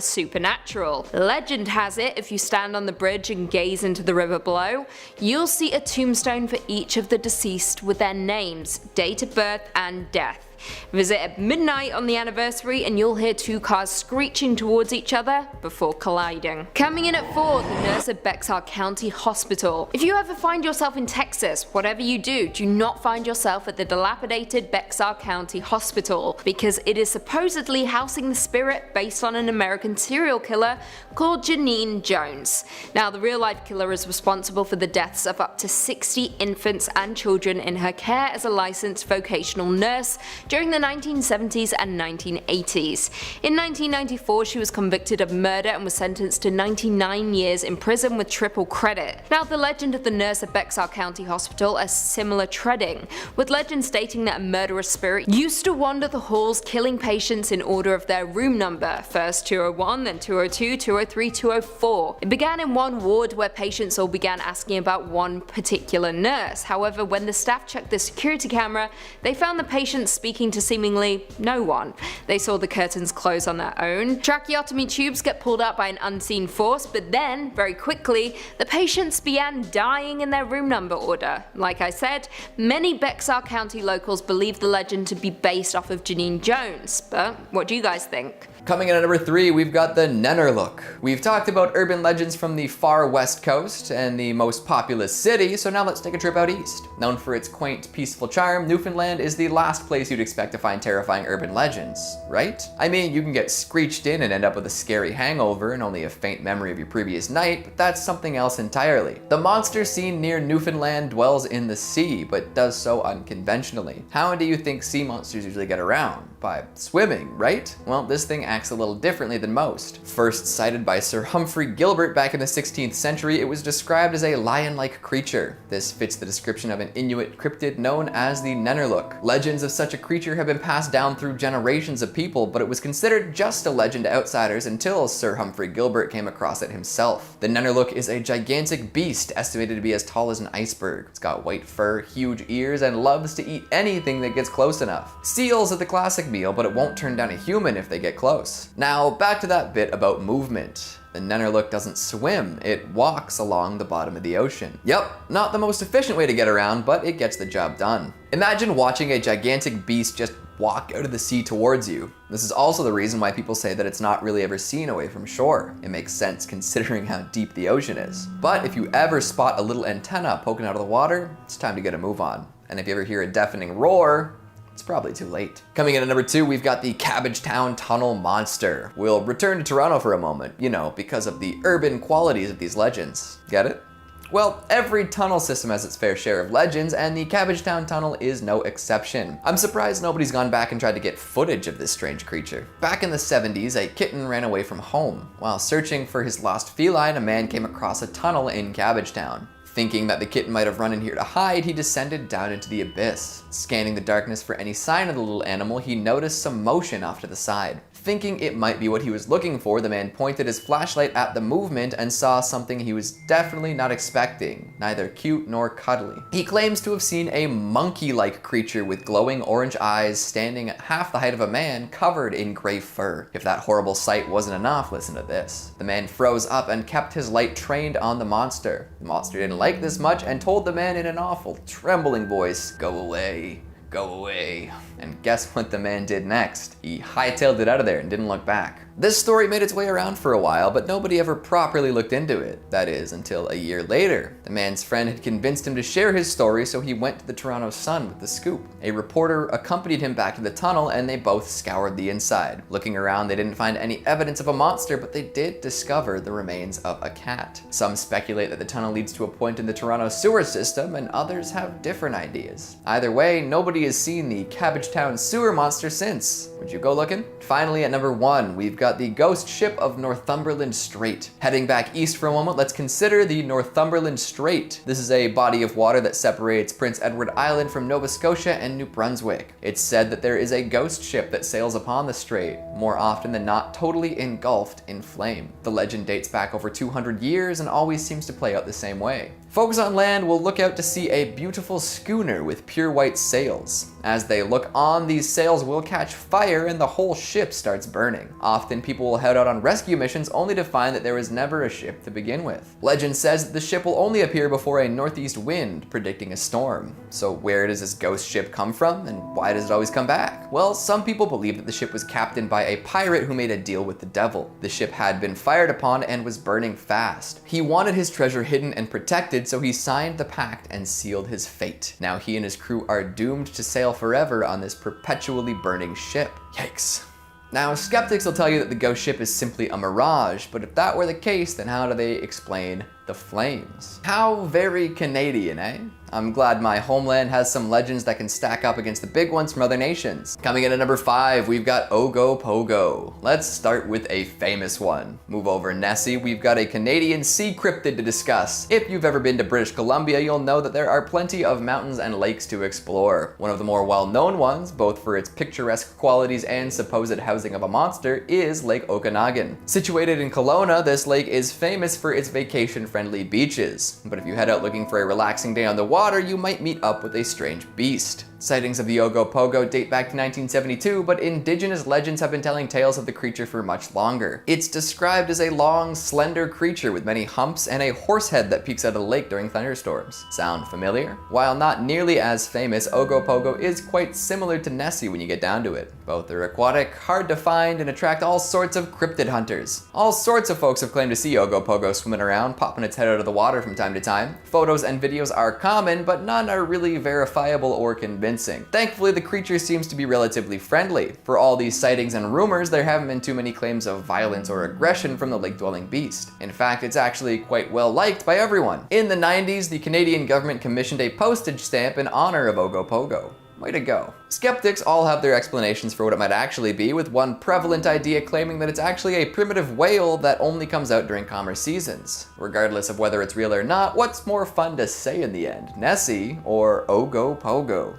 supernatural. Legend has it, if you stand on the bridge and gaze into the river below, you'll see a tombstone for each of the deceased with their names, date of birth, and death. Visit at midnight on the anniversary and you'll hear 2 cars screeching towards each other before colliding. Coming in at 4, the nurse at Bexar County Hospital. If you ever find yourself in Texas, whatever you do not find yourself at the dilapidated Bexar County Hospital, because it is supposedly housing the spirit based on an American serial killer called Janine Jones. Now, the real-life killer is responsible for the deaths of up to 60 infants and children in her care as a licensed vocational nurse during the 1970s and 1980s. In 1994, she was convicted of murder and was sentenced to 99 years in prison with triple credit. Now, the legend of the nurse at Bexar County Hospital is similar treading, with legend stating that a murderous spirit used to wander the halls killing patients in order of their room number, first 201, then 202, 203, 204. It began in one ward where patients all began asking about one particular nurse. However, when the staff checked the security camera, they found the patients speaking to seemingly no one. They saw the curtains close on their own, tracheotomy tubes get pulled out by an unseen force, but then, very quickly, the patients began dying in their room number order. Like I said, many Bexar County locals believe the legend to be based off of Janine Jones, but what do you guys think? Coming in at number 3, we've got the Nennerlook. We've talked about urban legends from the far west coast and the most populous city, so now let's take a trip out east. Known for its quaint, peaceful charm, Newfoundland is the last place you'd expect to find terrifying urban legends, right? I mean, you can get screeched in and end up with a scary hangover and only a faint memory of your previous night, but that's something else entirely. The monster seen near Newfoundland dwells in the sea, but does so unconventionally. How do you think sea monsters usually get around? By swimming, right? Well, this thing acts a little differently than most. First sighted by Sir Humphrey Gilbert back in the 16th century, it was described as a lion-like creature. This fits the description of an Inuit cryptid known as the Nennerlook. Legends of such a creature have been passed down through generations of people, but it was considered just a legend to outsiders until Sir Humphrey Gilbert came across it himself. The Nennerlook is a gigantic beast estimated to be as tall as an iceberg. It's got white fur, huge ears, and loves to eat anything that gets close enough. Seals are the classic meal, but it won't turn down a human if they get close. Now, back to that bit about movement. The Nennerlook doesn't swim, it walks along the bottom of the ocean. Yep, not the most efficient way to get around, but it gets the job done. Imagine watching a gigantic beast just walk out of the sea towards you. This is also the reason why people say that it's not really ever seen away from shore. It makes sense considering how deep the ocean is. But if you ever spot a little antenna poking out of the water, it's time to get a move on. And if you ever hear a deafening roar, it's probably too late. Coming in at number 2, we've got the Cabbagetown Tunnel Monster. We'll return to Toronto for a moment, you know, because of the urban qualities of these legends. Get it? Well, every tunnel system has its fair share of legends, and the Cabbagetown Tunnel is no exception. I'm surprised nobody's gone back and tried to get footage of this strange creature. Back in the 70s, a kitten ran away from home. While searching for his lost feline, a man came across a tunnel in Cabbagetown. Thinking that the kitten might have run in here to hide, he descended down into the abyss. Scanning the darkness for any sign of the little animal, he noticed some motion off to the side. Thinking it might be what he was looking for, the man pointed his flashlight at the movement and saw something he was definitely not expecting, neither cute nor cuddly. He claims to have seen a monkey-like creature with glowing orange eyes standing at half the height of a man covered in gray fur. If that horrible sight wasn't enough, listen to this. The man froze up and kept his light trained on the monster. The monster didn't like this much and told the man in an awful, trembling voice, "Go away. Go away." And guess what the man did next? He hightailed it out of there and didn't look back. This story made its way around for a while, but nobody ever properly looked into it. That is, until a year later. The man's friend had convinced him to share his story, so he went to the Toronto Sun with the scoop. A reporter accompanied him back to the tunnel, and they both scoured the inside. Looking around, they didn't find any evidence of a monster, but they did discover the remains of a cat. Some speculate that the tunnel leads to a point in the Toronto sewer system, and others have different ideas. Either way, nobody has seen the Cabbagetown sewer monster since. Would you go looking? Finally, at number 1, we've got the ghost ship of Northumberland Strait. Heading back east for a moment, let's consider the Northumberland Strait. This is a body of water that separates Prince Edward Island from Nova Scotia and New Brunswick. It's said that there is a ghost ship that sails upon the strait, more often than not totally engulfed in flame. The legend dates back over 200 years and always seems to play out the same way. Folks on land will look out to see a beautiful schooner with pure white sails. As they look on, these sails will catch fire and the whole ship starts burning. Often people will head out on rescue missions only to find that there was never a ship to begin with. Legend says that the ship will only appear before a northeast wind, predicting a storm. So where does this ghost ship come from, and why does it always come back? Well, some people believe that the ship was captained by a pirate who made a deal with the devil. The ship had been fired upon and was burning fast. He wanted his treasure hidden and protected, so he signed the pact and sealed his fate. Now he and his crew are doomed to sail forever on this perpetually burning ship. Yikes. Now, skeptics will tell you that the ghost ship is simply a mirage, but if that were the case, then how do they explain the flames? How very Canadian, eh? I'm glad my homeland has some legends that can stack up against the big ones from other nations. Coming in at number 5, we've got Ogopogo. Let's start with a famous one. Move over, Nessie. We've got a Canadian sea cryptid to discuss. If you've ever been to British Columbia, you'll know that there are plenty of mountains and lakes to explore. One of the more well-known ones, both for its picturesque qualities and supposed housing of a monster, is Lake Okanagan. Situated in Kelowna, this lake is famous for its vacation-friendly beaches. But if you head out looking for a relaxing day on the water, you might meet up with a strange beast. Sightings of the Ogopogo date back to 1972, but indigenous legends have been telling tales of the creature for much longer. It's described as a long, slender creature with many humps and a horse head that peeks out of the lake during thunderstorms. Sound familiar? While not nearly as famous, Ogopogo is quite similar to Nessie when you get down to it. Both are aquatic, hard to find, and attract all sorts of cryptid hunters. All sorts of folks have claimed to see Ogopogo swimming around, popping its head out of the water from time to time. Photos and videos are common, but none are really verifiable or convincing. Thankfully, the creature seems to be relatively friendly. For all these sightings and rumors, there haven't been too many claims of violence or aggression from the lake-dwelling beast. In fact, it's actually quite well liked by everyone. In the 90s, the Canadian government commissioned a postage stamp in honor of Ogopogo. Way to go. Skeptics all have their explanations for what it might actually be, with one prevalent idea claiming that it's actually a primitive whale that only comes out during calmer seasons. Regardless of whether it's real or not, what's more fun to say in the end, Nessie or Ogopogo?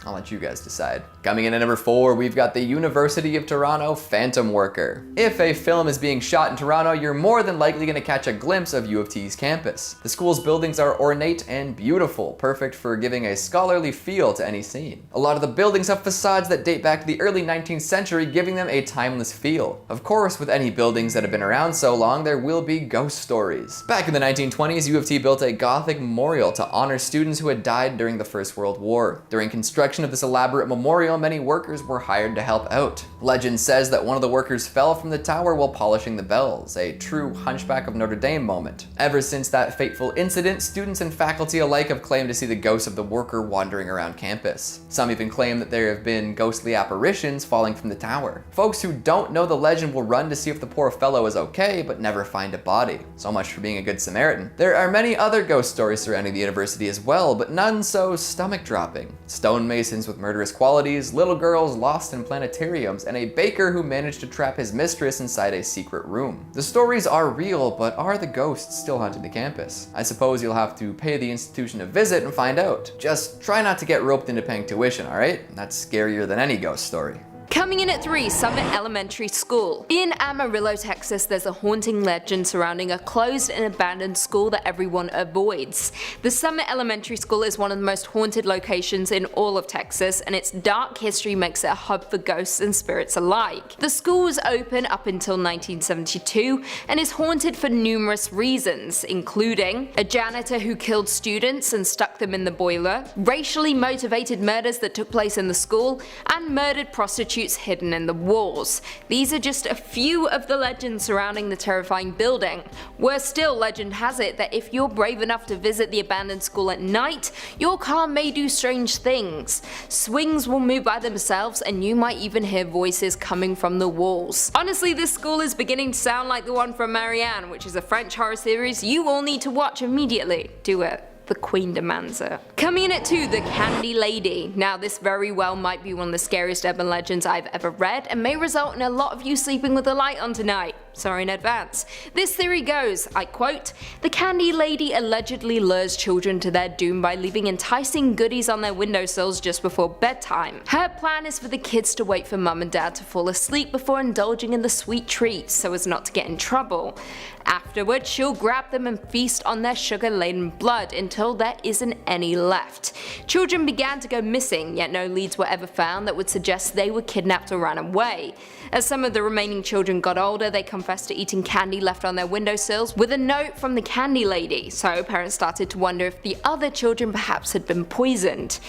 I'll let you guys decide. Coming in at number 4, we've got the University of Toronto Phantom Worker. If a film is being shot in Toronto, you're more than likely going to catch a glimpse of U of T's campus. The school's buildings are ornate and beautiful, perfect for giving a scholarly feel to any scene. A lot of the buildings have facades that date back to the early 19th century, giving them a timeless feel. Of course, with any buildings that have been around so long, there will be ghost stories. Back in the 1920s, U of T built a Gothic memorial to honor students who had died during the First World War. During construction, erection of this elaborate memorial, many workers were hired to help out. Legend says that one of the workers fell from the tower while polishing the bells, a true Hunchback of Notre Dame moment. Ever since that fateful incident, students and faculty alike have claimed to see the ghost of the worker wandering around campus. Some even claim that there have been ghostly apparitions falling from the tower. Folks who don't know the legend will run to see if the poor fellow is okay, but never find a body. So much for being a good Samaritan. There are many other ghost stories surrounding the university as well, but none so stomach-dropping. Stonemasons with murderous qualities, little girls lost in planetariums, and a baker who managed to trap his mistress inside a secret room. The stories are real, but are the ghosts still haunting the campus? I suppose you'll have to pay the institution a visit and find out. Just try not to get roped into paying tuition, alright? That's scarier than any ghost story. Coming in at 3, Summit Elementary School. In Amarillo, Texas, there's a haunting legend surrounding a closed and abandoned school that everyone avoids. The Summit Elementary School is one of the most haunted locations in all of Texas, and its dark history makes it a hub for ghosts and spirits alike. The school was open up until 1972 and is haunted for numerous reasons, including a janitor who killed students and stuck them in the boiler, racially motivated murders that took place in the school, and murdered prostitutes hidden in the walls. These are just a few of the legends surrounding the terrifying building. Worse still, legend has it that if you're brave enough to visit the abandoned school at night, your car may do strange things. Swings will move by themselves, and you might even hear voices coming from the walls. Honestly, this school is beginning to sound like the one from Marianne, which is a French horror series you all need to watch immediately. Do it. The Queen demands it. Coming in at 2, the Candy Lady. Now this very well might be one of the scariest urban legends I've ever read, and may result in a lot of you sleeping with the light on tonight. Sorry in advance. This theory goes, I quote, "The Candy Lady allegedly lures children to their doom by leaving enticing goodies on their windowsills just before bedtime. Her plan is for the kids to wait for mum and dad to fall asleep before indulging in the sweet treats so as not to get in trouble. Afterwards, she'll grab them and feast on their sugar-laden blood until there isn't any left. Children began to go missing, yet no leads were ever found that would suggest they were kidnapped or ran away. As some of the remaining children got older, they confessed to eating candy left on their windowsills with a note from the Candy Lady, so parents started to wonder if the other children perhaps had been poisoned.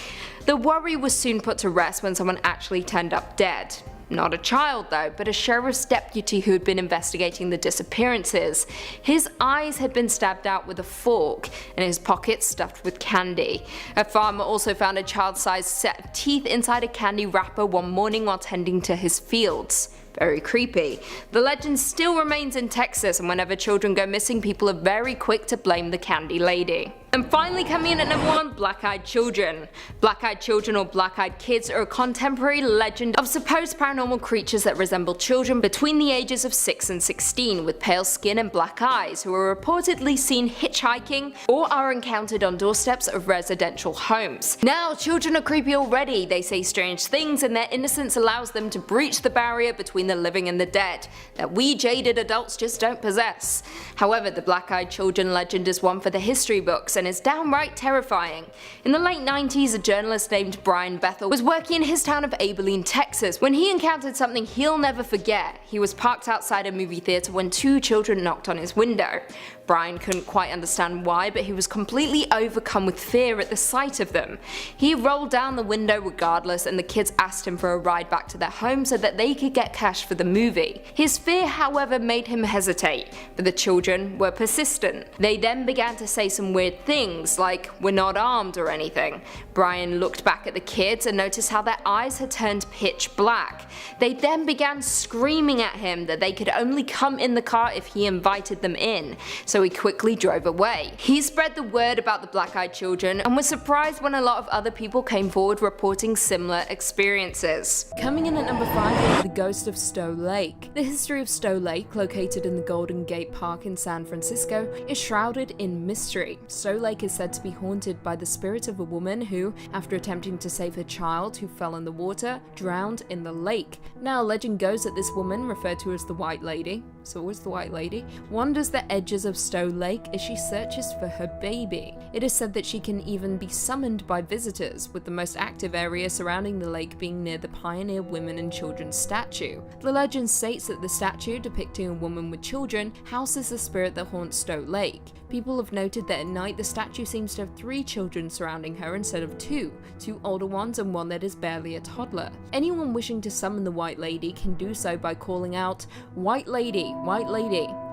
The worry was soon put to rest when someone actually turned up dead. Not a child though, but a sheriff's deputy who had been investigating the disappearances. His eyes had been stabbed out with a fork, and his pockets stuffed with candy. A farmer also found a child-sized set of teeth inside a candy wrapper one morning while tending to his fields. Very creepy. The legend still remains in Texas, and whenever children go missing, people are very quick to blame the Candy Lady. And finally coming in at number 1, Black-Eyed Children. Black-Eyed Children or Black-Eyed Kids are a contemporary legend of supposed paranormal creatures that resemble children between the ages of 6 and 16 with pale skin and black eyes who are reportedly seen hitchhiking or are encountered on doorsteps of residential homes. Now, children are creepy already. They say strange things, and their innocence allows them to breach the barrier between the living and the dead that we jaded adults just don't possess. However, the Black-Eyed Children legend is one for the history books and is downright terrifying. In the late 90s, a journalist named Brian Bethel was working in his town of Abilene, Texas, when he encountered something he'll never forget. He was parked outside a movie theater when 2 children knocked on his window. Brian couldn't quite understand why, but he was completely overcome with fear at the sight of them. He rolled down the window regardless, and the kids asked him for a ride back to their home so that they could get cash for the movie. His fear, however, made him hesitate, but the children were persistent. They then began to say some weird things, like, "We're not armed" or anything. Brian looked back at the kids and noticed how their eyes had turned pitch black. They then began screaming at him that they could only come in the car if he invited them in, so he quickly drove away. He spread the word about the Black-Eyed Children and was surprised when a lot of other people came forward reporting similar experiences. Coming in at number 5 is the ghost of Stowe Lake. The history of Stowe Lake, located in the Golden Gate Park in San Francisco, is shrouded in mystery. Stowe Lake is said to be haunted by the spirit of a woman who, after attempting to save her child who fell in the water, drowned in the lake. Now, legend goes that this woman, referred to as the White Lady, so always the White Lady, wanders the edges of Stowe Lake as she searches for her baby. It is said that she can even be summoned by visitors, with the most active area surrounding the lake being near the Pioneer Women and Children statue. The legend states that the statue, depicting a woman with children, houses the spirit that haunts Stowe Lake. People have noted that at night the statue seems to have 3 children surrounding her instead of have two older ones and one that is barely a toddler. Anyone wishing to summon the White Lady can do so by calling out, White Lady,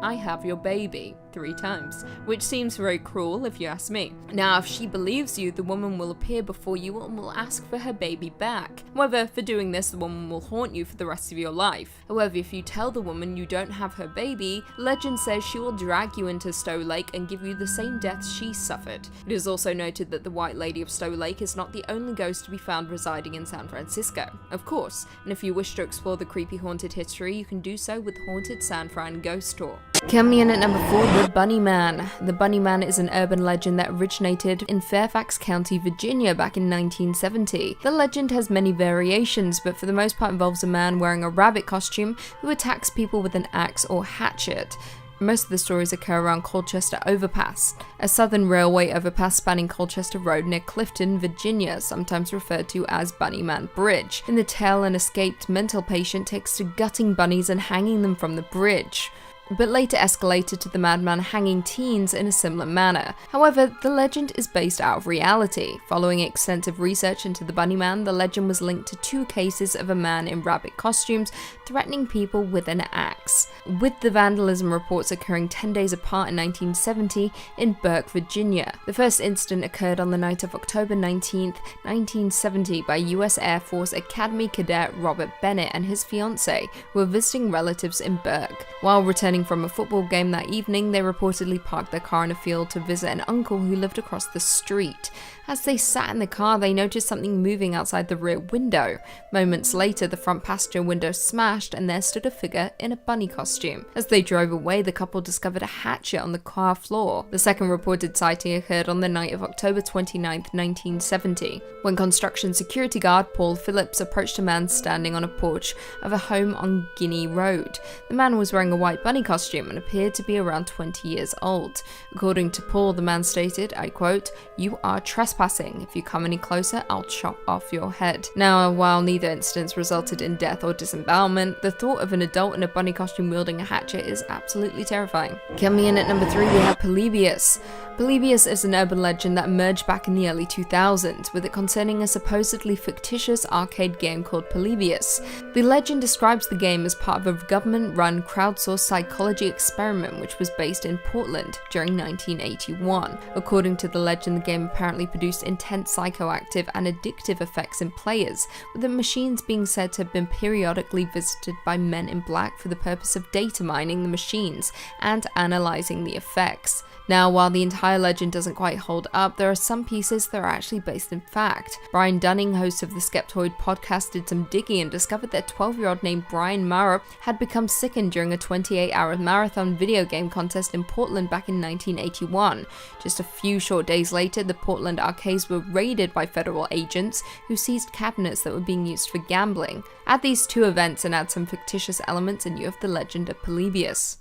I have your baby, 3 times, which seems very cruel if you ask me. Now, if she believes you, the woman will appear before you and will ask for her baby back. However, for doing this, the woman will haunt you for the rest of your life. However, if you tell the woman you don't have her baby, legend says she will drag you into Stowe Lake and give you the same death she suffered. It is also noted that the White Lady of Stowe Lake is not the only ghost to be found residing in San Francisco, of course, and if you wish to explore the creepy haunted history, you can do so with Haunted San Fran Ghost Tour. Coming in at number 4, the Bunny Man. The Bunny Man is an urban legend that originated in Fairfax County, Virginia back in 1970. The legend has many variations, but for the most part involves a man wearing a rabbit costume who attacks people with an axe or hatchet. Most of the stories occur around Colchester Overpass, a southern railway overpass spanning Colchester Road near Clifton, Virginia, sometimes referred to as Bunny Man Bridge. In the tale, an escaped mental patient takes to gutting bunnies and hanging them from the bridge, but later escalated to the madman hanging teens in a similar manner. However, the legend is based out of reality. Following extensive research into the Bunny Man, the legend was linked to 2 cases of a man in rabbit costumes threatening people with an axe, with the vandalism reports occurring 10 days apart in 1970 in Burke, Virginia. The first incident occurred on the night of October 19, 1970 by US Air Force Academy cadet Robert Bennett and his fiancée, who were visiting relatives in Burke. While returning from a football game that evening, they reportedly parked their car in a field to visit an uncle who lived across the street. As they sat in the car, they noticed something moving outside the rear window. Moments later, the front passenger window smashed and there stood a figure in a bunny costume. As they drove away, the couple discovered a hatchet on the car floor. The second reported sighting occurred on the night of October 29, 1970, when construction security guard Paul Phillips approached a man standing on a porch of a home on Guinea Road. The man was wearing a white bunny costume and appeared to be around 20 years old. According to Paul, the man stated, I quote, "You are trespassing. If you come any closer, I'll chop off your head." Now, while neither incidents resulted in death or disembowelment, the thought of an adult in a bunny costume wielding a hatchet is absolutely terrifying. Coming in at number 3, we have Polybius. Polybius is an urban legend that emerged back in the early 2000s, with it concerning a supposedly fictitious arcade game called Polybius. The legend describes the game as part of a government-run crowdsourced psychology experiment which was based in Portland during 1981. According to the legend, the game apparently produced intense psychoactive and addictive effects in players, with the machines being said to have been periodically visited by men in black for the purpose of data mining the machines and analysing the effects. Now, while the entire legend doesn't quite hold up, there are some pieces that are actually based in fact. Brian Dunning, host of the Skeptoid podcast, did some digging and discovered that a 12-year-old named Brian Mara had become sickened during a 28-hour marathon video game contest in Portland back in 1981. Just a few short days later, the Portland arcades were raided by federal agents who seized cabinets that were being used for gambling. Add these 2 events and add some fictitious elements and you have the legend of Polybius.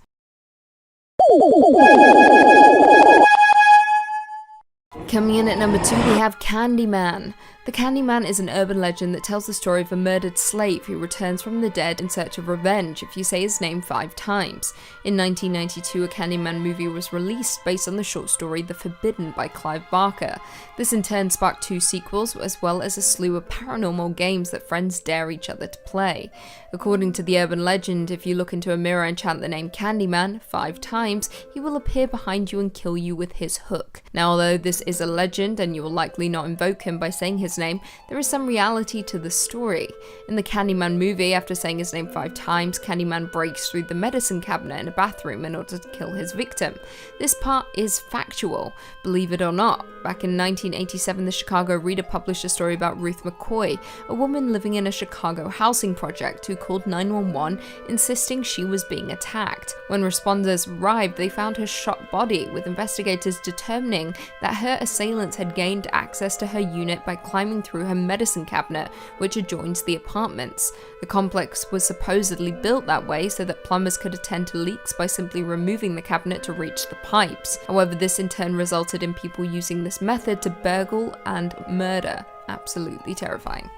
Coming in at number 2, we have Candyman. The Candyman is an urban legend that tells the story of a murdered slave who returns from the dead in search of revenge if you say his name 5 times. In 1992, a Candyman movie was released based on the short story The Forbidden by Clive Barker. This in turn sparked 2 sequels, as well as a slew of paranormal games that friends dare each other to play. According to the urban legend, if you look into a mirror and chant the name Candyman 5 times, he will appear behind you and kill you with his hook. Now, although this is a legend and you will likely not invoke him by saying his name, there is some reality to the story. In the Candyman movie, after saying his name 5 times, Candyman breaks through the medicine cabinet in a bathroom in order to kill his victim. This part is factual, believe it or not. Back in 1987, the Chicago Reader published a story about Ruth McCoy, a woman living in a Chicago housing project who called 911 insisting she was being attacked. When responders arrived, they found her shot body, with investigators determining that her assailants had gained access to her unit by climbing through her medicine cabinet, which adjoins the apartments. The complex was supposedly built that way so that plumbers could attend to leaks by simply removing the cabinet to reach the pipes. However, this in turn resulted in people using this method to burgle and murder. Absolutely terrifying.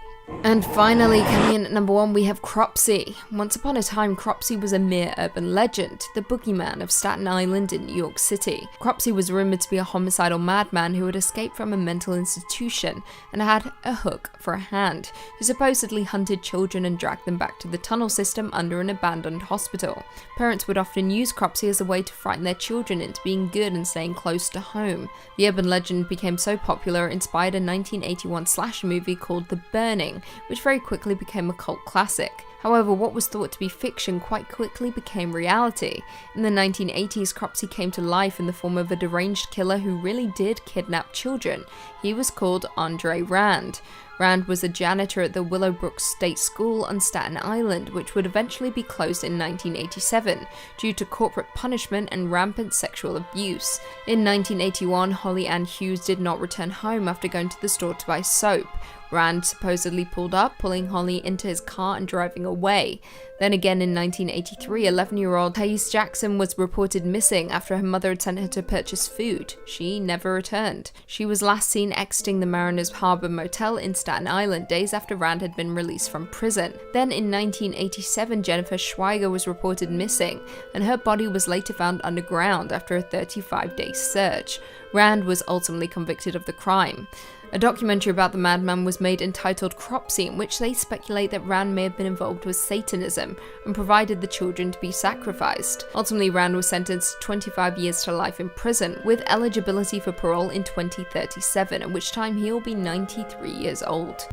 And finally, coming in at number 1, we have Cropsy. Once upon a time, Cropsy was a mere urban legend, the boogeyman of Staten Island in New York City. Cropsy was rumored to be a homicidal madman who had escaped from a mental institution and had a hook for a hand, who supposedly hunted children and dragged them back to the tunnel system under an abandoned hospital. Parents would often use Cropsy as a way to frighten their children into being good and staying close to home. The urban legend became so popular it inspired a 1981 slasher movie called The Burning, which very quickly became a cult classic. However, what was thought to be fiction quite quickly became reality. In the 1980s, Cropsy came to life in the form of a deranged killer who really did kidnap children. He was called Andre Rand. Rand was a janitor at the Willowbrook State School on Staten Island, which would eventually be closed in 1987 due to corporate punishment and rampant sexual abuse. In 1981, Holly Ann Hughes did not return home after going to the store to buy soap. Rand supposedly pulled up, pulling Holly into his car and driving away. Then again in 1983, 11-year-old Thais Jackson was reported missing after her mother had sent her to purchase food. She never returned. She was last seen exiting the Marianas Harbor Motel in Staten Island days after Rand had been released from prison. Then in 1987, Jennifer Schweiger was reported missing, and her body was later found underground after a 35-day search. Rand was ultimately convicted of the crime. A documentary about the madman was made entitled Cropsy, in which they speculate that Rand may have been involved with Satanism and provided the children to be sacrificed. Ultimately, Rand was sentenced to 25 years to life in prison, with eligibility for parole in 2037, at which time he'll be 93 years old.